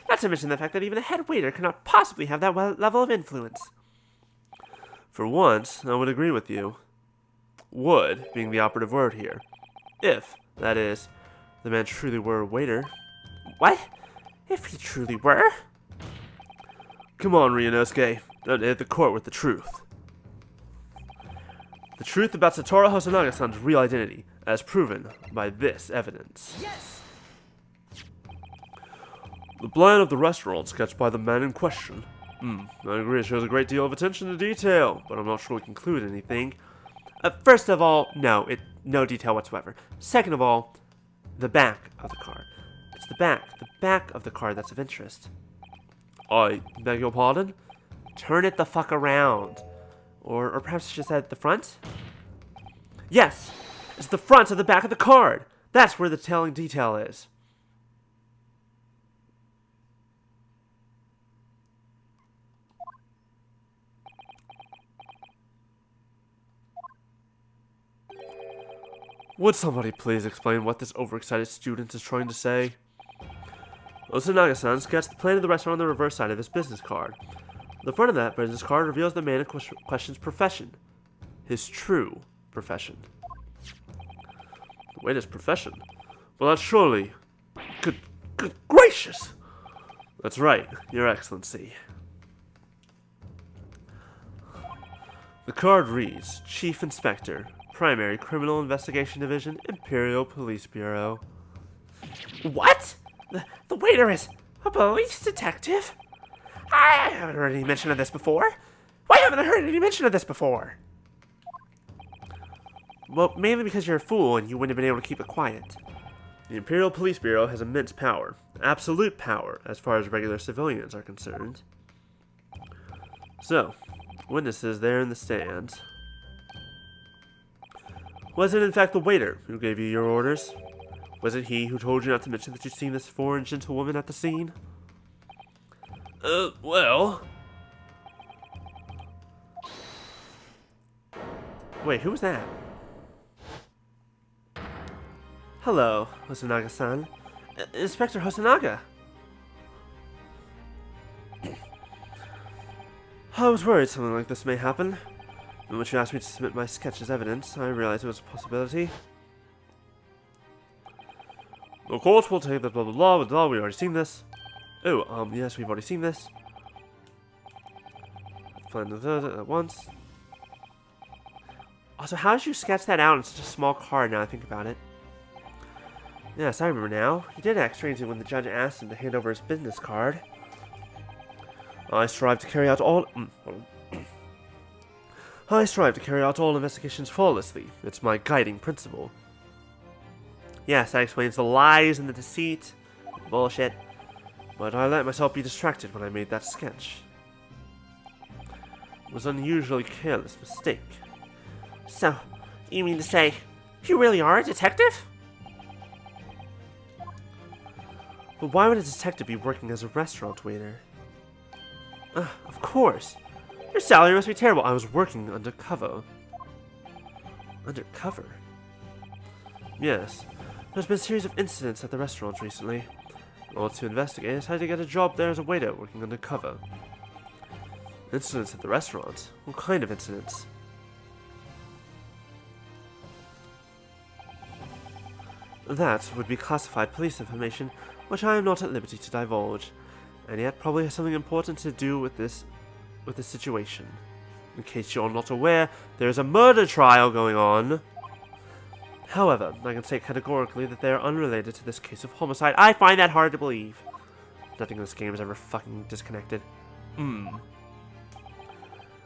Not to mention the fact that even a head waiter cannot possibly have that level of influence. For once, I would agree with you. Would being the operative word here. If, that is, the man truly were a waiter. What? If he truly were? Come on, Ryunosuke. Don't hit the court with the truth. The truth about Satoru Hosonaga-san's real identity, as proven by this evidence. Yes! The plan of the restaurant sketched by the man in question. I agree it shows a great deal of attention to detail, but I'm not sure we can conclude anything. First of all, no detail whatsoever. Second of all, the back of the card. It's the back of the card that's of interest. I beg your pardon? Turn it the fuck around. Or perhaps you just said the front? Yes! It's the front of the back of the card! That's where the telling detail is. Would somebody please explain what this overexcited student is trying to say? Hosonaga-san sketched the plan of the restaurant on the reverse side of his business card. The front of that business card reveals the man in question's profession. His true profession. The waiter's profession? Well, that's surely... Good gracious! That's right, Your Excellency. The card reads, Chief Inspector, Primary Criminal Investigation Division, Imperial Police Bureau. What? The waiter is a police detective? I haven't heard any mention of this before. Why haven't I heard any mention of this before? Well, mainly because you're a fool and you wouldn't have been able to keep it quiet. The Imperial Police Bureau has immense power. Absolute power, as far as regular civilians are concerned. So, witnesses there in the stand. Was it in fact the waiter who gave you your orders? Was it he who told you not to mention that you'd seen this foreign gentlewoman at the scene? Well... Wait, who was that? Hello, Hosonaga-san. Inspector Hosonaga. I was worried something like this may happen. And when you asked me to submit my sketch as evidence, I realized it was a possibility. The court will take that blah blah blah blah, we've already seen this. Oh, yes, we've already seen this. Find the third at once. Also, how did you sketch that out in such a small card now I think about it? Yes, I remember now. He did act strangely when the judge asked him to hand over his business card. I strive to carry out all investigations flawlessly. It's my guiding principle. Yes, that explains the lies and the deceit. Bullshit. But I let myself be distracted when I made that sketch. It was an unusually careless mistake. So, you mean to say, you really are a detective? But why would a detective be working as a restaurant waiter? Of course. Your salary must be terrible. I was working undercover. Undercover? Yes. There's been a series of incidents at the restaurant recently. In order to investigate, I decided to get a job there as a waiter working undercover. Incidents at the restaurant? What kind of incidents? That would be classified police information, which I am not at liberty to divulge, and yet probably has something important to do with this situation. In case you're not aware, there is a murder trial going on. However, I can say categorically that they are unrelated to this case of homicide. I find that hard to believe. Nothing in this game is ever fucking disconnected.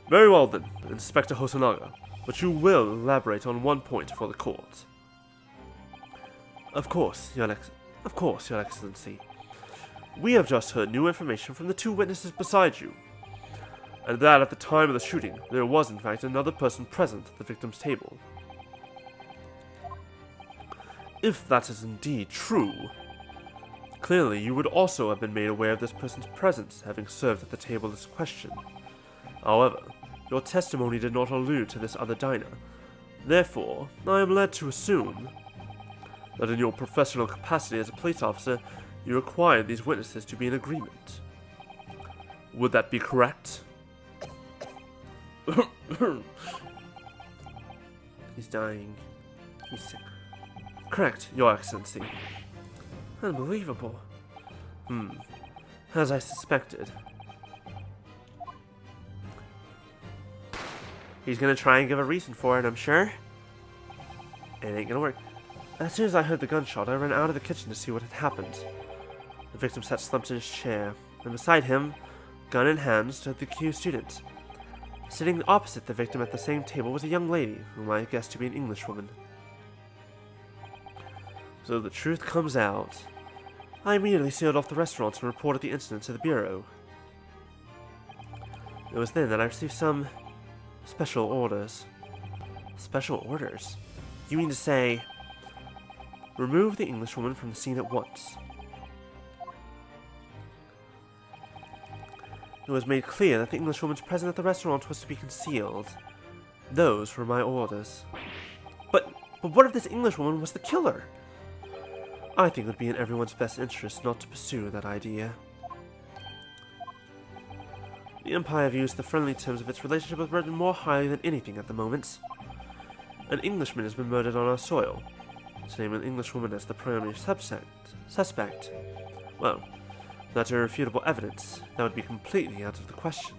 Very well then, Inspector Hosonaga, but you will elaborate on one point for the court. Of course, Your Excellency. We have just heard new information from the two witnesses beside you, and that at the time of the shooting, there was in fact another person present at the victim's table. If that is indeed true, clearly you would also have been made aware of this person's presence, having served at the table in question. However, your testimony did not allude to this other diner. Therefore, I am led to assume that in your professional capacity as a police officer, you required these witnesses to be in agreement. Would that be correct? He's dying. He's sick. Correct, Your Excellency. Unbelievable. As I suspected. He's gonna try and give a reason for it, I'm sure. It ain't gonna work. As soon as I heard the gunshot, I ran out of the kitchen to see what had happened. The victim sat slumped in his chair, and beside him, gun in hand, stood the accused student. Sitting opposite the victim at the same table was a young lady, whom I guessed to be an Englishwoman. So the truth comes out. I immediately sealed off the restaurant and reported the incident to the Bureau. It was then that I received some special orders. Special orders? You mean to say, remove the Englishwoman from the scene at once? It was made clear that the Englishwoman's presence at the restaurant was to be concealed. Those were my orders. But what if this Englishwoman was the killer? I think it would be in everyone's best interest not to pursue that idea. The Empire views the friendly terms of its relationship with Britain more highly than anything at the moment. An Englishman has been murdered on our soil. To name an Englishwoman as the primary suspect, well, that's irrefutable evidence. That would be completely out of the question.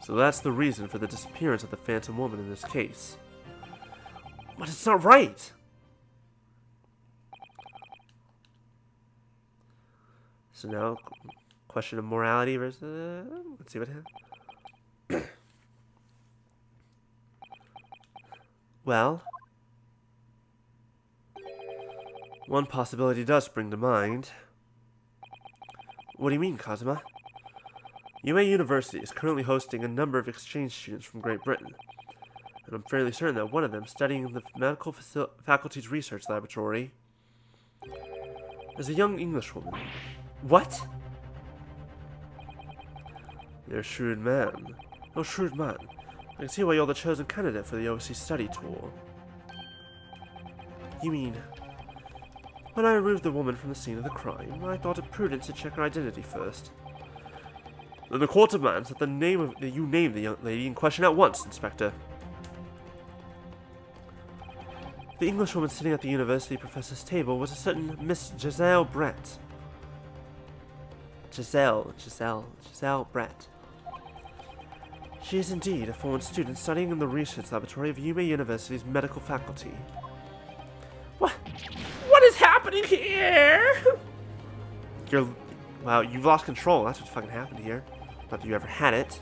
So that's the reason for the disappearance of the Phantom Woman in this case. But it's not right! So now, question of morality versus... let's see what happens. Well, one possibility does spring to mind. What do you mean, Kazuma? UMA University is currently hosting a number of exchange students from Great Britain, and I'm fairly certain that one of them, studying in the medical faculty's research laboratory, is a young Englishwoman. What? You're a shrewd man. Oh, shrewd man. I can see why you're the chosen candidate for the overseas study tour. You mean... When I removed the woman from the scene of the crime, I thought it prudent to check her identity first. Then the court demands that you name the young lady in question at once, Inspector. The Englishwoman sitting at the university professor's table was a certain Miss Giselle Brett. Giselle Brett. She is indeed a foreign student studying in the research laboratory of UMA University's medical faculty. What is happening here? Wow, you've lost control. That's what fucking happened here. Not that you ever had it.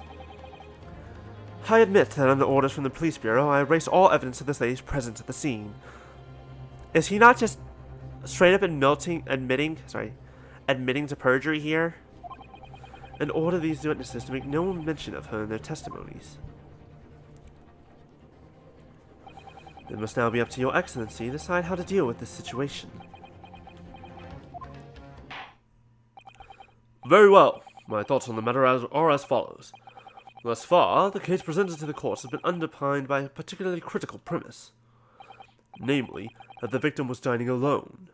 I admit that under orders from the police bureau, I erased all evidence of this lady's presence at the scene. Is he not just straight up admitting to perjury here? And order these witnesses to make no mention of her in their testimonies. It must now be up to your excellency to decide how to deal with this situation. Very well. My thoughts on the matter are as follows. Thus far, the case presented to the court has been underpinned by a particularly critical premise. Namely, that the victim was dining alone.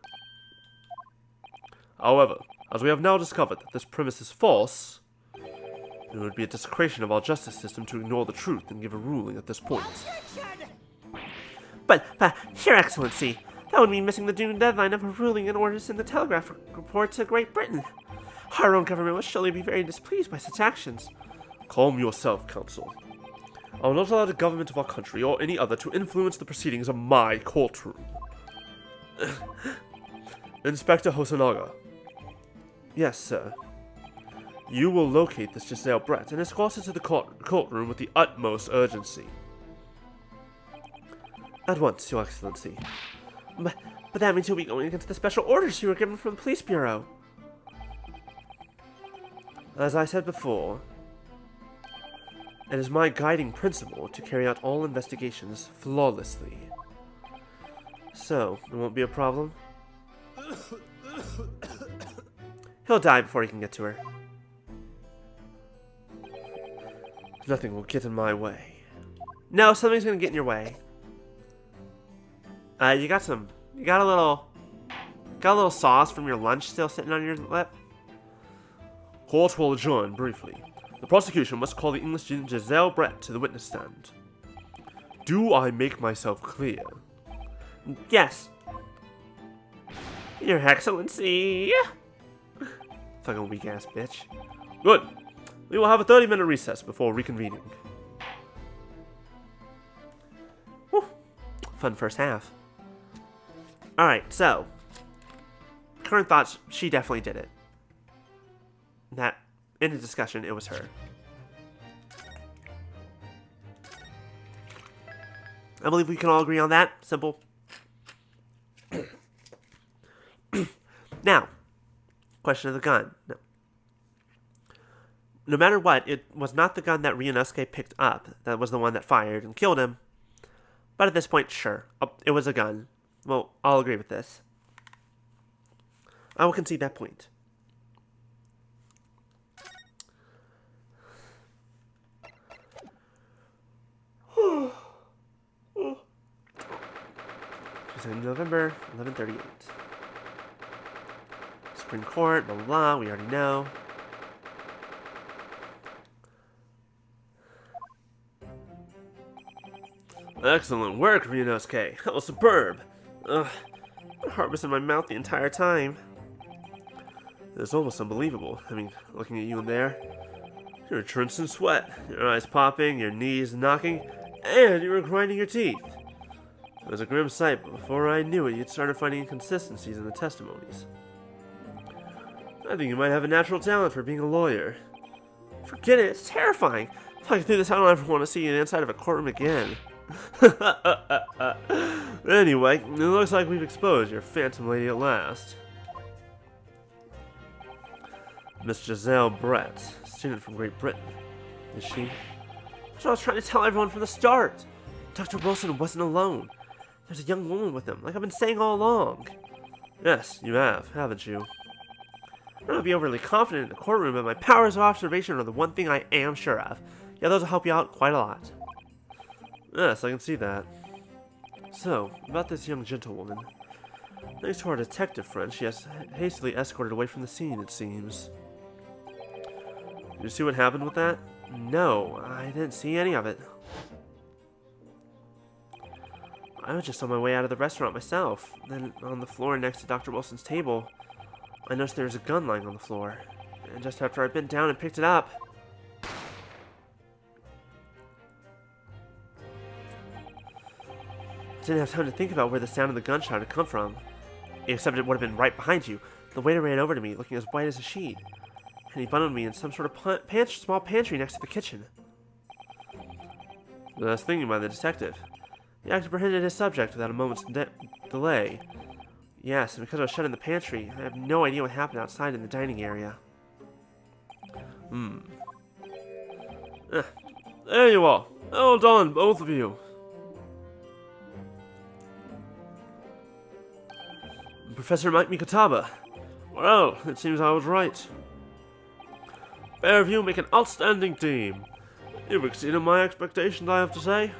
However, as we have now discovered that this premise is false, it would be a desecration of our justice system to ignore the truth and give a ruling at this point. But, Your Excellency, that would mean missing the due deadline of a ruling in order to send the telegraph report to Great Britain. Our own government would surely be very displeased by such actions. Calm yourself, Counsel. I will not allow the government of our country or any other to influence the proceedings of my courtroom. Inspector Hosonaga. Yes, sir. You will locate this Giselle Brett and escort her to the courtroom with the utmost urgency. At once, Your Excellency. But that means you'll be going against the special orders you were given from the police bureau. As I said before, it is my guiding principle to carry out all investigations flawlessly. So, it won't be a problem? He'll die before he can get to her. Nothing will get in my way. No, something's gonna get in your way. You got a little sauce from your lunch still sitting on your lip? Court will adjourn briefly. The prosecution must call the English student Giselle Brett to the witness stand. Do I make myself clear? Yes. Your Excellency. Fucking weak ass bitch. Good. We will have a 30-minute recess before reconvening. Whew. Fun first half. Alright, so. Current thoughts, she definitely did it. That, in the discussion, it was her. I believe we can all agree on that. Simple. Now, question of the gun. No matter what, it was not the gun that Ryunosuke picked up that was the one that fired and killed him. But at this point, sure, it was a gun. Well, I'll agree with this. I will concede that point. She's in November 1138. Supreme Court, blah blah blah, we already know. Excellent work, Ryunosuke. That was superb. Ugh, my heart was in my mouth the entire time. It's almost unbelievable. I mean, looking at you in there, you're drenched in sweat, your eyes popping, your knees knocking, and you were grinding your teeth. It was a grim sight, but before I knew it, you'd started finding inconsistencies in the testimonies. I think you might have a natural talent for being a lawyer. Forget it, it's terrifying. If I can do this, I don't ever want to see you inside of a courtroom again. Anyway, it looks like we've exposed your phantom lady at last. Miss Giselle Brett, student from Great Britain. Is she? That's what I was trying to tell everyone from the start. Dr. Wilson wasn't alone. There's a young woman with him, like I've been saying all along. Yes, you have, haven't you? I don't want to be overly confident in the courtroom, but my powers of observation are the one thing I am sure of. Yeah, those will help you out quite a lot. Yes, I can see that. So, about this young gentlewoman. Thanks to our detective friend, she has hastily escorted away from the scene, it seems. Did you see what happened with that? No, I didn't see any of it. I was just on my way out of the restaurant myself. Then, on the floor next to Dr. Wilson's table, I noticed there was a gun lying on the floor. And just after I bent down and picked it up, I didn't have time to think about where the sound of the gunshot had come from. Except it would have been right behind you. The waiter ran over to me, looking as white as a sheet. And he bundled me in some sort of small pantry next to the kitchen. I was thinking by the detective. He apprehended his subject without a moment's delay. Yes, and because I was shut in the pantry, I have no idea what happened outside in the dining area. There you are. Well done, both of you. Professor Mike Mikataba. Well, it seems I was right. Pair of you make an outstanding team. You've exceeded my expectations, I have to say.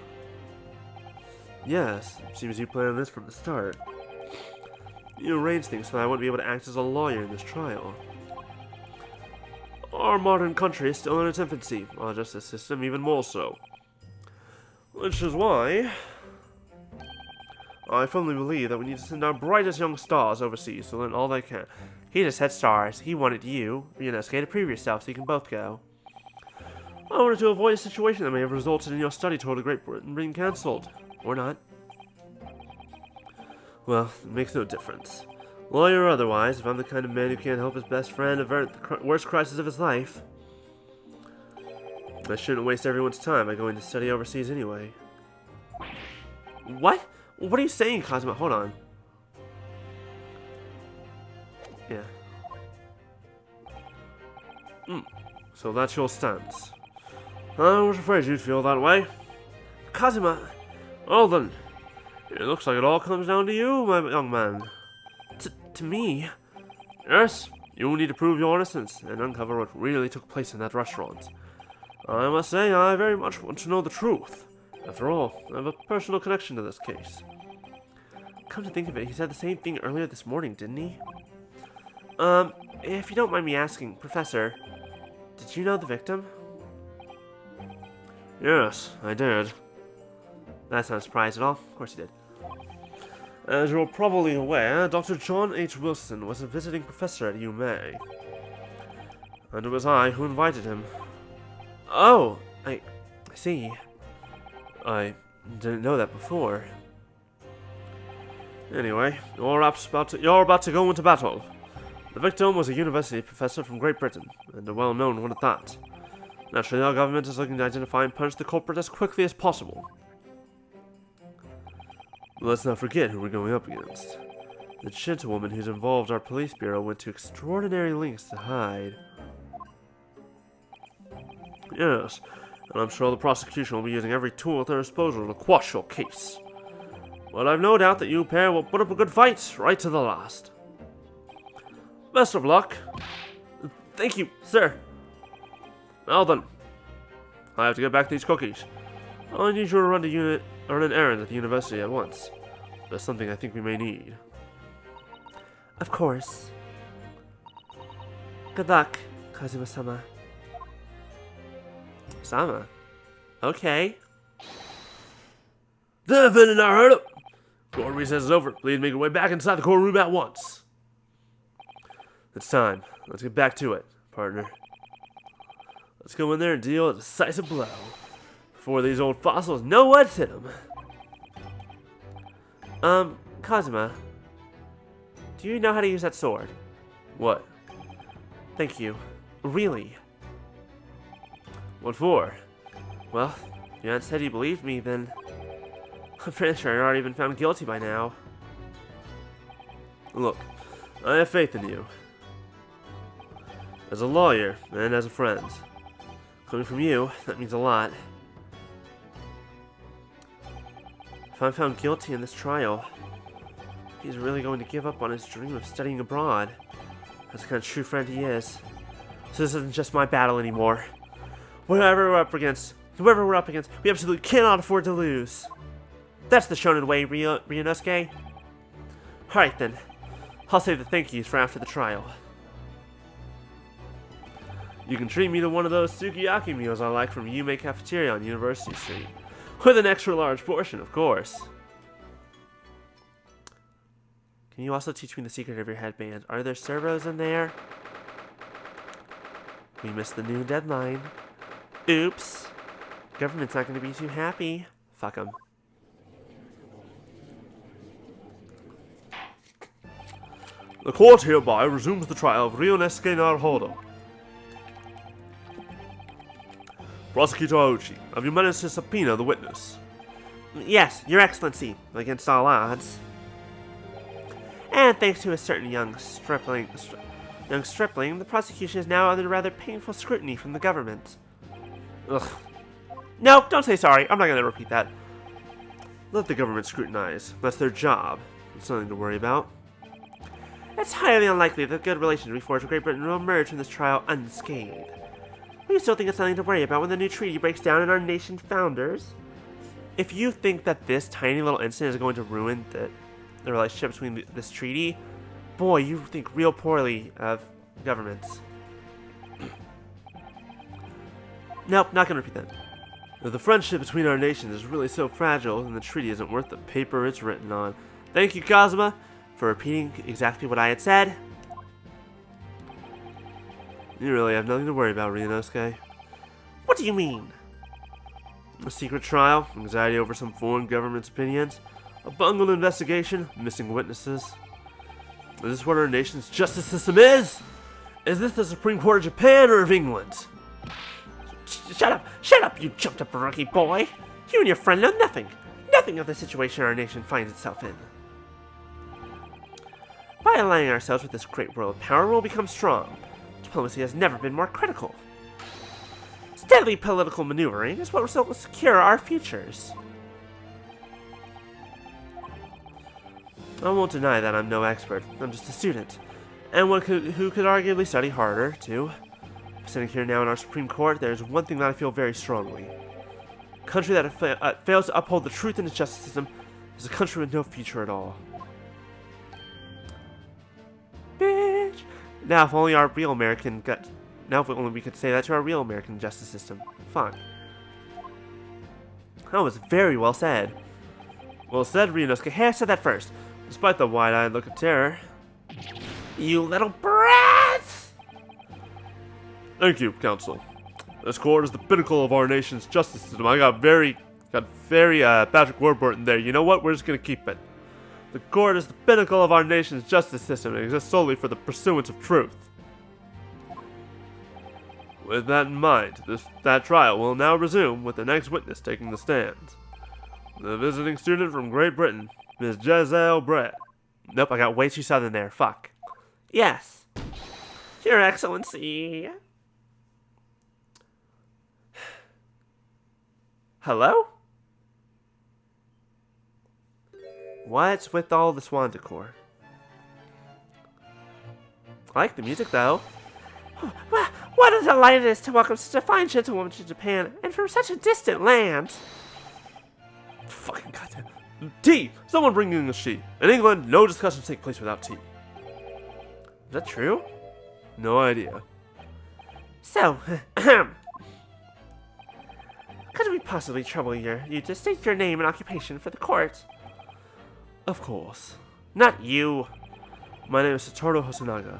Yes, seems you planned this from the start. You arranged things so that I wouldn't be able to act as a lawyer in this trial. Our modern country is still in its infancy, our justice system even more so. Which is why I firmly believe that we need to send our brightest young stars overseas to learn all they can. He just said stars. He wanted you, Ryunosuke, to prove yourself so you can both go. I wanted to avoid a situation that may have resulted in your study tour to Great Britain being cancelled. Or not. Well, it makes no difference. Lawyer or otherwise, if I'm the kind of man who can't help his best friend avert the worst crisis of his life, I shouldn't waste everyone's time by going to study overseas anyway. What? What are you saying, Kazuma? Hold on. Yeah. So that's your stance. I was afraid you'd feel that way. Kazuma! Well then, it looks like it all comes down to you, my young man. To me? Yes, you need to prove your innocence and uncover what really took place in that restaurant. I must say, I very much want to know the truth. After all, I have a personal connection to this case. Come to think of it, he said the same thing earlier this morning, didn't he? If you don't mind me asking, Professor, did you know the victim? Yes, I did. That's not a surprise at all. Of course he did. As you're probably aware, Dr. John H. Wilson was a visiting professor at UMA. And it was I who invited him. Oh, I see. I didn't know that before. Anyway, you're about to go into battle. The victim was a university professor from Great Britain, and a well-known one at that. Naturally, our government is looking to identify and punish the culprit as quickly as possible. But let's not forget who we're going up against. The gentlewoman who's involved our police bureau went to extraordinary lengths to hide. Yes, and I'm sure the prosecution will be using every tool at their disposal to quash your case. But I've no doubt that you pair will put up a good fight right to the last. Best of luck. Thank you, sir. Now then, I have to get back these cookies. I need you to run an errand at the university at once. There's something I think we may need. Of course. Good luck, Kazuma-sama. Sama? Okay. Defendant, I heard it! Court recess is over. Please make your way back inside the courtroom at once. It's time. Let's get back to it, partner. Let's go in there and deal a decisive blow before these old fossils know what's hit them. Kazuma, do you know how to use that sword? What? Thank you. Really? What for? Well, if you hadn't said you believed me, then I'm pretty sure I'd already been found guilty by now. Look, I have faith in you. As a lawyer and as a friend. Coming from you, that means a lot. If I'm found guilty in this trial, he's really going to give up on his dream of studying abroad. That's the kind of true friend he is. So this isn't just my battle anymore. Whoever we're up against, we absolutely cannot afford to lose. That's the shonen way, Ryunosuke. Alright then, I'll save the thank yous for after the trial. You can treat me to one of those sukiyaki meals I like from Yume Cafeteria on University Street. With an extra large portion, of course. Can you also teach me the secret of your headband? Are there servos in there? We missed the new deadline. Oops. Government's not going to be too happy. Fuck 'em. The court hereby resumes the trial of Ryunosuke Naruhodo. Prosecutor Aochi, have you managed to subpoena the witness? Yes, Your Excellency, against all odds. And thanks to a certain young stripling, the prosecution is now under rather painful scrutiny from the government. Ugh. No, don't say sorry. I'm not going to repeat that. Let the government scrutinize. That's their job. It's nothing to worry about. It's highly unlikely that good relations we forge with Great Britain will emerge from this trial unscathed. We still think it's nothing to worry about when the new treaty breaks down in our nation's founders. If you think that this tiny little incident is going to ruin the relationship between this treaty, boy, you think real poorly of governments. Nope, not gonna repeat that. If the friendship between our nations is really so fragile, then the treaty isn't worth the paper it's written on. Thank you, Kazuma, for repeating exactly what I had said. You really have nothing to worry about, Ryunosuke. What do you mean? A secret trial, anxiety over some foreign government's opinions, a bungled investigation, missing witnesses. Is this what our nation's justice system is? Is this the Supreme Court of Japan or of England? Shut up, you jumped up rookie boy. You and your friend know nothing of the situation our nation finds itself in. By aligning ourselves with this great world power, we'll become strong. Diplomacy has never been more critical. Steady political maneuvering is what will secure our futures. I won't deny that I'm no expert. I'm just a student. And one who could arguably study harder, too. Sitting here now in our Supreme Court, there's one thing that I feel very strongly. A country that fails to uphold the truth in its justice system is a country with no future at all. Bitch. Now if only our real American now if only we could say that to our real American justice system. Fuck. That was very well said. Well said, Ryunosuke. Hey, I said that first. despite the wide-eyed look of terror. You little brat! Thank you, Council. This court is the pinnacle of our nation's justice system. I got very Patrick Warburton there. You know what? We're just gonna keep it. The court is the pinnacle of our nation's justice system and exists solely for the pursuance of truth. With that in mind, that trial will now resume with the next witness taking the stand. The visiting student from Great Britain, Miss Giselle Brett. Nope, I got way too southern there. Fuck. Yes. Your Excellency. Hello? What's with all the swan decor? I like the music though. What a delight it is to welcome such a fine gentlewoman to Japan, and from such a distant land. Fucking goddamn. Tea! Someone bring English tea. In England, no discussions take place without tea. Is that true? No idea. So, could we possibly trouble you to state your name and occupation for the court? Of course. Not you. My name is Satoru Hosonaga.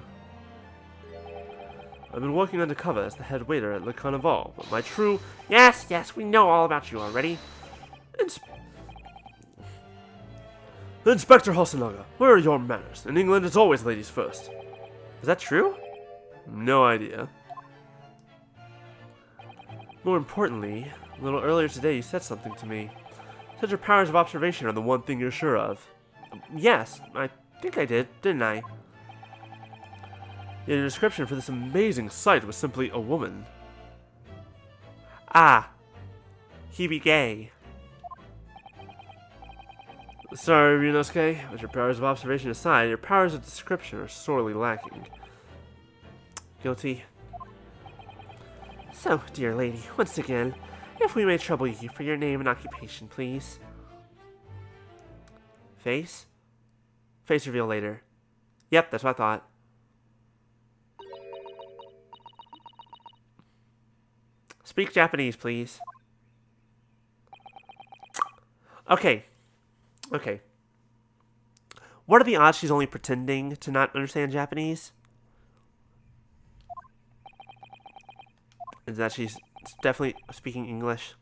I've been working undercover as the head waiter at Le Carnival, but my true... Yes, we know all about you already. Inspector Hosonaga, where are your manners? In England, it's always ladies first. Is that true? No idea. More importantly, a little earlier today you said something to me. You said your powers of observation are the one thing you're sure of. Yes, I think I did, didn't I? Yet your description for this amazing sight was simply a woman. Ah. He be gay. Sorry, Ryunosuke, but your powers of observation aside, your powers of description are sorely lacking. Guilty. So, dear lady, once again, if we may trouble you for your name and occupation, please. Face? Face reveal later. Yep, that's what I thought. Speak Japanese, please. Okay. What are the odds she's only pretending to not understand Japanese? Is that she's definitely speaking English?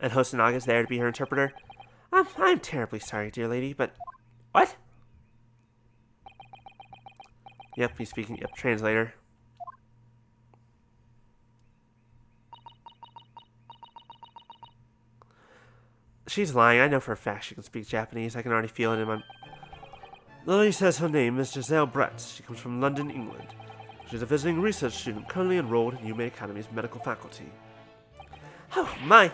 And Hosanaga's there to be her interpreter? I'm terribly sorry, dear lady, but... What? Yep, he's speaking... Yep, translator. She's lying. I know for a fact she can speak Japanese. I can already feel it in my... The lady says her name is Giselle Brett. She comes from London, England. She's a visiting research student currently enrolled in Yume Academy's medical faculty. Oh my!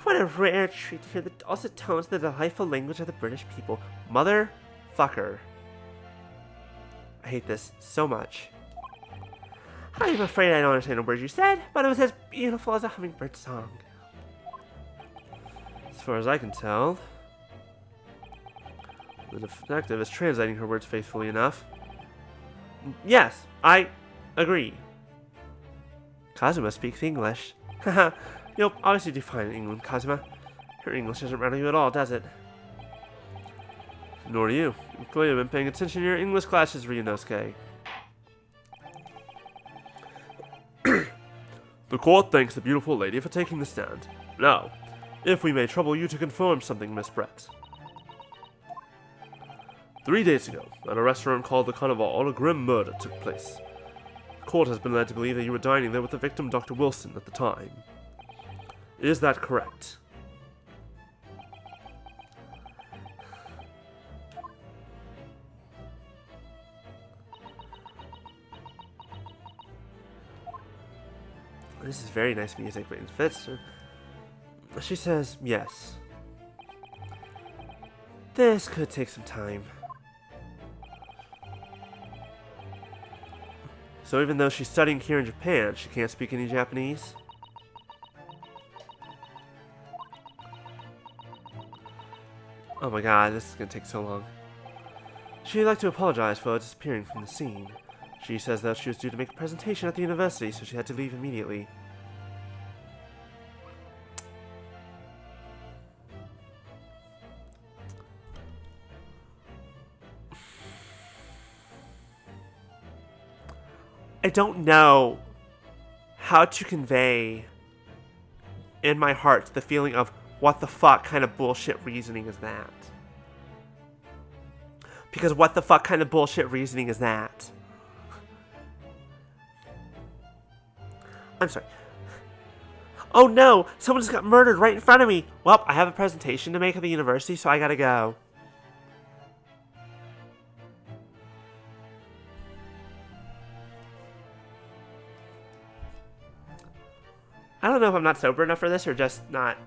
What a rare treat to hear the dulcet tones of the delightful language of the British people. Motherfucker. I hate this so much. I'm afraid I don't understand a word you said, but it was as beautiful as a hummingbird song. As far as I can tell, the detective is translating her words faithfully enough. Yes, I agree. Kazuma speaks English. Haha, you'll obviously do fine in England, Kazuma. Her English doesn't matter to you at all, does it? Nor do you. You've clearly been paying attention to your English classes, Ryunosuke. The court thanks the beautiful lady for taking the stand. Now, if we may trouble you to confirm something, Miss Brett. 3 days ago, at a restaurant called the Carnival, a grim murder took place. The court has been led to believe that you were dining there with the victim, Dr. Wilson, at the time. Is that correct? This is very nice music, but it fits. She says yes. This could take some time. So even though she's studying here in Japan, she can't speak any Japanese? Oh my god, this is gonna take so long. She'd like to apologize for disappearing from the scene. She says that she was due to make a presentation at the university, so she had to leave immediately. I don't know how to convey in my heart the feeling of what the fuck kind of bullshit reasoning is that? Because what the fuck kind of bullshit reasoning is that? I'm sorry. Oh no! Someone just got murdered right in front of me! Well, I have a presentation to make at the university, so I gotta go. I don't know if I'm not sober enough for this or just not.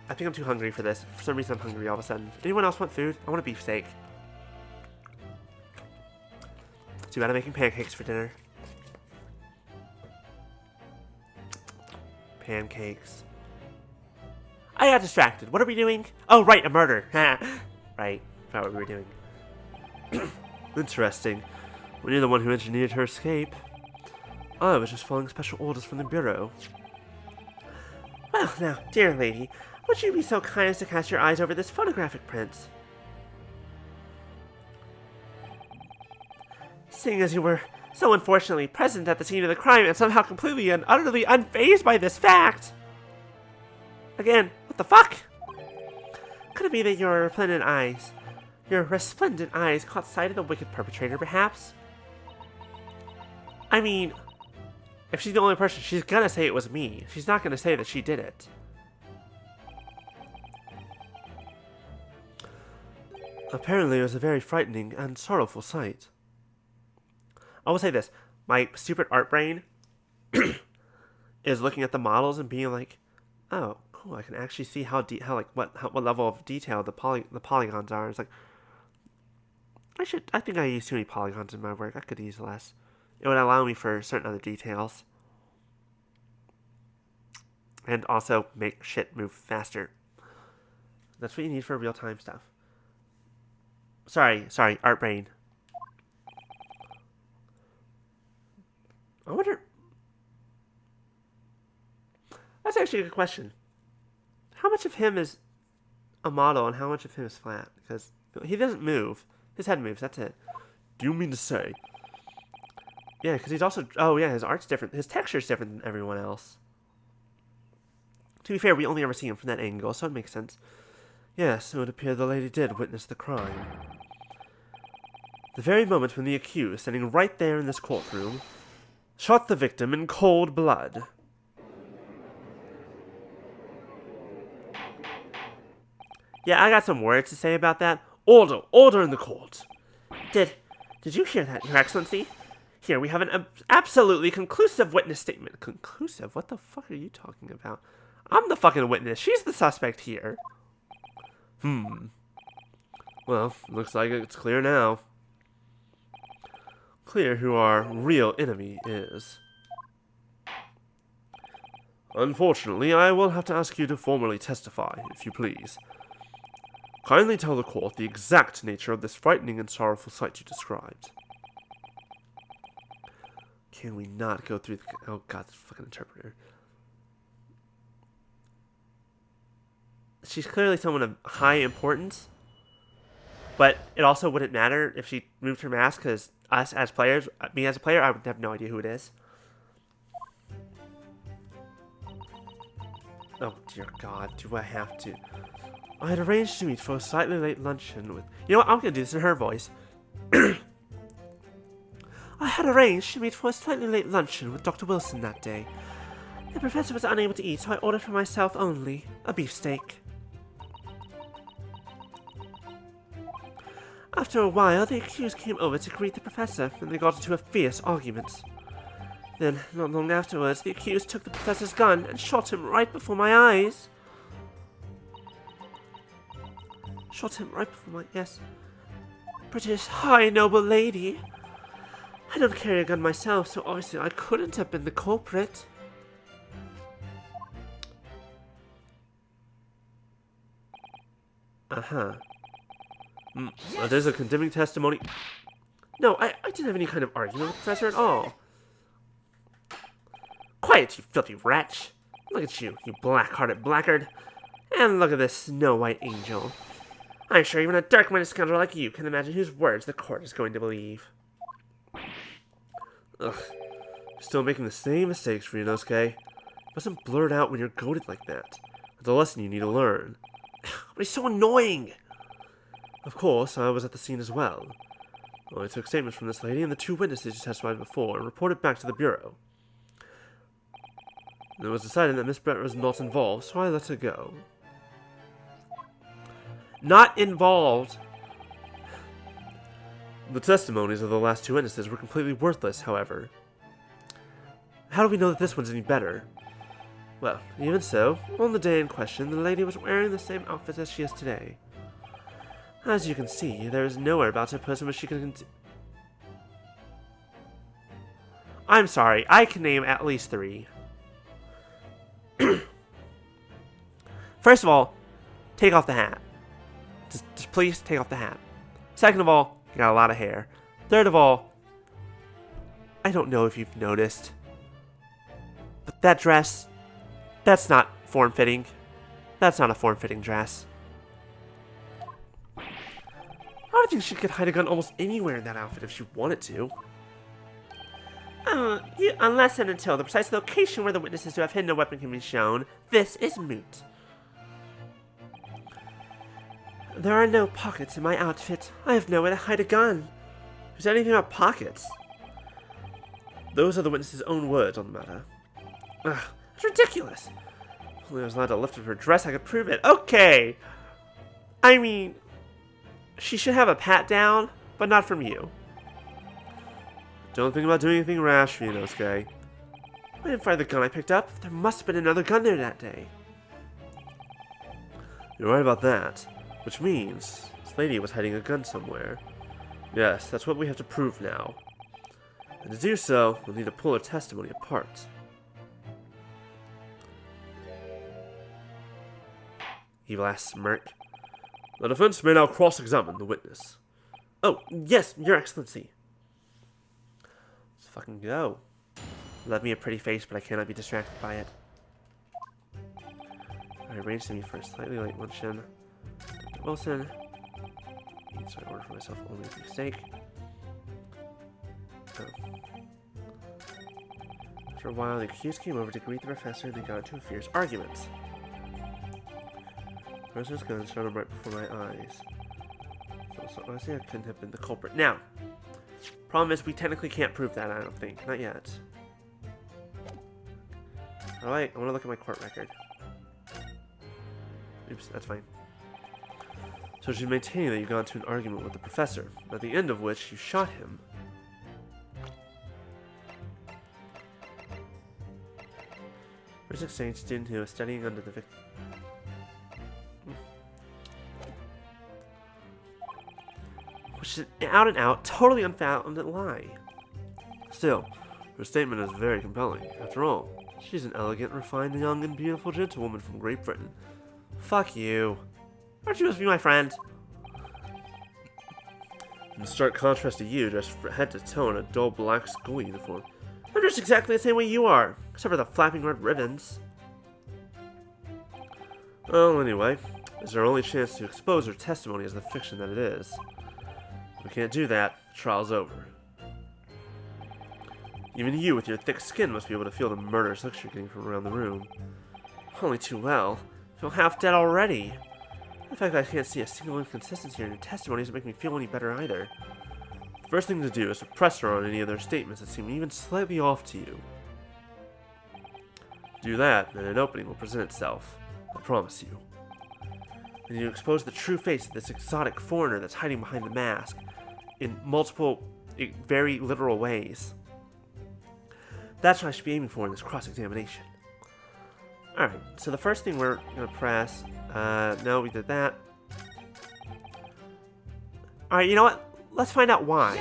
I think I'm too hungry for this. For some reason, I'm hungry all of a sudden. Anyone else want food? I want a beefsteak. Too bad I'm making pancakes for dinner. Pancakes. I got distracted. What are we doing? Oh, right, a murder. Right, forgot what we were doing. Interesting. When you're the one who engineered her escape. I was just following special orders from the Bureau. Well, now, dear lady, would you be so kind as to cast your eyes over this photographic print? Seeing as you were so unfortunately present at the scene of the crime and somehow completely and utterly unfazed by this fact. Again, what the fuck? Could it be that your resplendent eyes caught sight of the wicked perpetrator, perhaps? I mean, if she's the only person, she's gonna say it was me. She's not gonna say that she did it. Apparently, it was a very frightening and sorrowful sight. I will say this: my stupid art brain is looking at the models and being like, "Oh, cool! I can actually see what level of detail the polygons are." It's like, I think I use too many polygons in my work. I could use less. It would allow me for certain other details, and also make shit move faster. That's what you need for real-time stuff. Sorry, art brain. I wonder... That's actually a good question. How much of him is a model and how much of him is flat? Because he doesn't move. His head moves, that's it. Do you mean to say? Yeah, because he's also... Oh, yeah, his art's different. His texture's different than everyone else. To be fair, we only ever see him from that angle, so it makes sense. Yes, it would appear the lady did witness the crime. The very moment when the accused, standing right there in this courtroom, shot the victim in cold blood. Yeah, I got some words to say about that. Order! Order in the court! Did you hear that, Your Excellency? Here, we have an absolutely conclusive witness statement. Conclusive? What the fuck are you talking about? I'm the fucking witness. She's the suspect here. Well, looks like it's clear now. Clear who our real enemy is. Unfortunately, I will have to ask you to formally testify, if you please. Kindly tell the court the exact nature of this frightening and sorrowful sight you described. Can we not go through the... Oh god, this fucking interpreter. She's clearly someone of high importance, but it also wouldn't matter if she moved her mask, because me as a player, I would have no idea who it is. Oh dear god, do I have to? I had arranged to meet for a slightly late luncheon with... You know what, I'm gonna do this in her voice. I had arranged to meet for a slightly late luncheon with Dr. Wilson that day. The professor was unable to eat, so I ordered for myself only a beefsteak. After a while, the accused came over to greet the professor, and they got into a fierce argument. Then, not long afterwards, the accused took the professor's gun and shot him right before my eyes. Shot him right before my... Yes. British high noble lady. I don't carry a gun myself, so obviously I couldn't have been the culprit. Uh-huh. Yes. There's a condemning testimony. No, I didn't have any kind of argument with the professor at all. Quiet, you filthy wretch. Look at you, you black-hearted blackguard. And look at this snow-white angel. I'm sure even a dark-minded scoundrel like you can imagine whose words the court is going to believe. Ugh. Still making the same mistakes, Ryunosuke. It wasn't blurred out when you're goaded like that. It's a lesson you need to learn. But he's so annoying! Of course, I was at the scene as well. I took statements from this lady and the 2 witnesses who testified before and reported back to the Bureau. It was decided that Miss Brett was not involved, so I let her go. Not involved! The testimonies of the last 2 witnesses were completely worthless, however. How do we know that this one's any better? Well, even so, on the day in question, the lady was wearing the same outfit as she is today. As you can see, there is nowhere about her person where she can... I'm sorry, I can name at least 3. First of all, take off the hat. Just please take off the hat. Second of all, you got a lot of hair. Third of all, I don't know if you've noticed, but that dress, that's not form-fitting. That's not a form-fitting dress. I would think she could hide a gun almost anywhere in that outfit if she wanted to. Unless and until the precise location where the witnesses who have hidden a weapon can be shown, this is moot. There are no pockets in my outfit. I have nowhere to hide a gun. Who said anything about pockets? Those are the witnesses' own words on the matter. Ugh, it's ridiculous. If only I was allowed to lift up her dress, I could prove it. Okay. I mean, she should have a pat down, but not from you. Don't think about doing anything rash, Ryunosuke. I didn't fire the gun I picked up. There must have been another gun there that day. You're right about that. Which means, this lady was hiding a gun somewhere. Yes, that's what we have to prove now. And to do so, we'll need to pull her testimony apart. Evil-ass smirk. The defense may now cross-examine the witness. Oh, yes, Your Excellency. Let's fucking go. Love me a pretty face, but I cannot be distracted by it. I arranged me for a slightly late luncheon. Dr. Wilson. So I ordered for myself only a beef steak. Oh. After a while, the accused came over to greet the professor and they got into a fierce argument. The professor's gun shot him right before my eyes. So honestly, I couldn't have been the culprit. Now, problem is we technically can't prove that, I don't think. Not yet. Alright, I want to look at my court record. Oops, that's fine. So she's maintaining that you got into an argument with the professor, at the end of which you shot him. First exchange student who was studying under the victim. Which is an out and out, totally unfounded lie. Still, her statement is very compelling. After all, she's an elegant, refined, young, and beautiful gentlewoman from Great Britain. Fuck you. Aren't you supposed to be my friend? In stark contrast to you, dressed head to toe in a dull black school uniform. I'm dressed exactly the same way you are, except for the flapping red ribbons. Well, anyway, it's our only chance to expose her testimony as the fiction that it is. If we can't do that, the trial's over. Even you, with your thick skin, must be able to feel the murderous looks you're getting from around the room. Only too well. I feel half dead already. The fact that I can't see a single inconsistency in your testimony doesn't make me feel any better either. The first thing to do is to press her on any of their statements that seem even slightly off to you. Do that, and an opening will present itself. I promise you. And you expose the true face of this exotic foreigner that's hiding behind the mask in multiple, very literal ways. That's what I should be aiming for in this cross-examination. Alright, so the first thing we're going to press... no, we did that. Alright, you know what? Let's find out why.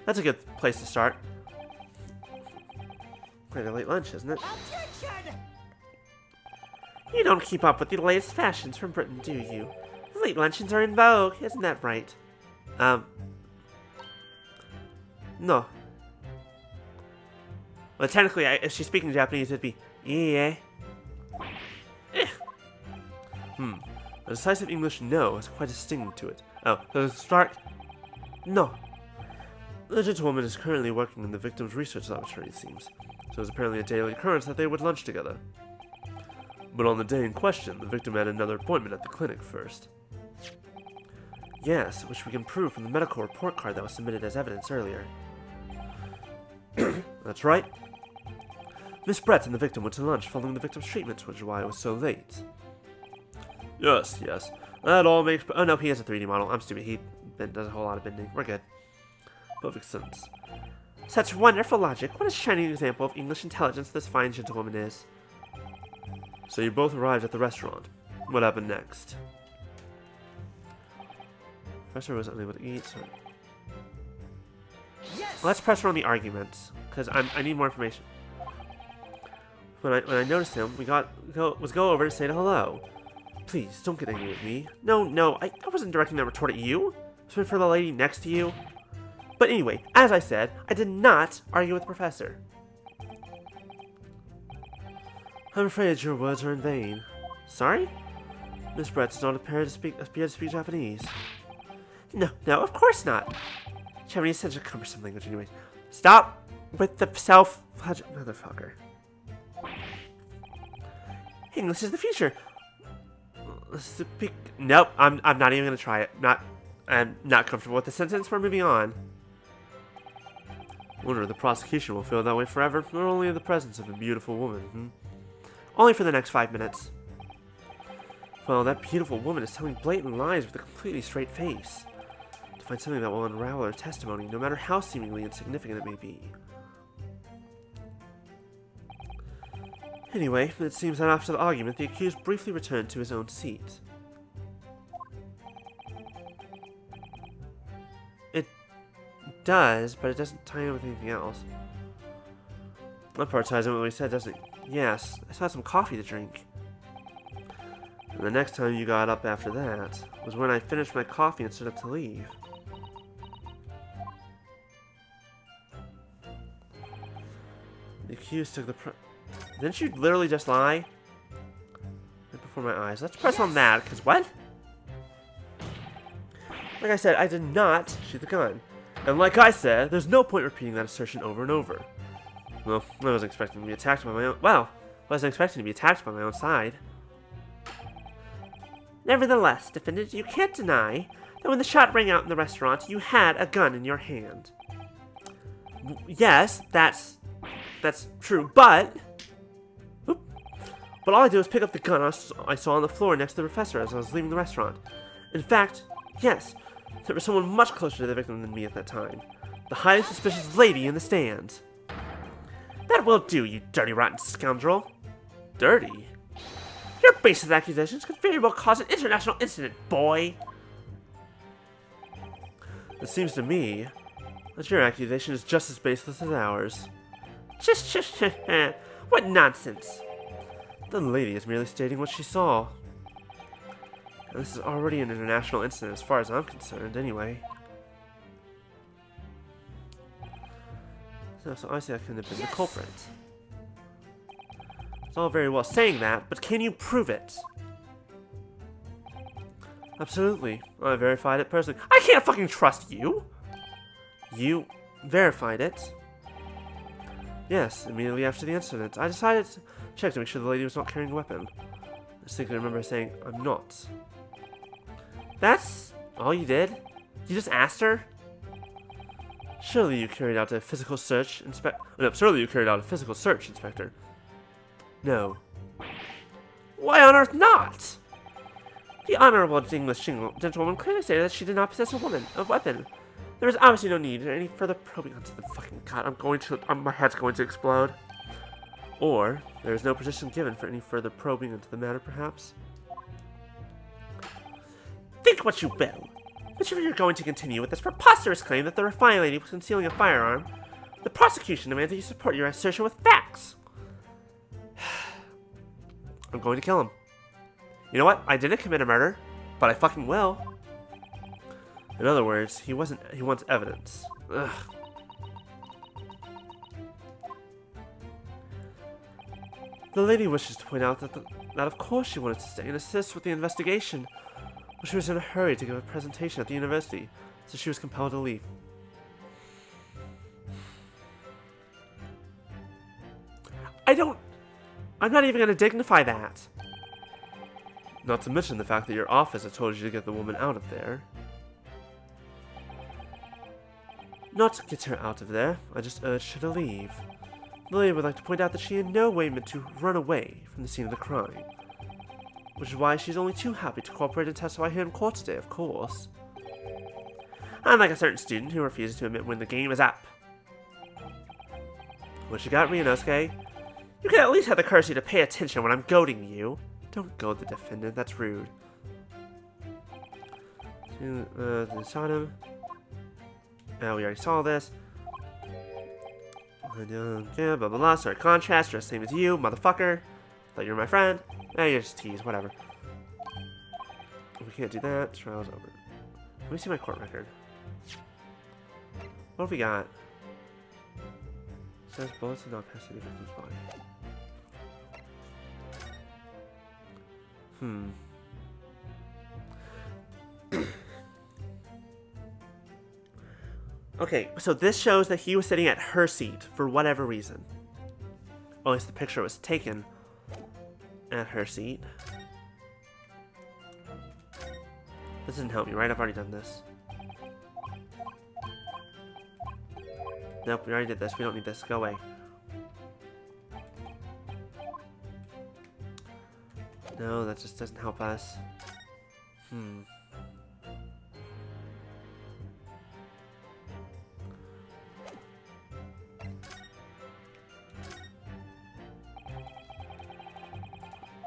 That's a good place to start. Quite a late lunch, isn't it? Objection! You don't keep up with the latest fashions from Britain, do you? Late luncheons are in vogue, isn't that right? No. Well, technically, if she's speaking Japanese, it'd be yeah. A decisive English no has quite a sting to it. Oh, so stark. No. The gentlewoman is currently working in the victim's research laboratory, it seems, so it's apparently a daily occurrence that they would lunch together. But on the day in question, the victim had another appointment at the clinic first. Yes, which we can prove from the medical report card that was submitted as evidence earlier. That's right. Miss Brett and the victim went to lunch following the victim's treatment, which is why it was so late. Yes. That all makes... Oh no, he has a 3D model. I'm stupid. He does a whole lot of bending. We're good. Perfect sense. Such wonderful logic. What a shining example of English intelligence this fine gentlewoman is. So you both arrived at the restaurant. What happened next? Professor was unable to eat, so... Yes! Let's press her on the argument, because I need more information. When I noticed him, we go over to say hello. Please, don't get angry at me. No, I wasn't directing that retort at you. It was meant for the lady next to you. But anyway, as I said, I did not argue with the professor. I'm afraid your words are in vain. Sorry? Miss Brett does not appear to speak Japanese. No, of course not. Japanese is such a cumbersome language anyways. Stop with the motherfucker. English is the future. Nope, I'm not even gonna try it. I'm not comfortable with the sentence. We're moving on. Wonder the prosecution will feel that way forever, or only in the presence of a beautiful woman, Only for the next 5 minutes. Well, that beautiful woman is telling blatant lies with a completely straight face. To find something that will unravel her testimony, no matter how seemingly insignificant it may be. Anyway, it seems that after the argument, the accused briefly returned to his own seat. It does, but it doesn't tie in with anything else. That part ties in with what he said, doesn't it? Yes, I still had some coffee to drink. And the next time you got up after that was when I finished my coffee and stood up to leave. The accused took the Didn't you literally just lie? Right before my eyes. Let's press on that, because what? Like I said, I did not shoot the gun. And like I said, there's no point repeating that assertion over and over. Well, I wasn't expecting to be attacked by my own... Well, I wasn't expecting to be attacked by my own side. Nevertheless, defendant, you can't deny that when the shot rang out in the restaurant, you had a gun in your hand. Yes, that's true, but... But all I did was pick up the gun I saw on the floor next to the professor as I was leaving the restaurant. In fact, yes, there was someone much closer to the victim than me at that time. The highly suspicious lady in the stands. That will do, you dirty, rotten scoundrel. Dirty? Your baseless accusations could very well cause an international incident, boy. It seems to me that your accusation is just as baseless as ours. What nonsense. The lady is merely stating what she saw. And this is already an international incident as far as I'm concerned, anyway. So obviously I couldn't have been the culprit. It's all very well saying that, but can you prove it? Absolutely. I verified it personally. I can't fucking trust you! You verified it? Yes, immediately after the incident. I decided to check to make sure the lady was not carrying a weapon. I distinctly remember saying, I'm not. That's all you did? You just asked her? Surely you carried out a physical search, surely you carried out a physical search, Inspector. No. Why on earth not? The honorable English gentlewoman clearly stated that she did not possess a weapon. There was obviously no need for any further probing onto the fucking god. My head's going to explode. Or, there is no position given for any further probing into the matter, perhaps? Think what you will. But if you're going to continue with this preposterous claim that the refined lady was concealing a firearm, the prosecution demands that you support your assertion with facts. I'm going to kill him. You know what? I didn't commit a murder, but I fucking will. In other words, he wants evidence. Ugh. The lady wishes to point out that of course she wanted to stay and assist with the investigation, but she was in a hurry to give a presentation at the university, so she was compelled to leave. I'm not even gonna dignify that. Not to mention the fact that your office had told you to get the woman out of there. Not to get her out of there, I just urged her to leave. Lily would like to point out that she in no way meant to run away from the scene of the crime. Which is why she's only too happy to cooperate and testify here in court today, of course. Unlike a certain student who refuses to admit when the game is up. What you got, Ryunosuke? You can at least have the courtesy to pay attention when I'm goading you. Don't goad the defendant, that's rude. Shot him. We already saw this. Yeah, blah blah blah. Sorry, contrast, dress same as you, motherfucker. Thought you were my friend. You're just tease, whatever. We can't do that. Trial's over. Let me see my court record. What have we got? Says bullets did not pass through the victim's body. Okay, so this shows that he was sitting at her seat for whatever reason. Or at least the picture was taken at her seat. This doesn't help me, right? I've already done this. Nope, we already did this. We don't need this. Go away. No, that just doesn't help us.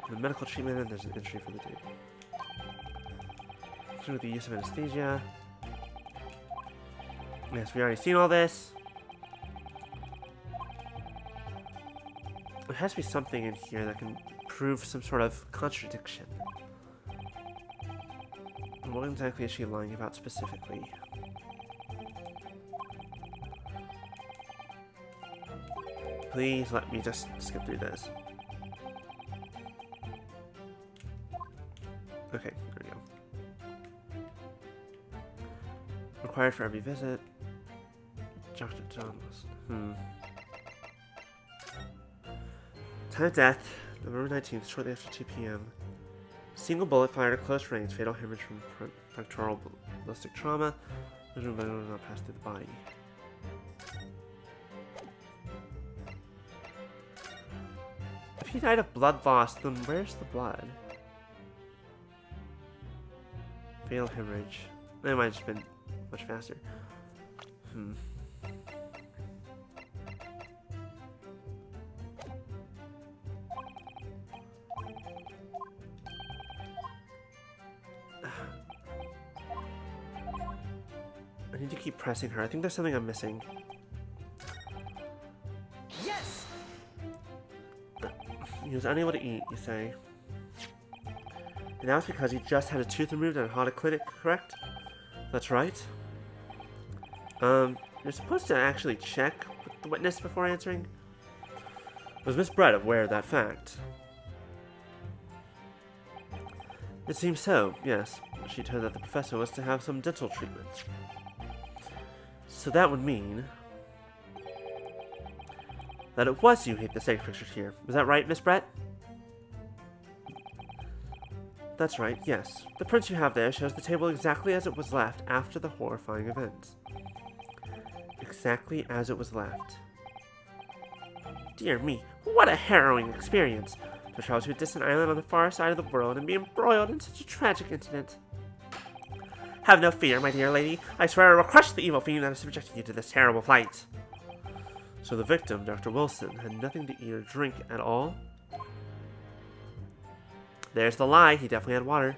The medical treatment, and there's an entry for the date. Through the use of anesthesia. Yes, we already seen all this. There has to be something in here that can prove some sort of contradiction. What exactly is she lying about specifically? Please let me just skip through this. Okay, there we go. Required for every visit. Dr. John Wilson. Time of death, November 19th, shortly after 2 p.m. Single bullet fired at close range, fatal hemorrhage from pectoral ballistic trauma. Vision of blood not pass through the body. If he died of blood loss, then where's the blood? Fatal hemorrhage. That might have just been much faster. I need to keep pressing her. I think there's something I'm missing. Yes! He was unable to eat, you say. And that was because he just had a tooth removed at a haunted clinic, correct? That's right. You're supposed to actually check with the witness before answering. Was Miss Brett aware of that fact? It seems so, yes. She told that the professor was to have some dental treatment. So that would mean that it was you who hid the steak pictures here. Is that right, Miss Brett? That's right, yes. The print you have there shows the table exactly as it was left after the horrifying event. Exactly as it was left. Dear me, what a harrowing experience! To travel to a distant island on the far side of the world and be embroiled in such a tragic incident. Have no fear, my dear lady. I swear I will crush the evil fiend that has subjected you to this terrible plight. So the victim, Dr. Wilson, had nothing to eat or drink at all? There's the lie. He definitely had water.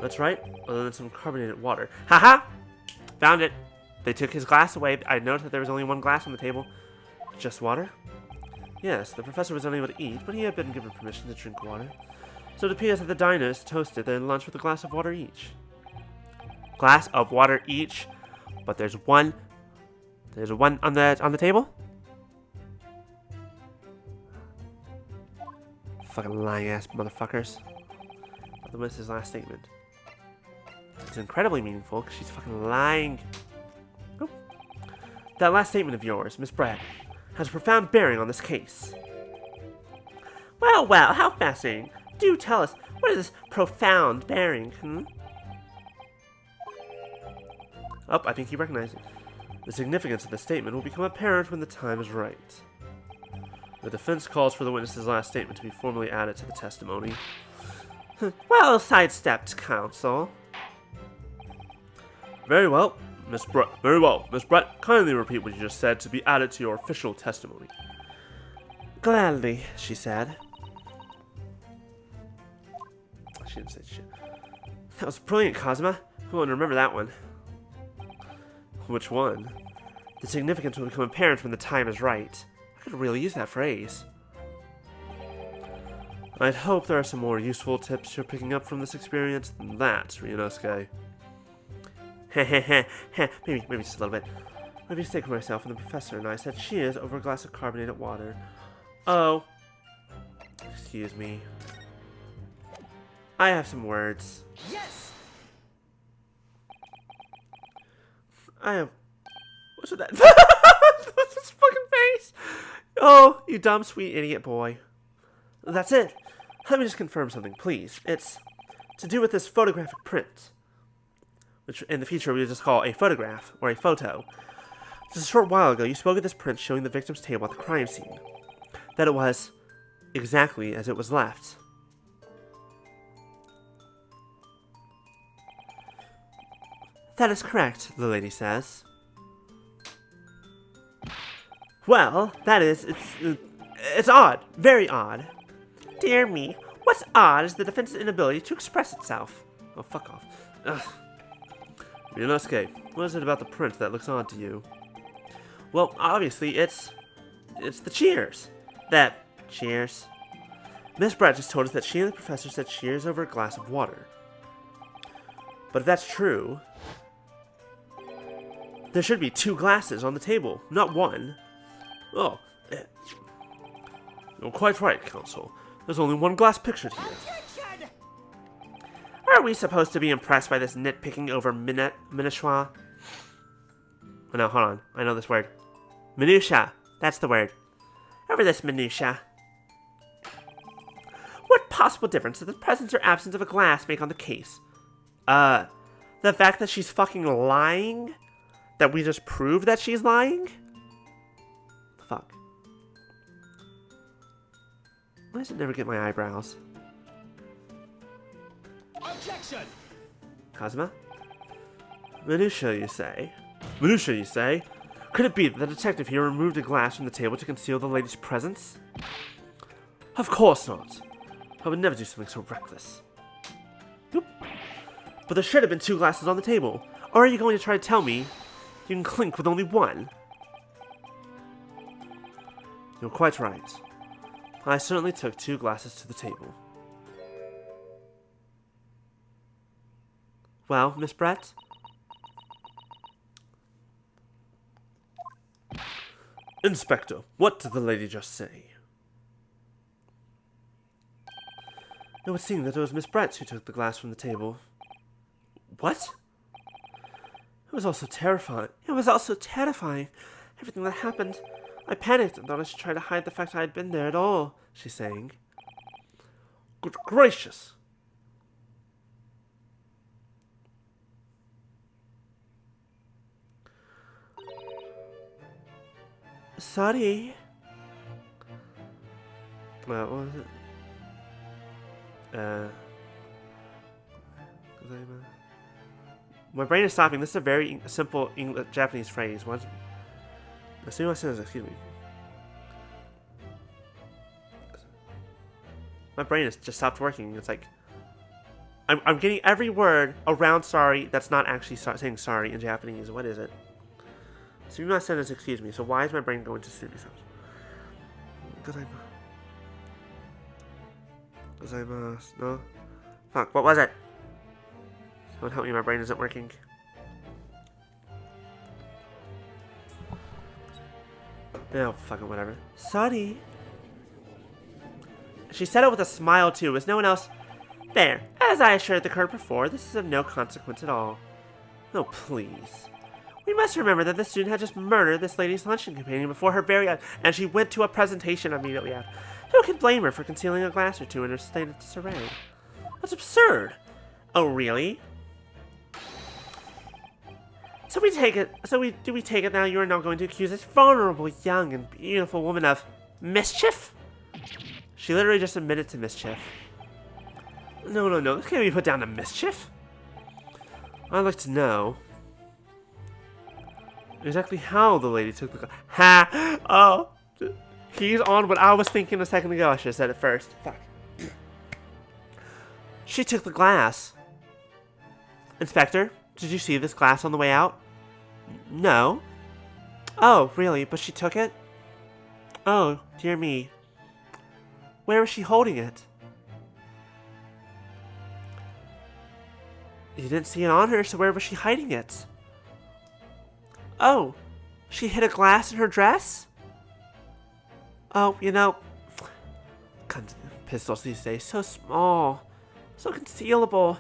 That's right, other than some carbonated water. Haha! Found it. They took his glass away. I noticed that there was only one glass on the table. Just water? Yes, the professor was unable to eat, but he had been given permission to drink water. So it appears that the diners toasted their lunch with a glass of water each. Glass of water each? But there's one on the table? Fucking lying ass motherfuckers. That was his last statement. It's incredibly meaningful because she's fucking lying. Oop. That last statement of yours, Miss Bragg, has a profound bearing on this case. Well, well, how fascinating. Do tell us, what is this profound bearing, Oh, I think he recognized it. The significance of the statement will become apparent when the time is right. The defense calls for the witness's last statement to be formally added to the testimony. Well sidestepped, counsel. Very well, Miss Brett. Very well, Miss Brett. Kindly repeat what you just said to be added to your official testimony. Gladly, she said. She didn't say shit. That was brilliant, Cosma. Who wouldn't remember that one? Which one? The significance will become apparent when the time is right. I could really use that phrase. I'd hope there are some more useful tips you're picking up from this experience than that, Ryunosuke. maybe just a little bit. I've mistaken myself and the professor and I said cheers over a glass of carbonated water. Oh. Excuse me. I have some words. Yes! I have... What's with that? What's his fucking face? Oh, you dumb, sweet idiot boy. That's it. Let me just confirm something, please. It's to do with this photographic print, which in the future we would just call a photograph or a photo. Just a short while ago, you spoke of this print showing the victim's table at the crime scene. That it was exactly as it was left. That is correct, the lady says. Well, that is, it's odd. Very odd. Dear me, what's odd is the defense's inability to express itself. Oh, fuck off. Ugh. Ryunosuke, what is it about the print that looks odd to you? Well, obviously, it's the cheers. Cheers. Miss Brett just told us that she and the professor said cheers over a glass of water. But if that's true, there should be 2 glasses on the table, not 1. Oh, you're quite right, Counsel. There's only 1 glass pictured here. Are we supposed to be impressed by this nitpicking over minutiae? Oh, no, hold on. I know this word. Minutia. That's the word. Over this minutia. What possible difference does the presence or absence of a glass make on the case? The fact that she's fucking lying? That we just proved that she's lying? Fuck. Why does it never get my eyebrows? Objection! Cosma? Minutia, you say? Minutia, you say? Could it be that the detective here removed a glass from the table to conceal the lady's presence? Of course not. I would never do something so reckless. Nope. But there should have been 2 glasses on the table. Or are you going to try to tell me you can clink with only 1? You're quite right. I certainly took 2 glasses to the table. Well, Miss Brett? Inspector, what did the lady just say? It would seem that it was Miss Brett who took the glass from the table. What? It was also terrifying. Everything that happened. I panicked and thought I should try to hide the fact I had been there at all, she's saying. Good gracious! Sorry. What was it? My brain is stopping. This is a very simple English, Japanese phrase. What? Excuse me. My brain has just stopped working. It's like I'm getting every word around sorry that's not actually saying sorry in Japanese. What is it? So you must send us excuse me. So why is my brain going to serious? No? Fuck, what was it? Someone help me, my brain isn't working. No, fucking whatever. Sorry. She said it with a smile too, as no one else... There, as I assured the court before, this is of no consequence at all. Oh, please. We must remember that the student had just murdered this lady's luncheon companion before her very eyes, and she went to a presentation immediately after. Who could blame her for concealing a glass or two in her state of disarray? That's absurd. Oh, really? So we take it now you are now going to accuse this vulnerable, young, and beautiful woman of mischief? She literally just admitted to mischief. No. This can't be put down to mischief. I'd like to know exactly how the lady took the... Ha! Oh! He's on what I was thinking a second ago. I should have said it first. Fuck. She took the glass. Inspector, did you see this glass on the way out? No. Oh, really? But she took it? Oh, dear me. Where was she holding it? You didn't see it on her, so where was she hiding it? Oh, she hid a glass in her dress? Oh, you know, pistols these days, so small, so concealable.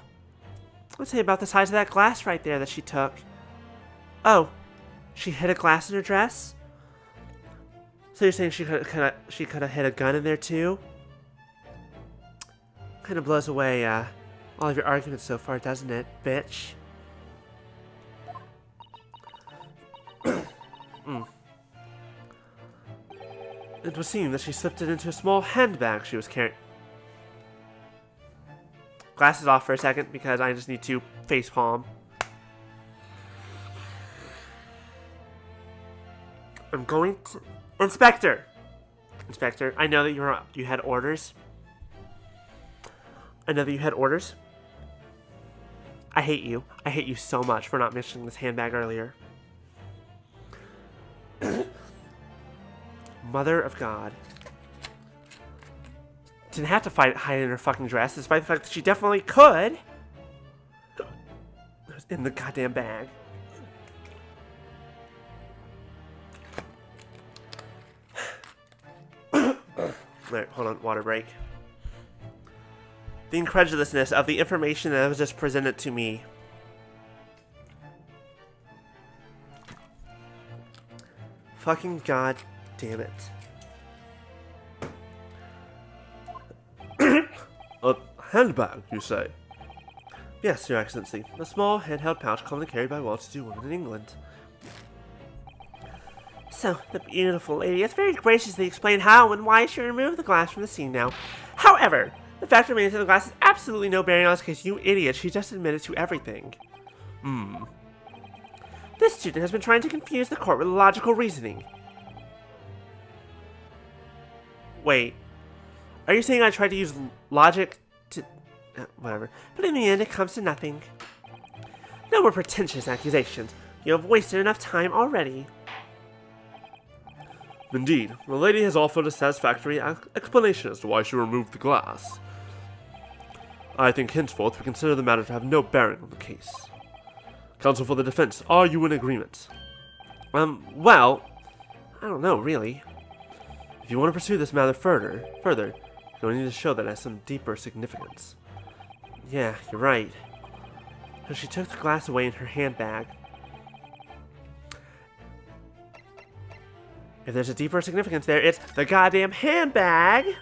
I'd say about the size of that glass right there that she took. Oh, she hid a glass in her dress? So you're saying she could have hid a gun in there too? Kind of blows away all of your arguments so far, doesn't it, bitch? It would seem that she slipped it into a small handbag she was carrying. Glasses off for a second because I just need to facepalm. I'm going to... Inspector, I know that you had orders. I hate you. I hate you so much for not mentioning this handbag earlier. Mother of God. Didn't have to hide in her fucking dress, despite the fact that she definitely could. It was in the goddamn bag. Alright, hold on, water break. The incredulousness of the information that was just presented to me. Fucking god damn it. A handbag, you say? Yes, Your Excellency. A small handheld pouch commonly carried by well-to-do women in England. So, the beautiful lady has very graciously explained how and why she removed the glass from the scene now. However, the fact remains that the glass has absolutely no bearing on this case, you idiot. She just admitted to everything. This student has been trying to confuse the court with logical reasoning. Wait. Are you saying I tried to use logic to... whatever. But in the end, it comes to nothing. No more pretentious accusations. You have wasted enough time already. Indeed, the lady has offered a satisfactory explanation as to why she removed the glass. I think henceforth we consider the matter to have no bearing on the case. Counsel for the defense, are you in agreement? Well, I don't know, really. If you want to pursue this matter further, you'll need to show that it has some deeper significance. Yeah, you're right. So she took the glass away in her handbag. If there's a deeper significance there, it's the goddamn handbag!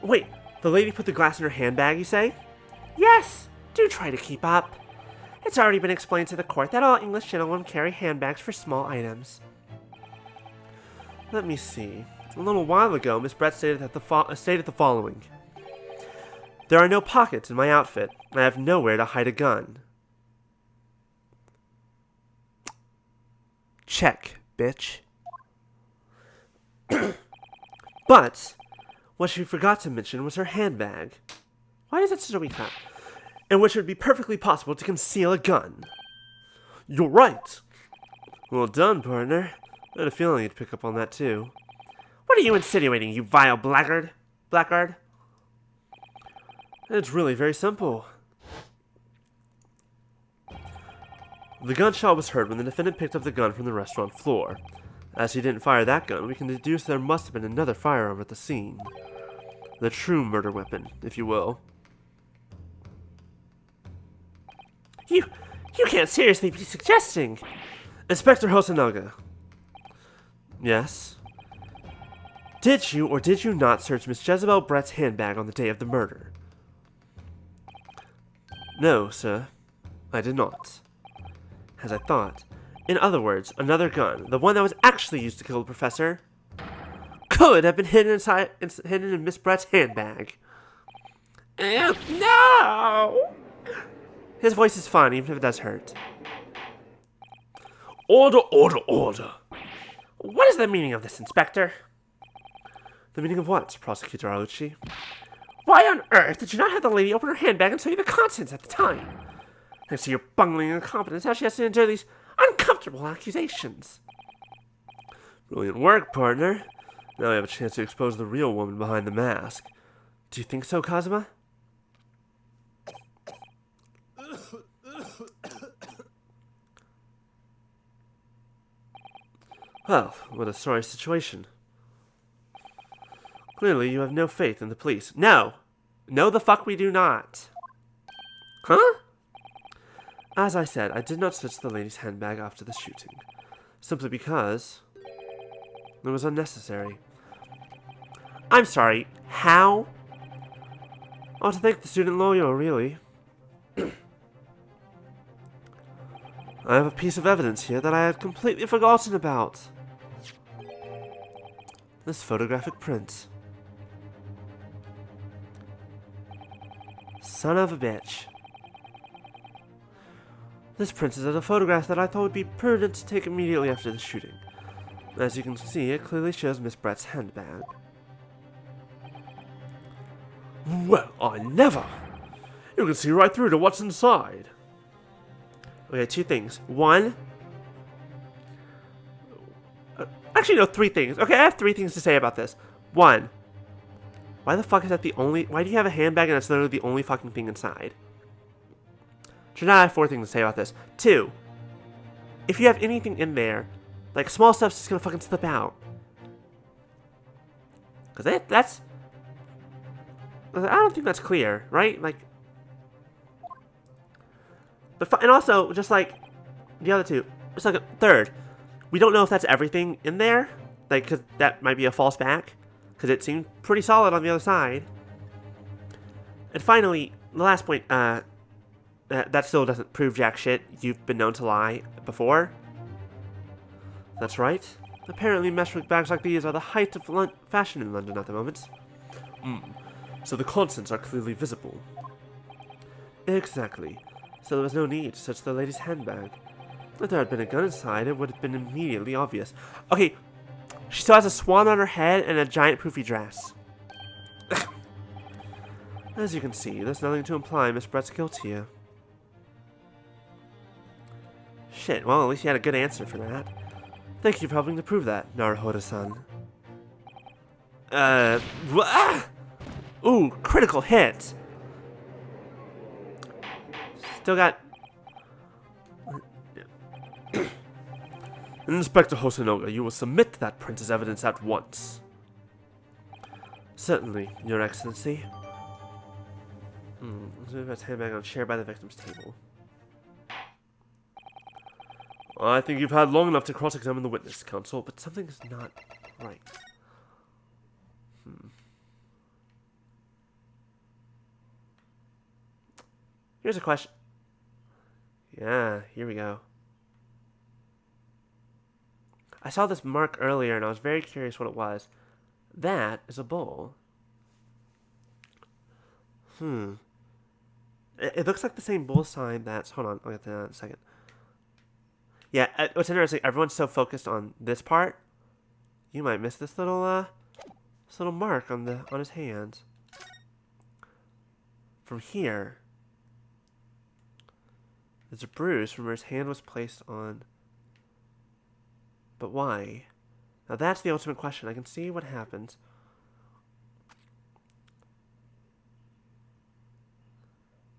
Wait, the lady put the glass in her handbag, you say? Yes! Do try to keep up. It's already been explained to the court that all English gentlemen carry handbags for small items. Let me see. A little while ago, Miss Brett stated the following. There are no pockets in my outfit. I have nowhere to hide a gun. Check, bitch. But what she forgot to mention was her handbag. Why is that such a weak hat? In which it would be perfectly possible to conceal a gun. You're right. Well done, partner. I had a feeling you'd pick up on that too. What are you insinuating, you vile blackguard? It's really very simple. The gunshot was heard when the defendant picked up the gun from the restaurant floor. As he didn't fire that gun, we can deduce there must have been another firearm at the scene. The true murder weapon, if you will. You can't seriously be suggesting... Inspector Hosonaga. Yes? Did you or did you not search Miss Jezebel Brett's handbag on the day of the murder? No, sir. I did not. As I thought. In other words, another gun, the one that was actually used to kill the professor, could have been hidden in Miss Brett's handbag. No! His voice is fine, even if it does hurt. Order, order, order. What is the meaning of this, Inspector? The meaning of what, Prosecutor Arlucci? Why on earth did you not have the lady open her handbag and tell you the contents at the time? Thanks to your bungling incompetence, how she has to endure these uncomfortable accusations. Brilliant work, partner. Now we have a chance to expose the real woman behind the mask. Do you think so, Kazuma? Well, what a sorry situation. Clearly, you have no faith in the police. No! No, the fuck we do not. Huh? As I said, I did not search the lady's handbag after the shooting. Simply because it was unnecessary. I'm sorry, how? Oh, to thank the student lawyer, really. I have a piece of evidence here that I had completely forgotten about. This photographic print. Son of a bitch. This print is of a photograph that I thought would be prudent to take immediately after the shooting. As you can see, it clearly shows Miss Brett's handbag. Well, I never. You can see right through to what's inside. Okay, two things. One... actually, no, three things. Okay, I have three things to say about this. One, why the fuck is that the only... why do you have a handbag and that's literally the only fucking thing inside? So now I have four things to say about this. Two, if you have anything in there, like, small stuff's just gonna fucking slip out. Because that's... I don't think that's clear, right? Like... But and also, just like the other two, just like a third, we don't know if that's everything in there, like, because that might be a false back, because it seemed pretty solid on the other side. And finally, the last point, that still doesn't prove jack shit. You've been known to lie before. That's right. Apparently, mesh bags like these are the height of fashion in London at the moment. So the contents are clearly visible. Exactly. So there was no need to search the lady's handbag. If there had been a gun inside, it would have been immediately obvious. Okay, she still has a swan on her head and a giant poofy dress. As you can see, there's nothing to imply Miss Brett's guilt here. Shit, well, at least you had a good answer for that. Thank you for helping to prove that, Naruhodo-san. Ooh, critical hit! Still got... Inspector Hosonoga, you will submit that print as evidence at once. Certainly, Your Excellency. That's handbag on chair by the victim's table. I think you've had long enough to cross-examine the witness, counsel, but Something is not right. Here's a question. Yeah, here we go. I saw this mark earlier and I was very curious what it was. That is a bowl. It looks like the same bull sign that's... hold on, I'll get to that in a second. Yeah, what's interesting, everyone's so focused on this part, you might miss this little mark on his hand. From here, there's a bruise from where his hand was placed on. But why? Now that's the ultimate question. I can see what happens.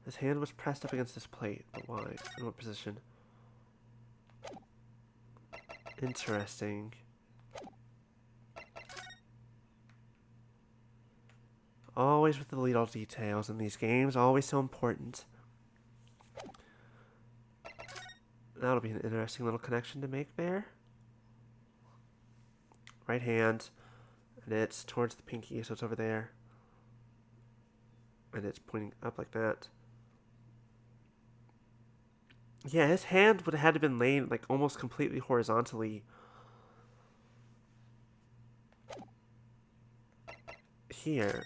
His hand was pressed up against this plate, but why? In what position? Interesting. Always with the little details in these games, always so important. That'll be an interesting little connection to make there. Right hand, And it's towards the pinky, so it's over there. And it's pointing up like that. Yeah, his hand would have had to been laid like almost completely horizontally here.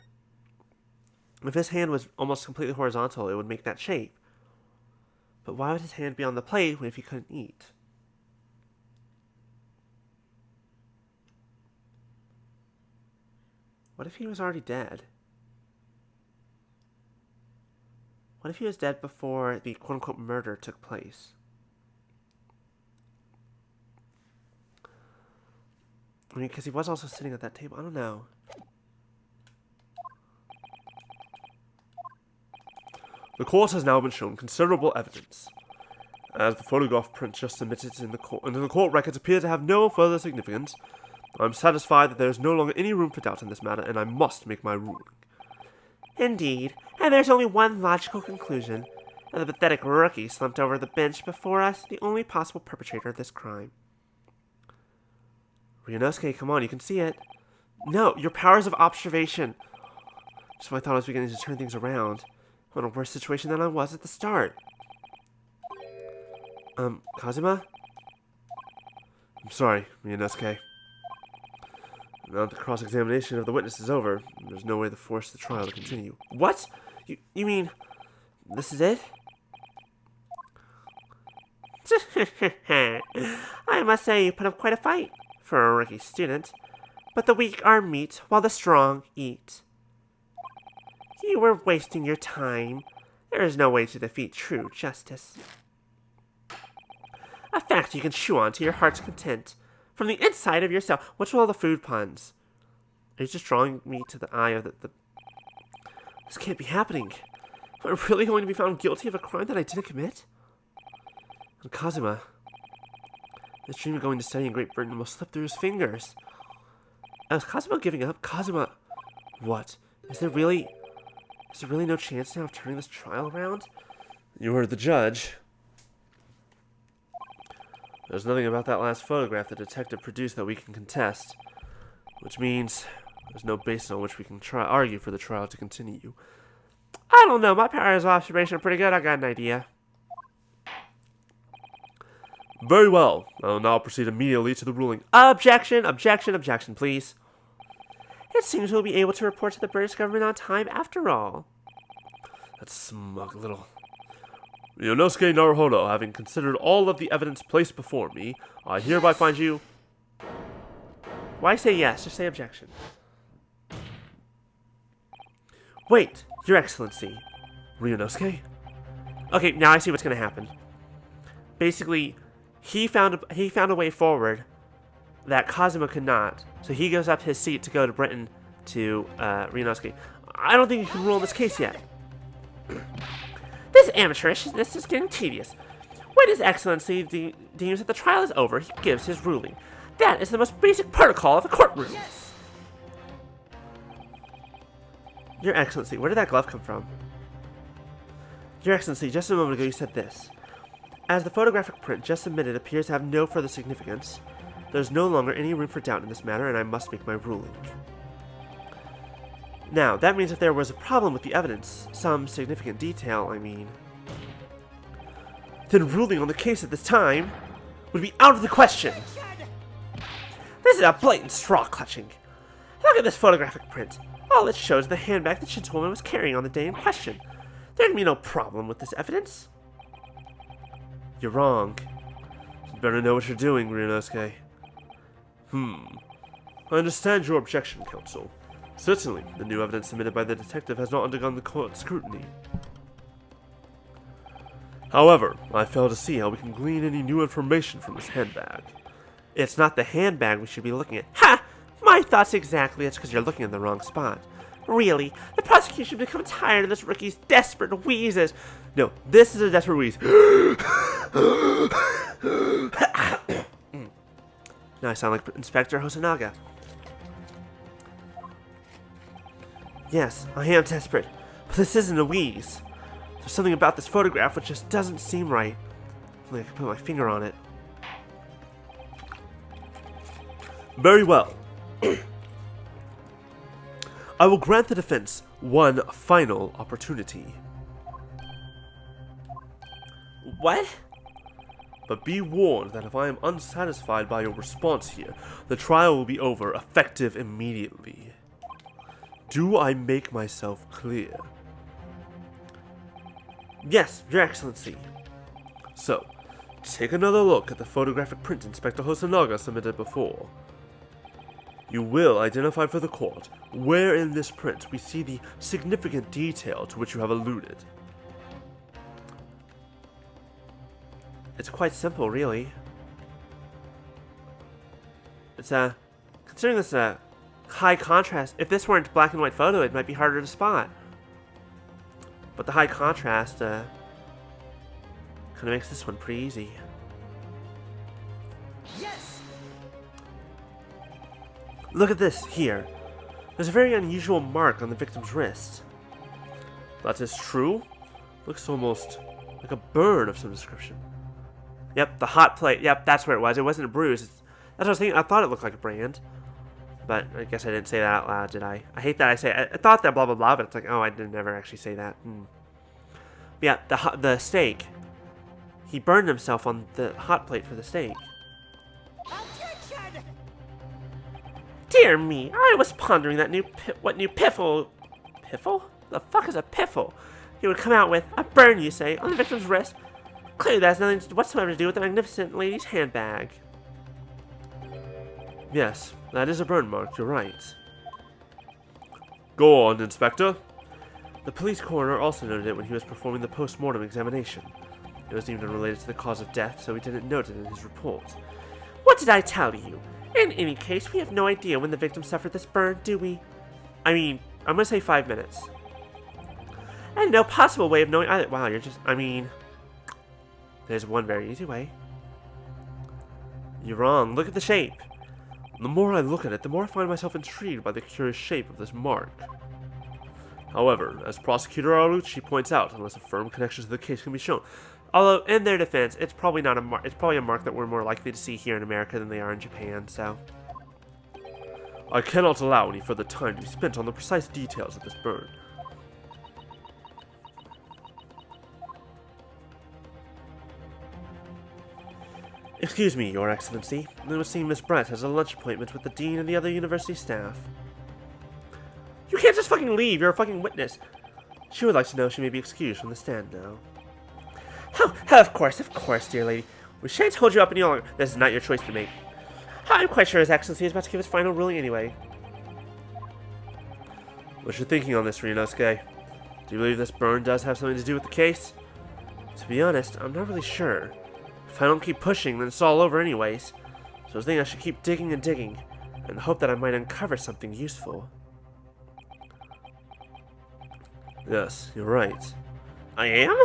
If his hand was almost completely horizontal, it would make that shape. But why would his hand be on the plate if he couldn't eat? What if he was already dead? What if he was dead before the quote-unquote murder took place? I mean, because he was also sitting at that table. I don't know. The court has now been shown considerable evidence, as the photograph print just submitted into the court records appear to have no further significance. I am satisfied that there is no longer any room for doubt in this matter, and I must make my ruling. Indeed, and there's only one logical conclusion. And the pathetic rookie slumped over the bench before us, the only possible perpetrator of this crime. Ryunosuke, come on, you can see it. No, your powers of observation. Just when I thought I was beginning to turn things around. I'm in a worse situation than I was at the start. Kazuma? I'm sorry, Ryunosuke. Now that the cross-examination of the witness is over, there's no way to force the trial to continue. What? You mean this is it? I must say you put up quite a fight for a rookie student. But the weak are meat while the strong eat. You were wasting your time. There is no way to defeat true justice. A fact you can chew on to your heart's content. From the inside of yourself. What's with all the food puns? Are you just drawing me to the eye of the... This can't be happening. Am I really going to be found guilty of a crime that I didn't commit? And Kazuma... This dream of going to study in Great Britain will slip through his fingers. Is Kazuma giving up? Kazuma... What? Is there really no chance now of turning this trial around? You heard the judge. There's nothing about that last photograph the detective produced that we can contest, which means there's no basis on which we can argue for the trial to continue. I don't know, my powers of observation are pretty good, I got an idea. Very well, I will now proceed immediately to the ruling. Objection, objection, objection, please. It seems we'll be able to report to the British government on time after all. That smug little... Ryunosuke Naruhodo, having considered all of the evidence placed before me, I hereby find you... Why say yes? Just say objection. Wait, Your Excellency. Ryunosuke? Okay, now I see what's going to happen. Basically, he found a way forward that Kazuma could not. So he gives up his seat to go to Britain to Ryunosuke. I don't think you can rule in this case yet. This amateurishness is getting tedious. When His Excellency deems that the trial is over, he gives his ruling. That is the most basic protocol of the courtroom. Yes! Your Excellency, where did that glove come from? Your Excellency, just a moment ago you said this. As the photographic print just submitted appears to have no further significance, there's no longer any room for doubt in this matter, and I must make my ruling. Now, that means if there was a problem with the evidence, some significant detail, I mean, then ruling on the case at this time would be out of the question. This is a blatant straw clutching. Look at this photographic print. All it shows is the handbag that Shintowoman was carrying on the day in question. There can be no problem with this evidence. You're wrong. You better know what you're doing, Ryunosuke. I understand your objection, counsel. Certainly, the new evidence submitted by the detective has not undergone the court's scrutiny. However, I fail to see how we can glean any new information from this handbag. It's not the handbag we should be looking at. Ha! My thoughts exactly. It's because you're looking in the wrong spot. Really? The prosecution become tired of this rookie's desperate wheezes. No, this is a desperate wheeze. Now I sound like Inspector Hosonaga. Yes, I am desperate, but this isn't a wheeze. There's something about this photograph which just doesn't seem right. If only I could put my finger on it. Very well. I will grant the defense one final opportunity. What? But be warned that if I am unsatisfied by your response here, the trial will be over, effective immediately. Do I make myself clear? Yes, Your Excellency. So, take another look at the photographic print Inspector Hosonaga submitted before. You will identify for the court where in this print we see the significant detail to which you have alluded. It's quite simple, really. It's considering this a high contrast, if this weren't a black and white photo, it might be harder to spot. But the high contrast, kind of makes this one pretty easy. Yes! Look at this, here. There's a very unusual mark on the victim's wrist. That is true. Looks almost like a burn of some description. Yep, the hot plate. Yep, that's where it was. It wasn't a bruise. That's what I was thinking. I thought it looked like a brand. But I guess I didn't say that out loud, did I? I hate that I say I thought that blah blah blah, but it's like, oh, I didn't never actually say that. Yeah, the steak. He burned himself on the hot plate for the steak. Objection! Dear me, I was pondering that new piffle... Piffle? The fuck is a piffle? He would come out with a burn, you say, on the victim's wrist. Clearly that has nothing whatsoever to do with the magnificent lady's handbag. Yes, that is a burn mark, you're right. Go on, Inspector. The police coroner also noted it when he was performing the post-mortem examination. It was deemed unrelated to the cause of death, so he didn't note it in his report. What did I tell you? In any case, we have no idea when the victim suffered this burn, do we? I mean, I'm gonna say 5 minutes. And no possible way of knowing either. Wow, you're just, I mean... There's one very easy way. You're wrong. Look at the shape. The more I look at it, the more I find myself intrigued by the curious shape of this mark. However, as Prosecutor Aruchi points out, unless a firm connection to the case can be shown. Although, in their defense, it's probably not a mark. It's probably a mark that we're more likely to see here in America than they are in Japan, so... I cannot allow any further time to be spent on the precise details of this burn. Excuse me, Your Excellency. It would seem Miss Brett has a lunch appointment with the Dean and the other university staff. You can't just fucking leave. You're a fucking witness. She would like to know if she may be excused from the stand now. Oh, of course, dear lady. We shan't hold you up any longer. This is not your choice to make. I'm quite sure His Excellency is about to give his final ruling anyway. What's your thinking on this, Ryunosuke? Do you believe this burn does have something to do with the case? To be honest, I'm not really sure. If I don't keep pushing, then it's all over anyways. So I was thinking I should keep digging and digging, and hope that I might uncover something useful. Yes, you're right. I am?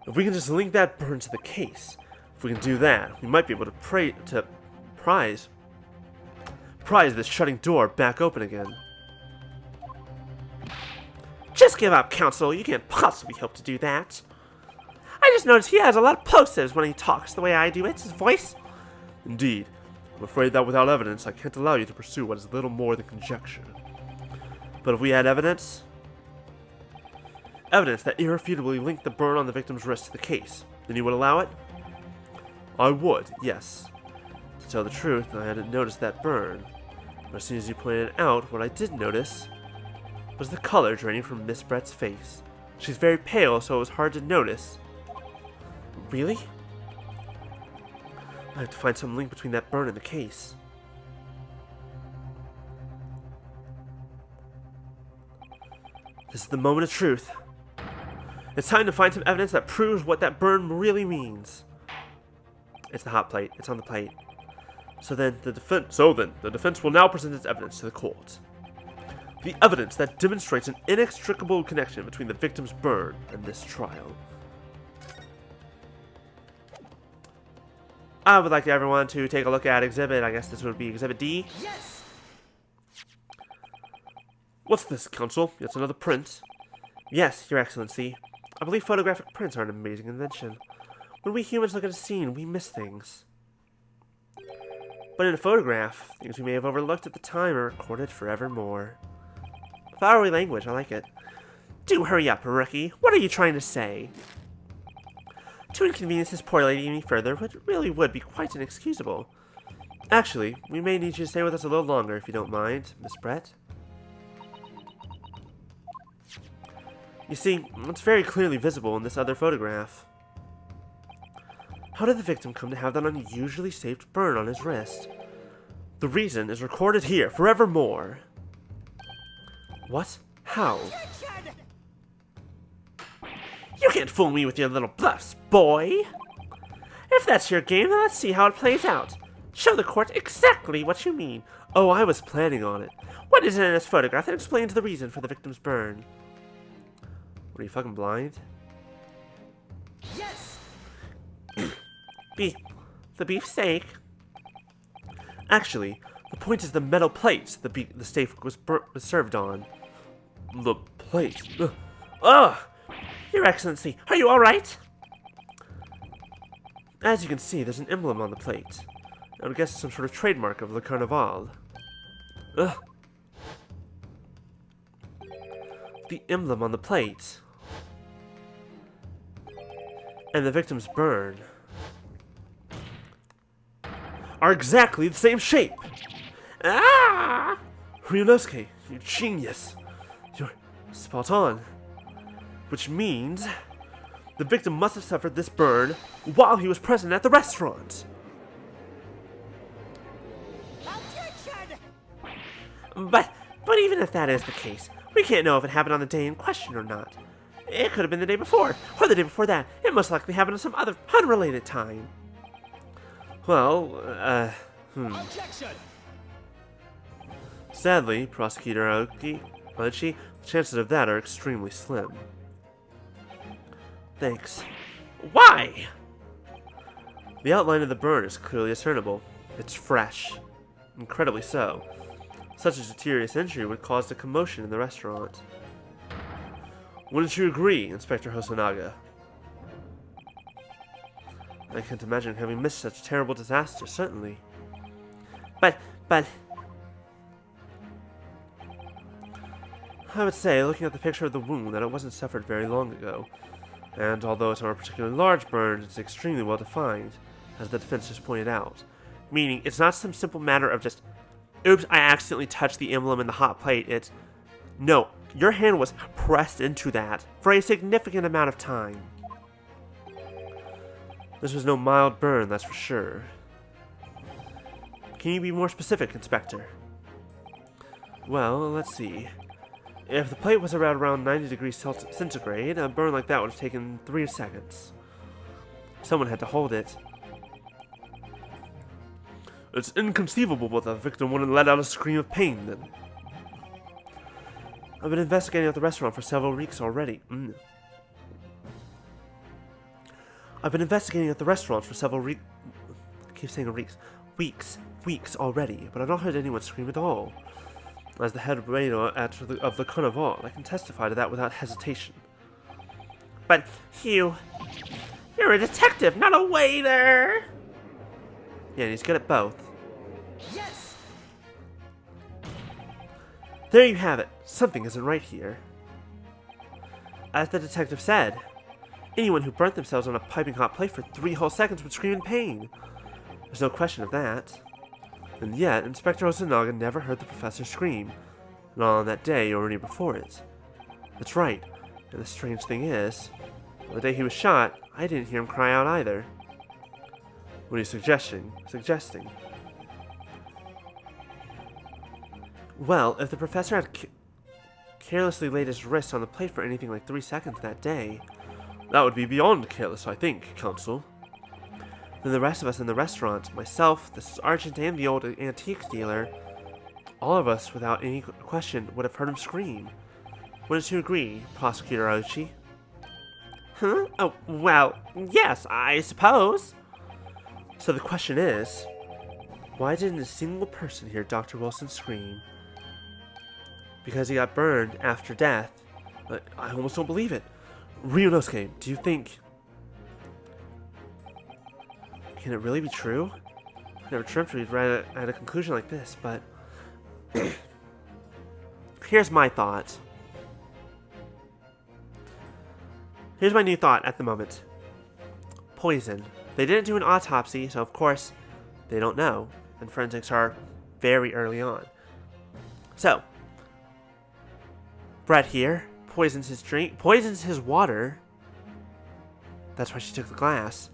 If we can just link that burn to the case, if we can do that, we might be able to prise this shutting door back open again. Just give up, Counsel. You can't possibly hope to do that. I just noticed he has a lot of plosives when he talks the way I do. It's his voice. Indeed. I'm afraid that without evidence, I can't allow you to pursue what is little more than conjecture. But if we had evidence that irrefutably linked the burn on the victim's wrist to the case, then you would allow it? I would, yes. To tell the truth, I hadn't noticed that burn. But as soon as you pointed it out, what I did notice was the color draining from Miss Brett's face. She's very pale, so it was hard to notice. Really? I have to find some link between that burn and the case. This is the moment of truth. It's time to find some evidence that proves what that burn really means. It's the hot plate. It's on the plate. So then, the defense will now present its evidence to the court. The evidence that demonstrates an inextricable connection between the victim's burn and this trial. I would like everyone to take a look at exhibit. I guess this would be exhibit D. Yes! What's this, Counsel? It's another print. Yes, Your Excellency. I believe photographic prints are an amazing invention. When we humans look at a scene, we miss things. But in a photograph, things we may have overlooked at the time are recorded forevermore. Flowery language, I like it. Do hurry up, rookie. What are you trying to say? To inconvenience this poor lady any further really would be quite inexcusable. Actually, we may need you to stay with us a little longer if you don't mind, Miss Brett. You see, it's very clearly visible in this other photograph. How did the victim come to have that unusually shaped burn on his wrist? The reason is recorded here, forevermore. What? How? You can't fool me with your little bluffs, boy! If that's your game, then let's see how it plays out. Show the court exactly what you mean. Oh, I was planning on it. What is it in this photograph that explains the reason for the victim's burn? What, are you fucking blind? Yes! The beefsteak. Actually, the point is the metal plates the steak was served on. The plate? Ugh! Your Excellency, are you alright? As you can see, there's an emblem on the plate. I would guess it's some sort of trademark of Le Carnaval. Ugh. The emblem on the plate. And the victim's burn are exactly the same shape. Ah! Ryunosuke, you genius. You're spot on. Which means the victim must have suffered this burn while he was present at the restaurant. But even if that is the case, we can't know if it happened on the day in question or not. It could have been the day before, or the day before that. It most likely happened at some other unrelated time. Well, Objection! Sadly, Prosecutor Aoki, the chances of that are extremely slim. Thanks. Why? The outline of the burn is clearly discernible. It's fresh. Incredibly so. Such a serious injury would cause a commotion in the restaurant. Wouldn't you agree, Inspector Hosonaga? I can't imagine having missed such a terrible disaster, certainly. But... I would say, looking at the picture of the wound, that it wasn't suffered very long ago. And although it's not a particularly large burn, it's extremely well defined, as the defense just pointed out. Meaning, it's not some simple matter of just, oops, I accidentally touched the emblem in the hot plate. It's, no, your hand was pressed into that for a significant amount of time. This was no mild burn, that's for sure. Can you be more specific, Inspector? Well, let's see. If the plate was around 90 degrees centigrade, a burn like that would have taken 3 seconds. Someone had to hold it. It's inconceivable that the victim wouldn't let out a scream of pain, then. I've been investigating at the restaurant for several weeks already. I've been investigating at the restaurant for several I keep saying weeks already, but I've not heard anyone scream at all. As the head waiter of the Carnival, I can testify to that without hesitation. But you're a detective, not a waiter! Yeah, and he's good at both. Yes! There you have it. Something isn't right here. As the detective said, anyone who burnt themselves on a piping hot plate for 3 whole seconds would scream in pain. There's no question of that. And yet, Inspector Hosonaga never heard the professor scream, not on that day or any before it. That's right, and the strange thing is, on the day he was shot, I didn't hear him cry out either. What are you suggesting? Well, if the professor had carelessly laid his wrist on the plate for anything like 3 seconds that day, that would be beyond careless, I think, Counsel. Then the rest of us in the restaurant, myself, the sergeant, and the old antique dealer, all of us, without any question, would have heard him scream. Wouldn't you agree, Prosecutor Ochi? Huh? Oh, well, yes, I suppose. So the question is, why didn't a single person hear Dr. Wilson scream? Because he got burned after death. I almost don't believe it. Ryunosuke, do you think... Can it really be true? Never dreamt we'd arrive at a conclusion like this, but here's my thought. Here's my new thought at the moment. Poison. They didn't do an autopsy, so of course they don't know, and forensics are very early on. So, Brett here poisons his drink, poisons his water. That's why she took the glass.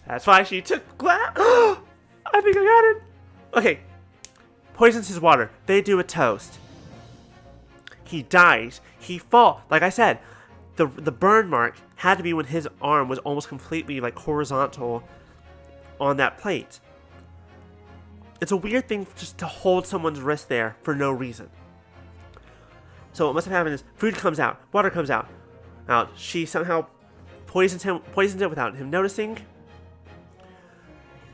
That's why she took the glass. I think I got it. Okay. Poisons his water. They do a toast. He dies. He falls. Like I said, the burn mark had to be when his arm was almost completely like horizontal on that plate. It's a weird thing just to hold someone's wrist there for no reason. So what must have happened is food comes out, water comes out. She somehow poisons it without him noticing.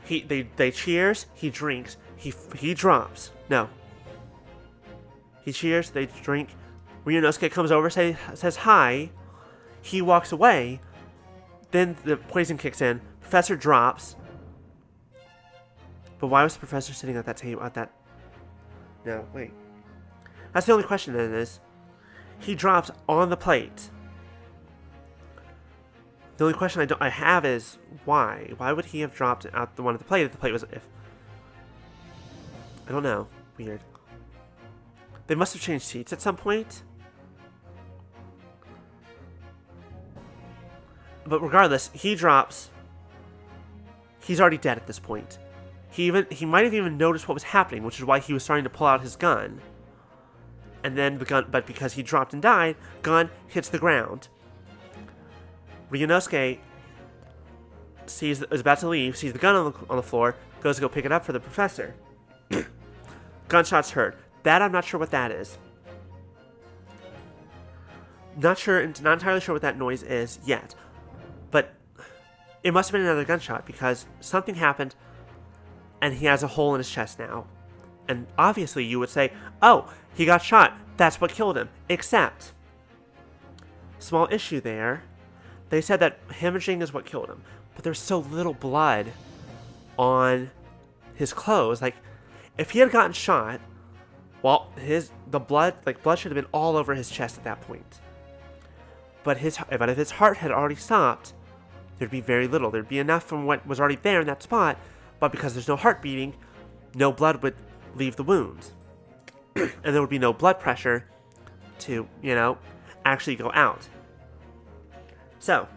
They cheers, he drinks, he drops. No. He cheers, they drink. Ryunosuke comes over, says hi. He walks away. Then the poison kicks in. Professor drops. But why was the professor sitting at that table? No, wait. That's the only question then is. He drops on the plate. The only question I have is why? Why would he have dropped out the one at the plate if the plate was I don't know. Weird. They must have changed seats at some point. But regardless, he drops. He's already dead at this point. He might have even noticed what was happening, which is why he was starting to pull out his gun. And then but because he dropped and died, gun hits the ground. Ryunosuke is about to leave, sees the gun on the floor, goes to go pick it up for the professor. Gunshots heard. That I'm not sure what that is. Not entirely sure what that noise is yet. But it must have been another gunshot because something happened and he has a hole in his chest now. And obviously you would say, oh, he got shot. That's what killed him. Except, small issue there. They said that hemorrhaging is what killed him. But there's so little blood on his clothes. Like, if he had gotten shot, well, the blood should have been all over his chest at that point. But if his heart had already stopped, there'd be very little. There'd be enough from what was already there in that spot, but because there's no heart beating, no blood would leave the wounds. And there would be no blood pressure to, actually go out. So,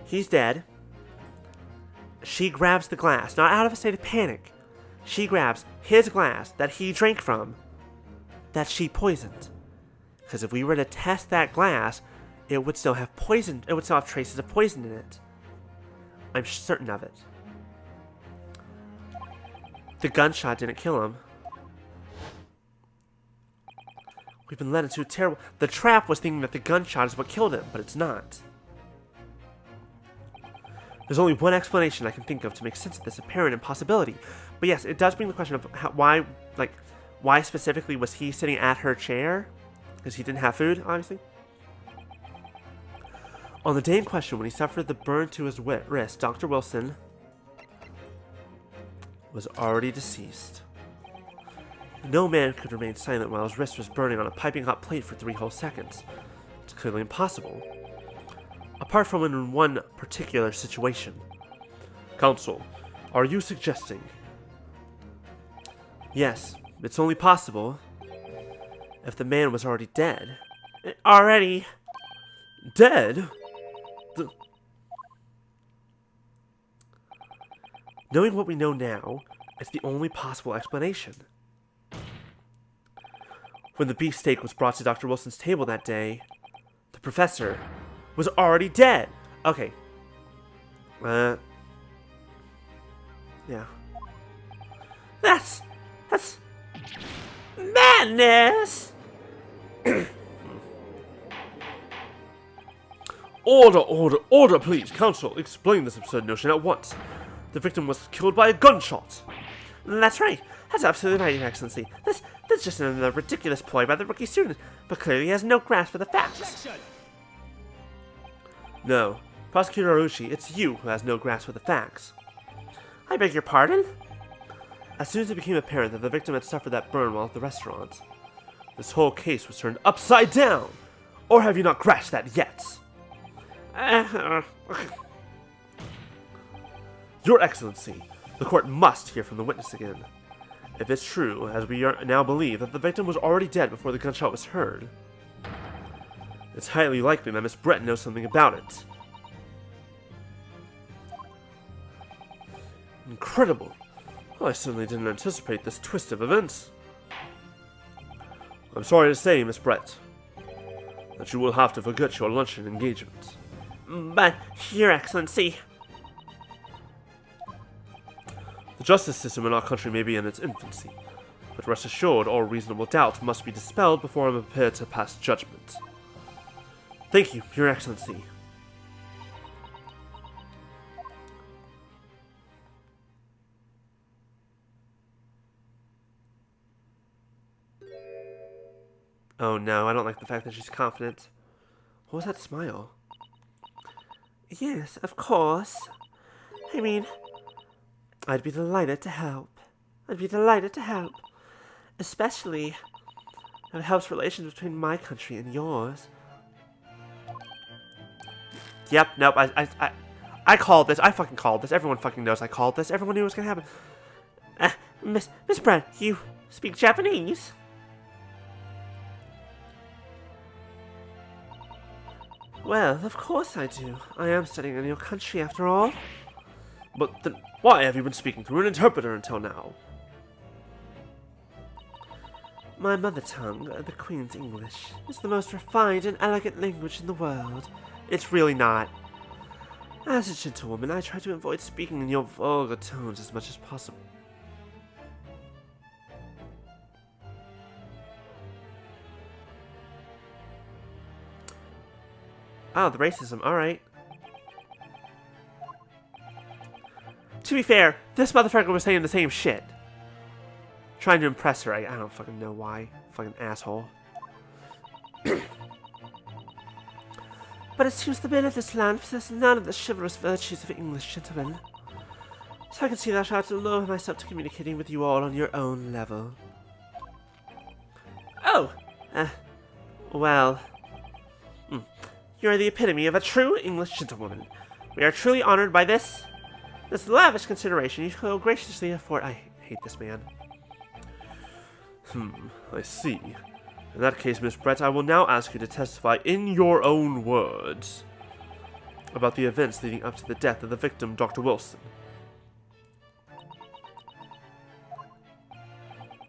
he's dead. She grabs the glass, not out of a state of panic. She grabs his glass that he drank from, that she poisoned. Because if we were to test that glass, it would still have poison. It would still have traces of poison in it. I'm certain of it. The gunshot didn't kill him. We've been led into a terrible... The trap was thinking that the gunshot is what killed him, but it's not. There's only one explanation I can think of to make sense of this apparent impossibility. But yes, it does bring the question of why specifically was he sitting at her chair? Because he didn't have food, obviously. On the day in question, when he suffered the burn to his wrist, Dr. Wilson was already deceased. No man could remain silent while his wrist was burning on a piping hot plate for 3 whole seconds. It's clearly impossible. Apart from in one particular situation. Counsel, are you suggesting? Yes, it's only possible if the man was already dead. Already dead? Knowing what we know now, it's the only possible explanation. When the beefsteak was brought to Dr. Wilson's table that day, the professor was already dead. Okay. Yeah. That's madness! Order, please. Counsel, explain this absurd notion at once. The victim was killed by a gunshot. That's right. That's absolutely right, Your Excellency. That's just another ridiculous ploy by the rookie student, but clearly he has no grasp of the facts. No, Prosecutor Arushi, it's you who has no grasp of the facts. I beg your pardon? As soon as it became apparent that the victim had suffered that burn while at the restaurant, this whole case was turned upside down! Or have you not grasped that yet? Your Excellency, the court must hear from the witness again. If it's true, as we now believe, that the victim was already dead before the gunshot was heard, it's highly likely that Miss Brett knows something about it. Incredible. Well, I certainly didn't anticipate this twist of events. I'm sorry to say, Miss Brett, that you will have to forget your luncheon engagement. But, Your Excellency... The justice system in our country may be in its infancy, but rest assured all reasonable doubt must be dispelled before I am prepared to pass judgment. Thank you, Your Excellency. Oh no, I don't like the fact that she's confident. What was that smile? Yes, of course. I mean, I'd be delighted to help. I'd be delighted to help. Especially if it helps relations between my country and yours. Yep, nope, I called this. I fucking called this. Everyone fucking knows I called this. Everyone knew it was gonna happen. Miss Brett, you speak Japanese? Well, of course I do. I am studying in your country after all. But then, why have you been speaking through an interpreter until now? My mother tongue, the Queen's English, is the most refined and elegant language in the world. It's really not. As a gentlewoman, I try to avoid speaking in your vulgar tones as much as possible. Oh, the racism, alright. To be fair, this motherfucker was saying the same shit. Trying to impress her, I don't fucking know why. Fucking asshole. But it seems the men of this land possess none of the chivalrous virtues of English gentlemen. So I can see that I ought to lower myself to communicating with you all on your own level. Oh! Well... You are the epitome of a true English gentlewoman. We are truly honored by this lavish consideration you so graciously afford. I hate this man. I see. In that case, Miss Brett, I will now ask you to testify in your own words about the events leading up to the death of the victim, Dr. Wilson.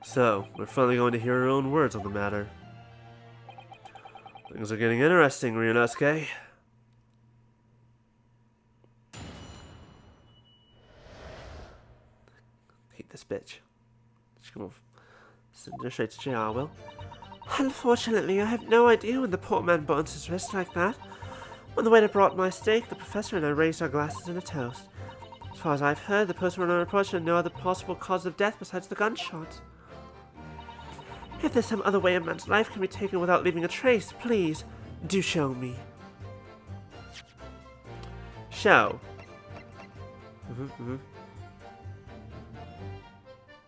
So, we're finally going to hear her own words on the matter. Things are getting interesting, Ryunosuke. Hate this bitch. She's gonna send her straight to jail, I will. Unfortunately, I have no idea when the poor man burns his wrist like that. When the waiter brought my steak, the professor and I raised our glasses in a toast. As far as I've heard, the postmortem report showed no other possible cause of death besides the gunshot. If there's some other way a man's life can be taken without leaving a trace, please, do show me. Show.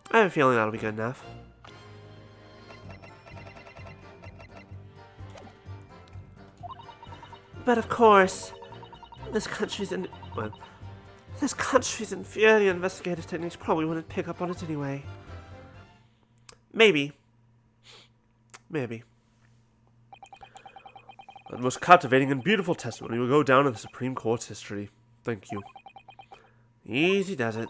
I have a feeling that'll be good enough. But of course, this country's inferior investigative techniques probably wouldn't pick up on it anyway. Maybe. That most captivating and beautiful testimony will go down in the Supreme Court's history. Thank you. Easy does it.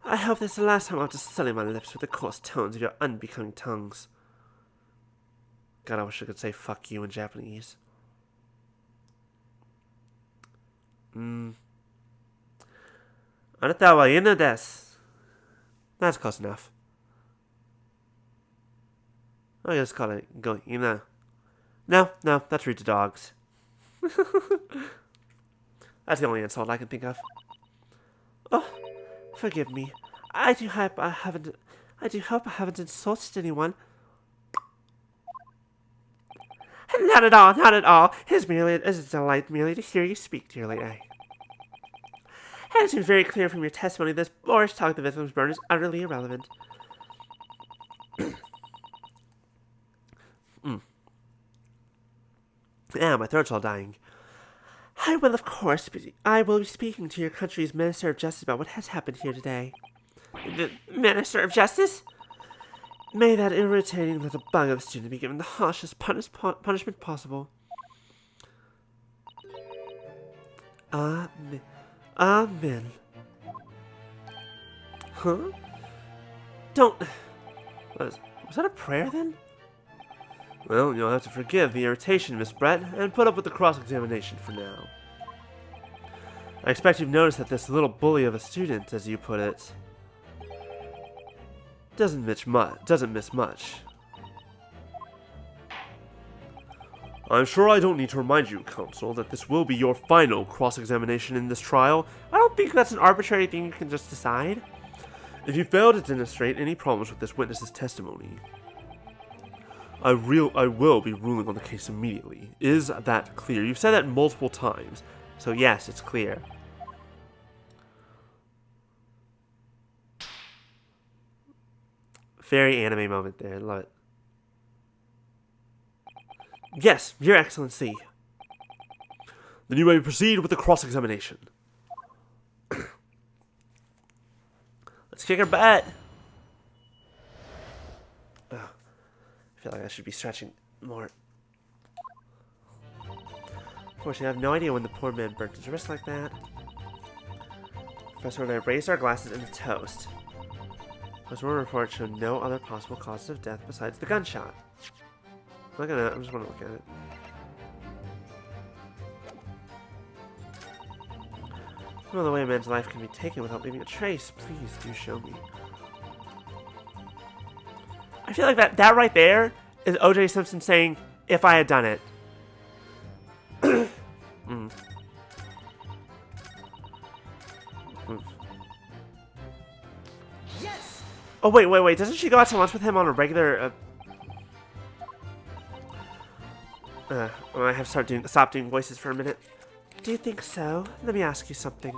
I hope this is the last time I'll have to sully my lips with the coarse tones of your unbecoming tongues. God, I wish I could say fuck you in Japanese. Anata wa inu desu. That's close enough. I'll just call it go ina. No, that's rude to dogs. That's the only insult I can think of. Oh, forgive me. I do hope I haven't insulted anyone. Not at all, not at all. It is a delight merely to hear you speak, dear lady. And it seems very clear from your testimony this boorish talk of the victim's burn is utterly irrelevant. Yeah, my throat's all dying. I will, of course, be speaking to your country's Minister of Justice about what has happened here today. The Minister of Justice? May that irritating little bug of a student be given the harshest punishment possible. Amen. Amen. Huh? Don't... Was that a prayer, then? Well, you'll have to forgive the irritation, Miss Brett, and put up with the cross-examination for now. I expect you've noticed that this little bully of a student, as you put it, doesn't miss much. I'm sure I don't need to remind you, Counsel, that this will be your final cross-examination in this trial. I don't think that's an arbitrary thing you can just decide. If you fail to demonstrate any problems with this witness's testimony, I will be ruling on the case immediately. Is that clear? You've said that multiple times, so yes, it's clear. Very anime moment there. I love it. Yes, Your Excellency. Then you may proceed with the cross-examination. Let's kick her butt. Oh, I feel like I should be stretching more. Unfortunately, I have no idea when the poor man burnt his wrist like that. Professor and I raised our glasses in a toast. Post-mortem report showed no other possible causes of death besides the gunshot. I'm just want to look at it. No other way a man's life can be taken without leaving a trace. Please do show me. I feel like that right there is O.J. Simpson saying, if I had done it. Yes! Oh, wait. Doesn't she go out to lunch with him on a regular... I have to stop doing voices for a minute. Do you think so? Let me ask you something.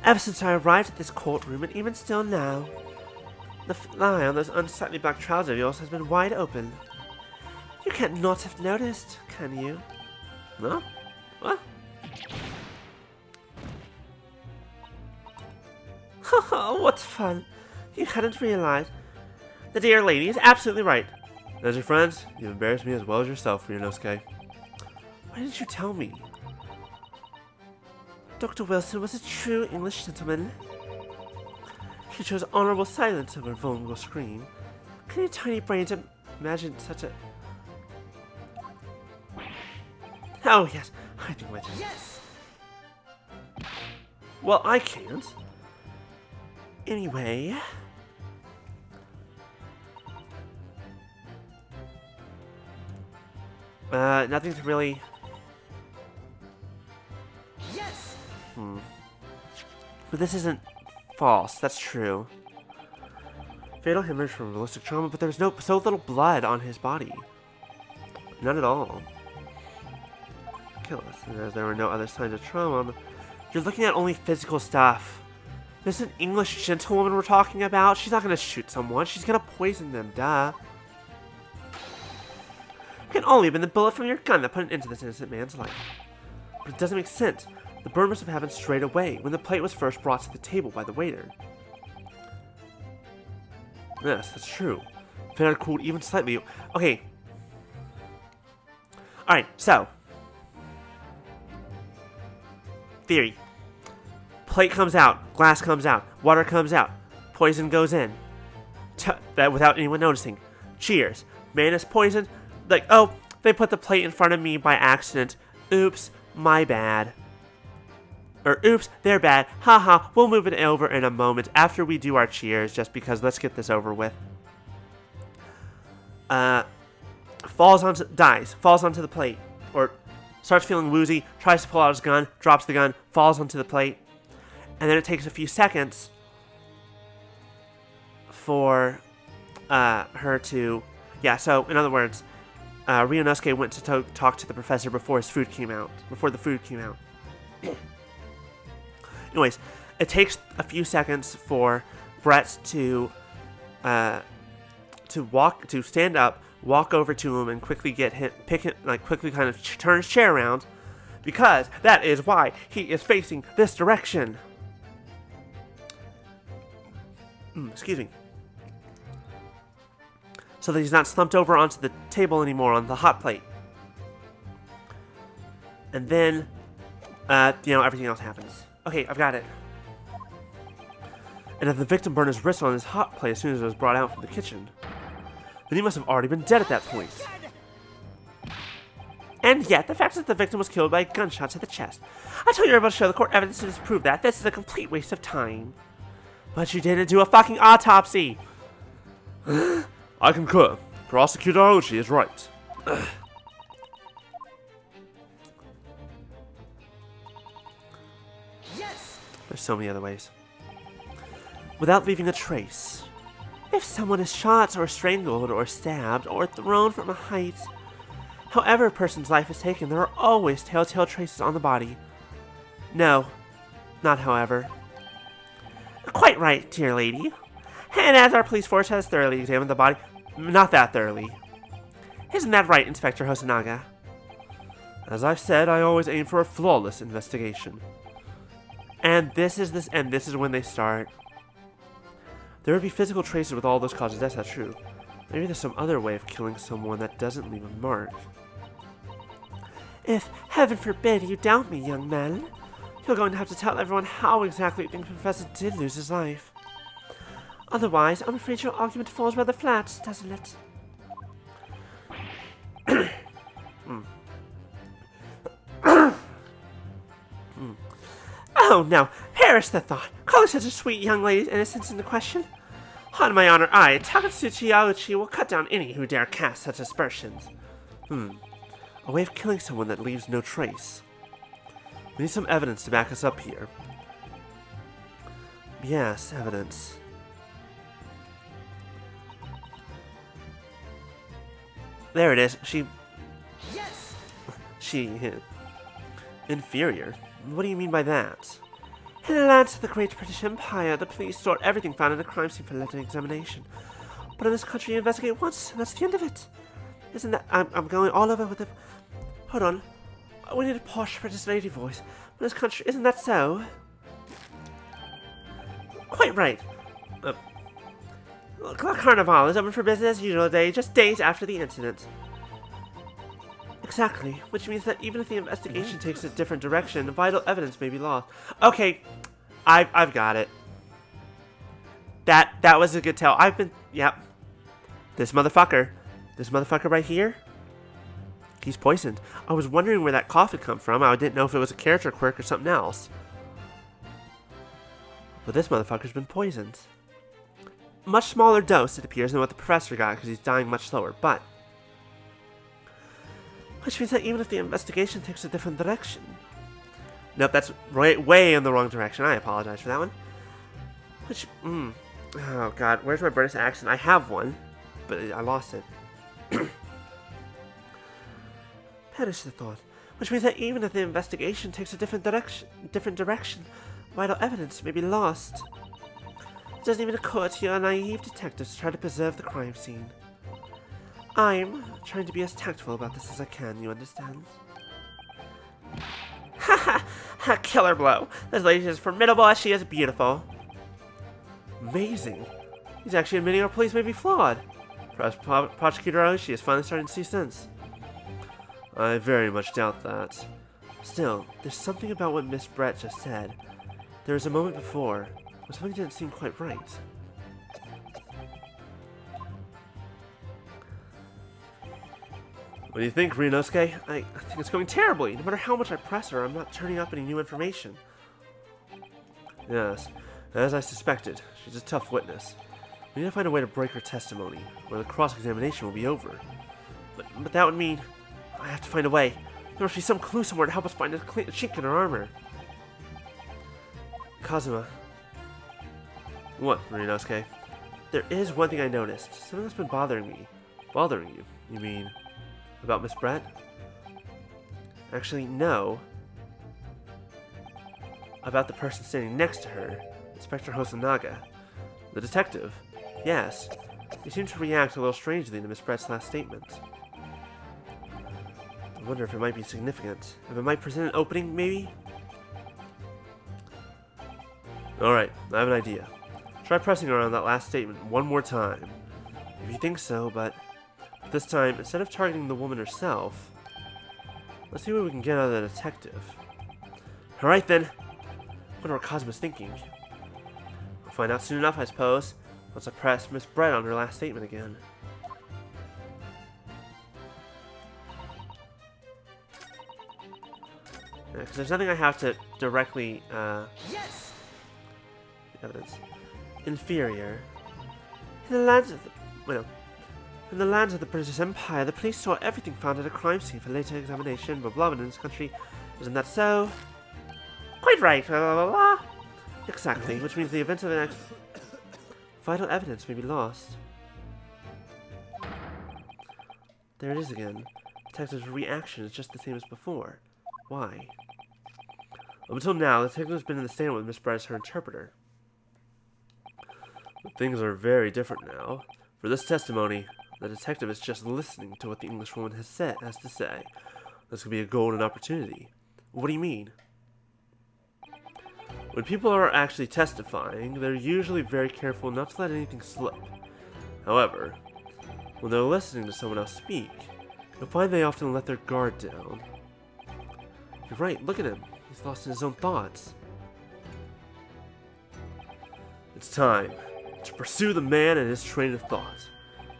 Ever since I arrived at this courtroom, and even still now, the fly on those unsightly black trousers of yours has been wide open. You can't not have noticed, can you? No? What? What fun! You hadn't realized. The dear lady is absolutely right. As your friends, you embarrassed me as well as yourself, Ryunosuke. Why didn't you tell me? Dr. Wilson was a true English gentleman. He chose honorable silence over vulnerable scream. Can your tiny brains imagine such a... Oh, yes, I think my turn. Yes! Well, I can't. Anyway... nothing to really... Yes! But this isn't false, that's true. Fatal hemorrhage from ballistic trauma, but there was so little blood on his body. None at all. Kill us. And as there were no other signs of trauma, you're looking at only physical stuff. This is an English gentlewoman we're talking about. She's not gonna shoot someone, she's gonna poison them, duh. It can only have been the bullet from your gun that put an end to this innocent man's life. But it doesn't make sense. The burn must have happened straight away, when the plate was first brought to the table by the waiter. Yes, that's true. If it had cooled even slightly... Okay. Alright, so. Theory. Plate comes out, glass comes out, water comes out, poison goes in. That without anyone noticing. Cheers. Man is poisoned. Like, oh, they put the plate in front of me by accident. Oops, my bad. Or, oops, they're bad. Haha, we'll move it over in a moment after we do our cheers, just because let's get this over with. Dies, falls onto the plate. Or starts feeling woozy, tries to pull out his gun, drops the gun, falls onto the plate. And then it takes a few seconds. for her to... Yeah, so, in other words, Ryunosuke went to talk to the professor before his food came out. Before the food came out. Anyways, it takes a few seconds for Brett to stand up, walk over to him, and quickly quickly kind of turn his chair around, because that is why he is facing this direction. Excuse me. So that he's not slumped over onto the table anymore on the hot plate. And then, everything else happens. Okay, I've got it. And if the victim burned his wrist on his hot plate as soon as it was brought out from the kitchen, then he must have already been dead at that point. And yet, the fact that the victim was killed by a gunshot to the chest. I told you you were able to show the court evidence to disprove that. This is a complete waste of time. But you didn't do a fucking autopsy! I concur. Prosecutor Aoshi is right. Yes! There's so many other ways. Without leaving a trace. If someone is shot or strangled or stabbed or thrown from a height, however a person's life is taken, there are always telltale traces on the body. No, not however. Quite right, dear lady. And as our police force has thoroughly examined the body, not that thoroughly. Isn't that right, Inspector Hosonaga? As I've said, I always aim for a flawless investigation. And this is when they start. There would be physical traces with all those causes, that's not true. Maybe there's some other way of killing someone that doesn't leave a mark. If, heaven forbid, you doubt me, young man, you're going to have to tell everyone how exactly you think the professor did lose his life. Otherwise, I'm afraid your argument falls rather flat, doesn't it? Oh no, perish the thought. Calling such a sweet young lady's innocence into question? On my honor, I, Takatsuchi Aochi, will cut down any who dare cast such aspersions. A way of killing someone that leaves no trace. We need some evidence to back us up here. Yes, evidence. There it is. Yes! Inferior? What do you mean by that? In the lands of the Great British Empire, the police stored everything found in a crime scene for later examination. But in this country, you investigate once, and that's the end of it. Isn't that... I'm going all over with the... Hold on. We need a posh British lady voice. But in this country, isn't that so? Quite right. Carnival is open for business as usual today, just days after the incident. Exactly, which means that even if the investigation takes a different direction, vital evidence may be lost. Okay, I've got it. That was a good tell. Yep. This motherfucker right here, he's poisoned. I was wondering where that cough had come from. I didn't know if it was a character quirk or something else. But this motherfucker's been poisoned. Much smaller dose, it appears, than what the professor got, because he's dying much slower, but... Which means that even if the investigation takes a different direction... Nope, that's way in the wrong direction. I apologize for that one. Which, oh god, where's my British accent? I have one, but I lost it. Perish the thought. Which means that even if the investigation takes a different direction, vital evidence may be lost. It doesn't even occur to your naive detectives to try to preserve the crime scene. I'm trying to be as tactful about this as I can, you understand? Ha ha! Killer blow. This lady is formidable as she is beautiful. Amazing. He's actually admitting our police may be flawed. Prosecutor Aoshi is finally starting to see sense. I very much doubt that. Still, there's something about what Miss Brett just said. There was a moment before where something didn't seem quite right. What do you think, Ryunosuke? I think it's going terribly. No matter how much I press her, I'm not turning up any new information. Yes, as I suspected, she's a tough witness. We need to find a way to break her testimony, or the cross-examination will be over. But that would mean I have to find a way. There must be some clue somewhere to help us find a chink in her armor. Kazuma. What, Ryunosuke? there is one thing I noticed. Something that's been bothering me. Bothering you? You mean about Miss Brett? Actually, no. About the person standing next to her, Inspector Hosonaga. The detective. Yes. He seemed to react a little strangely to Miss Brett's last statement. I wonder if it might be significant. If it might present an opening, maybe? Alright, I have an idea. Try pressing her on that last statement one more time. If you think so, but this time, instead of targeting the woman herself, let's see what we can get out of the detective. Alright then. I wonder what Cosmo's thinking. We'll find out soon enough, I suppose, once I press Miss Brett on her last statement again. Because there's nothing I have to directly, Yes! evidence. Inferior. In the lands of the... well... In the lands of the British Empire, the police saw everything found at a crime scene for later examination, blah blah, but in this country, isn't that so? Quite right, blah blah blah blah. Exactly, which means the event of an vital evidence may be lost. There it is again. Detective's reaction is just the same as before. Why? Up until now, the detective has been in the stand with Miss Brett as her interpreter. But things are very different now. For this testimony, the detective is just listening to what the Englishwoman has to say. This could be a golden opportunity. What do you mean? When people are actually testifying, they're usually very careful not to let anything slip. However, when they're listening to someone else speak, you'll find they often let their guard down. You're right, look at him. He's lost in his own thoughts. It's time to pursue the man and his train of thought.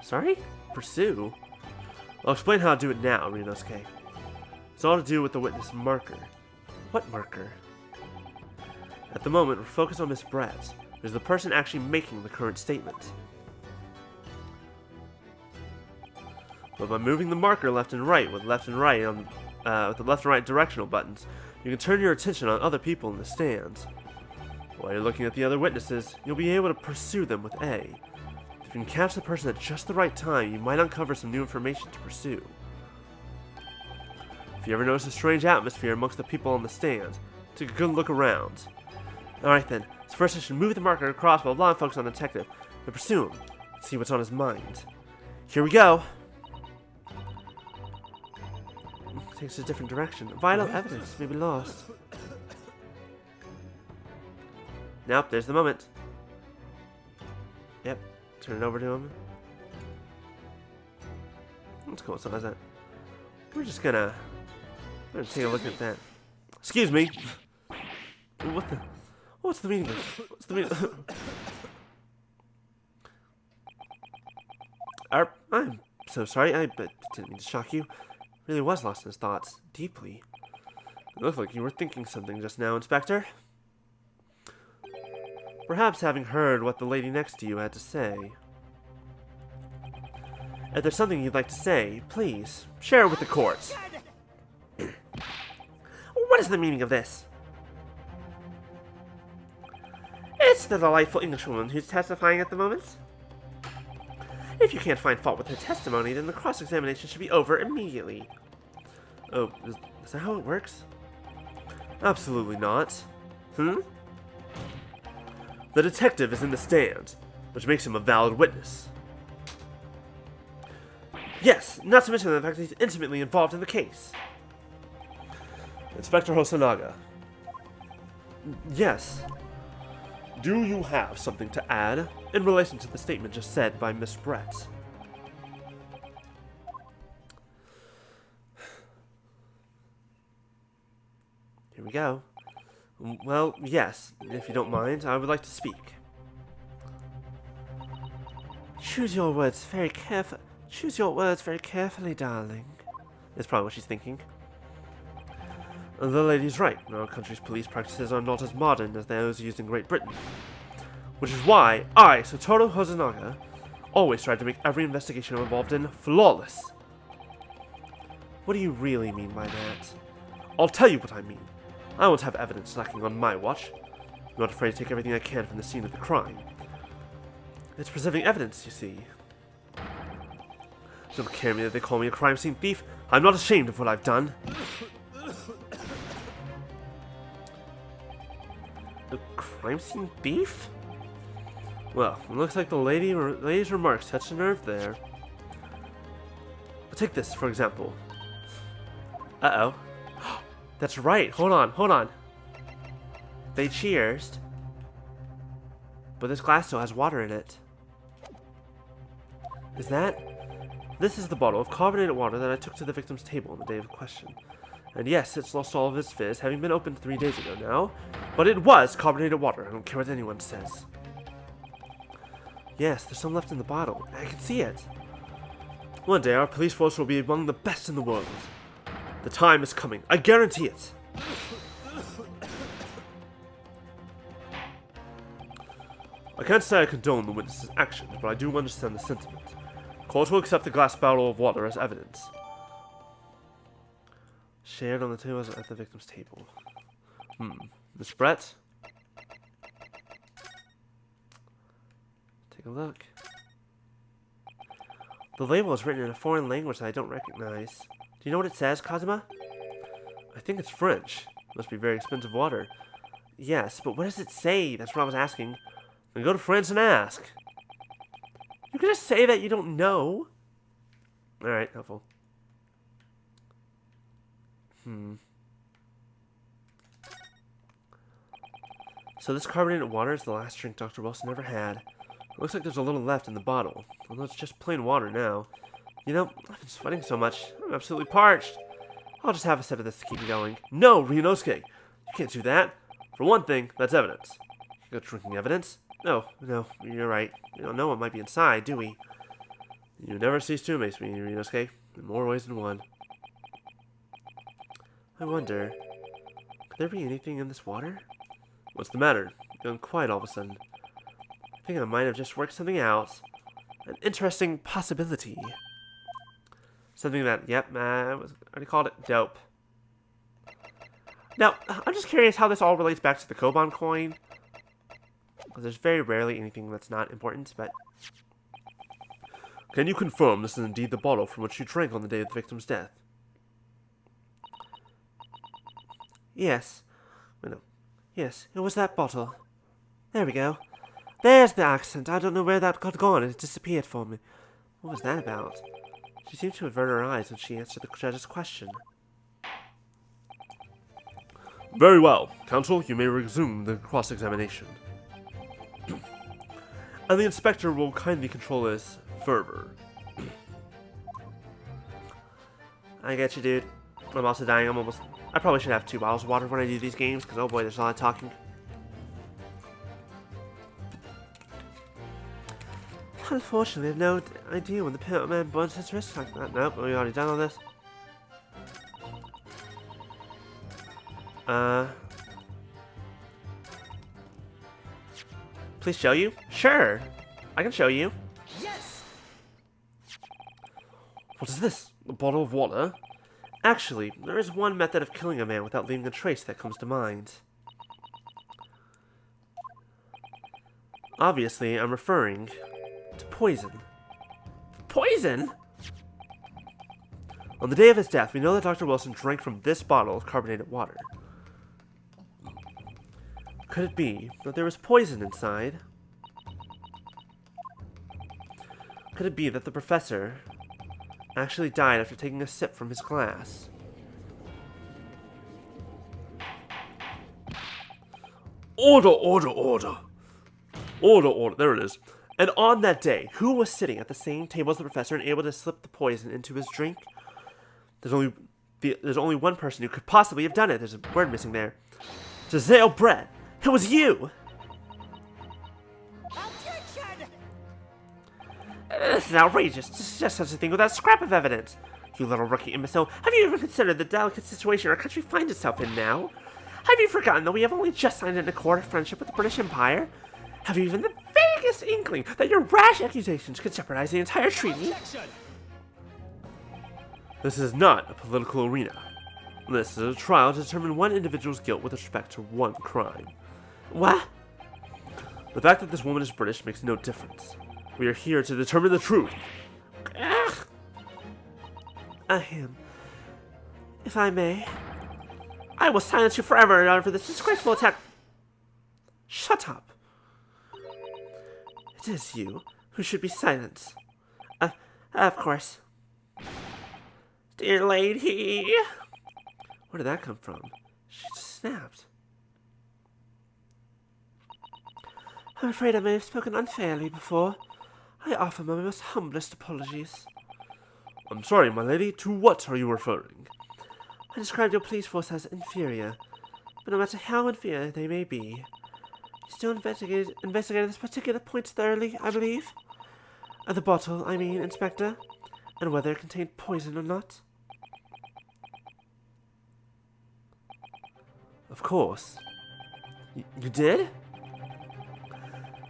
Sorry? Pursue? I'll explain how to do it now, Ryunosuke. It's all to do with the witness marker. What marker? At the moment, we're focused on Miss Brett, who's the person actually making the current statement. But by moving the marker left and right with left and right on with the left and right directional buttons, you can turn your attention on other people in the stand. While you're looking at the other witnesses, you'll be able to pursue them with A. If you can catch the person at just the right time, you might uncover some new information to pursue. If you ever notice a strange atmosphere amongst the people on the stand, take a good look around. Alright then, so first I should move the marker across while blind focus on the detective, and pursue him, and see what's on his mind. Here we go! Takes a different direction. Vital evidence may be lost. Nope, there's the moment. Yep, turn it over to him. That's cool, so how's that? We're gonna take a look at that. Excuse me! What the? What's the meaning of it? What's the meaning? I'm so sorry, I didn't mean to shock you. Really was lost in his thoughts, deeply. It looked like you were thinking something just now, Inspector. Perhaps having heard what the lady next to you had to say. If there's something you'd like to say, please, share it with the court. What is the meaning of this? It's the delightful Englishwoman who's testifying at the moment. If you can't find fault with her testimony, then the cross-examination should be over immediately. Oh, is that how it works? Absolutely not. The detective is in the stand, which makes him a valid witness. Yes, not to mention the fact that he's intimately involved in the case. Inspector Hosonaga. Yes. Do you have something to add in relation to the statement just said by Miss Brett? Here we go. Well, yes, if you don't mind, I would like to speak. Choose your words very carefully. Choose your words very carefully, darling. That's probably what she's thinking. The lady's right. Our country's police practices are not as modern as those used in Great Britain. Which is why I, Satoru Hosonaga, always tried to make every investigation I'm involved in flawless. What do you really mean by that? I'll tell you what I mean. I won't have evidence lacking on my watch. I'm not afraid to take everything I can from the scene of the crime. It's preserving evidence, you see. Don't care me that they call me a crime scene thief. I'm not ashamed of what I've done. A crime scene thief? Well, it looks like the lady's remarks touched a nerve there. Take this, for example. Uh-oh. That's right. Hold on. They cheersed. But this glass still has water in it. Is that? This is the bottle of carbonated water that I took to the victim's table on the day of question. And yes, it's lost all of its fizz, having been opened 3 days ago now. But it was carbonated water. I don't care what anyone says. Yes, there's some left in the bottle. I can see it. One day, our police force will be among the best in the world. The time is coming. I guarantee it. I can't say I condone the witness's actions, but I do understand the sentiment. Court will accept the glass bottle of water as evidence. Shared on the table at the victim's table. Miss Brett? Take a look. The label is written in a foreign language that I don't recognize. Do you know what it says, Kazuma? I think it's French. Must be very expensive water. Yes, but what does it say? That's what I was asking. Then go to France and ask. You can just say that you don't know. Alright, helpful. So this carbonated water is the last drink Dr. Wilson ever had. It looks like there's a little left in the bottle. Although it's just plain water now. You know, I've been sweating so much. I'm absolutely parched. I'll just have a sip of this to keep me going. No, Ryunosuke! You can't do that. For one thing, that's evidence. You go drinking evidence? No, you're right. We don't know what might be inside, do we? You never cease to amaze me, Ryunosuke. In more ways than one. I wonder, could there be anything in this water? What's the matter? You're going quiet all of a sudden. I think I might have just worked something out. An interesting possibility. Something that, yep, I already called it dope. Now, I'm just curious how this all relates back to the Koban coin. Because there's very rarely anything that's not important, but... Can you confirm this is indeed the bottle from which you drank on the day of the victim's death? Yes. No. Yes, it was that bottle. There we go. There's the accent. I don't know where that got gone. It disappeared for me. What was that about? She seemed to avert her eyes when she answered the judge's question. Very well. Counsel, you may resume the cross-examination. And the inspector will kindly control his fervor. I get you, dude. I'm also dying. I probably should have 2 bottles of water when I do these games, because oh boy, there's a lot of talking. Unfortunately, I have no idea when the pit man burns his wrist like that. Nope, we already done all this. Please show you? Sure! I can show you. Yes! What is this? A bottle of water? Actually, there is one method of killing a man without leaving a trace that comes to mind. Obviously, I'm referring to poison. Poison? On the day of his death, we know that Dr. Wilson drank from this bottle of carbonated water. Could it be that there was poison inside? Could it be that the professor actually died after taking a sip from his glass? Order, order, order. Order, order. There it is. And on that day, who was sitting at the same table as the professor and able to slip the poison into his drink? There's only one person who could possibly have done it. There's a word missing there. Giselle Brett. It was you! Objection! This is outrageous. To suggest such a thing without a scrap of evidence. You little rookie imbecile. Have you even considered the delicate situation our country finds itself in now? Have you forgotten that we have only just signed an accord of friendship with the British Empire? Have you even the vaguest inkling that your rash accusations could jeopardize the entire treaty? Objection! This is not a political arena. This is a trial to determine one individual's guilt with respect to one crime. What? The fact that this woman is British makes no difference. We are here to determine the truth. Ahem. If I may, I will silence you forever in order for this disgraceful attack. Shut up. It is you who should be silenced. Of course. Dear lady. Where did that come from? She just snapped. I'm afraid I may have spoken unfairly before. I offer my most humblest apologies. I'm sorry, my lady. To what are you referring? I described your police force as inferior, but no matter how inferior they may be, you still investigated this particular point thoroughly, I believe. The bottle, I mean, Inspector, and whether it contained poison or not. Of course. You did?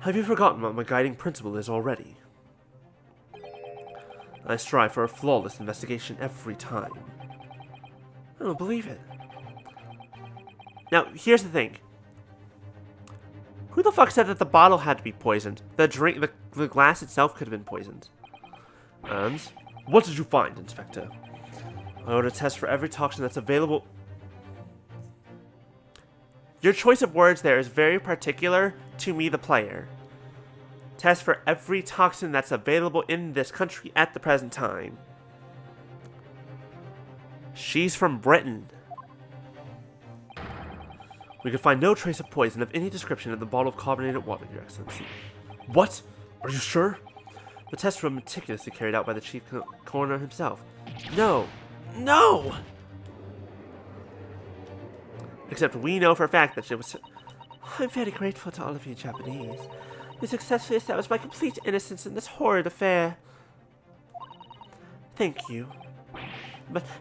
Have you forgotten what my guiding principle is already? I strive for a flawless investigation every time. I don't believe it. Now, here's the thing. Who the fuck said that the bottle had to be poisoned? The glass itself could have been poisoned. And what did you find, Inspector? I ordered a test for every toxin that's available. Your choice of words there is very particular to me, the player. Test for every toxin that's available in this country at the present time. She's from Britain. We could find no trace of poison of any description in the bottle of carbonated water, Your Excellency. What? Are you sure? The tests were meticulously carried out by the chief coroner himself. No! No! Except we know for a fact that it was... I'm very grateful to all of you Japanese. You successfully established my complete innocence in this horrid affair. Thank you.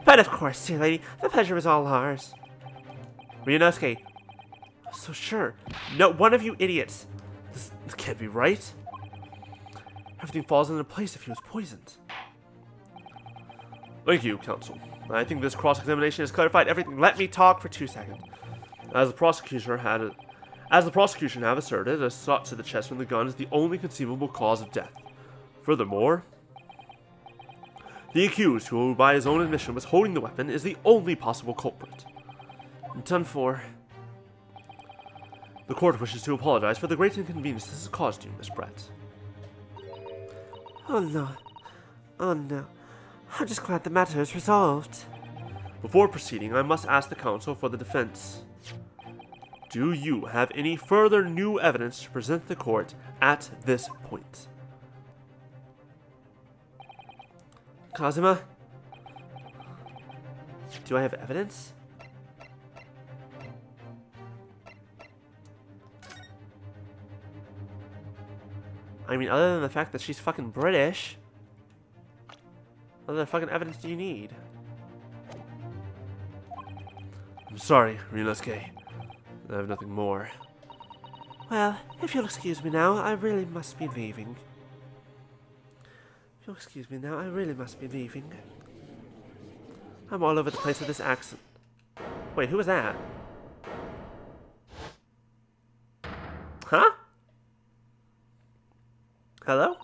But of course, dear lady, the pleasure was all ours. Ryunosuke. So sure. No, one of you idiots. This can't be right. Everything falls into place if he was poisoned. Thank you, counsel. I think this cross-examination has clarified everything. Let me talk for 2 seconds. As the prosecution have asserted, a shot to the chest from the gun is the only conceivable cause of death. Furthermore, the accused, who by his own admission was holding the weapon, is the only possible culprit. Done for. The court wishes to apologize for the great inconvenience this has caused you, Miss Brett. Oh no. Oh no. I'm just glad the matter is resolved. Before proceeding, I must ask the counsel for the defense. Do you have any further new evidence to present to the court at this point? Kazuma? Do I have evidence? I mean, other than the fact that she's fucking British, what other fucking evidence do you need? I'm sorry, Ryunosuke. I have nothing more. Well, if you'll excuse me now, I really must be leaving. If you'll excuse me now, I really must be leaving. I'm all over the place with this accent. Wait, who was that? Huh? Hello?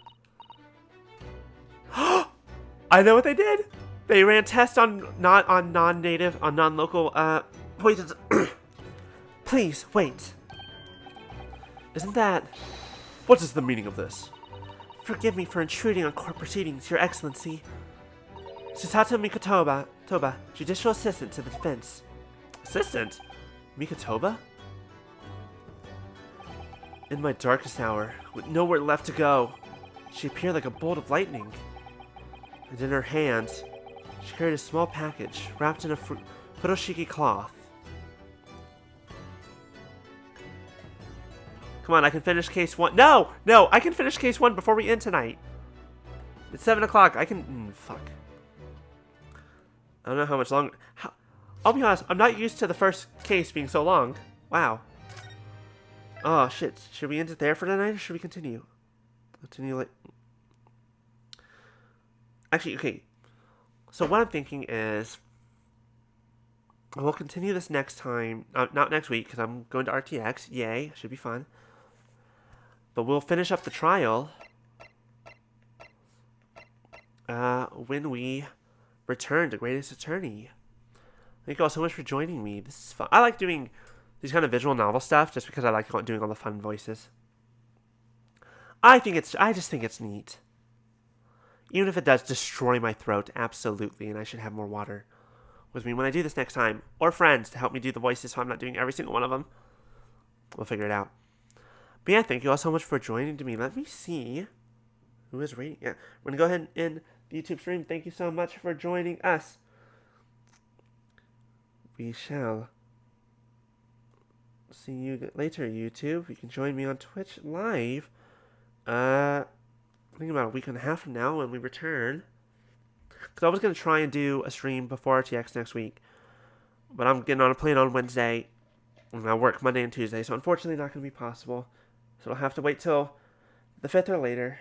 I know what they did! They ran tests on non-local poisons. Please, wait. Isn't that... What is the meaning of this? Forgive me for intruding on court proceedings, Your Excellency. Susato Mikotoba, Judicial Assistant to the Defense. Assistant? Mikotoba? In my darkest hour, with nowhere left to go, she appeared like a bolt of lightning. And in her hands, she carried a small package wrapped in a furoshiki cloth. Come on, I can finish case 1. No! No! I can finish case 1 before we end tonight. It's 7 o'clock. I can... fuck. I don't know how much longer... I'll be honest, I'm not used to the first case being so long. Wow. Oh, shit. Should we end it there for tonight, or should we continue? Continue like... Actually, okay. So what I'm thinking is... we'll continue this next time. Not next week, because I'm going to RTX. Yay. Should be fun. But we'll finish up the trial. when we return to Greatest Attorney. Thank you all so much for joining me. This is fun. I like doing these kind of visual novel stuff just because I like doing all the fun voices. I just think it's neat. Even if it does destroy my throat, absolutely, and I should have more water with me when I do this next time. Or friends to help me do the voices so I'm not doing every single one of them. We'll figure it out. But yeah, thank you all so much for joining me. Let me see who is rating. Yeah, we're going to go ahead and end the YouTube stream. Thank you so much for joining us. We shall see you later, YouTube. You can join me on Twitch live. I think about a week and a half from now when we return. Because I was going to try and do a stream before RTX next week. But I'm getting on a plane on Wednesday. And I work Monday and Tuesday. So unfortunately not going to be possible. So I'll have to wait till the 5th or later.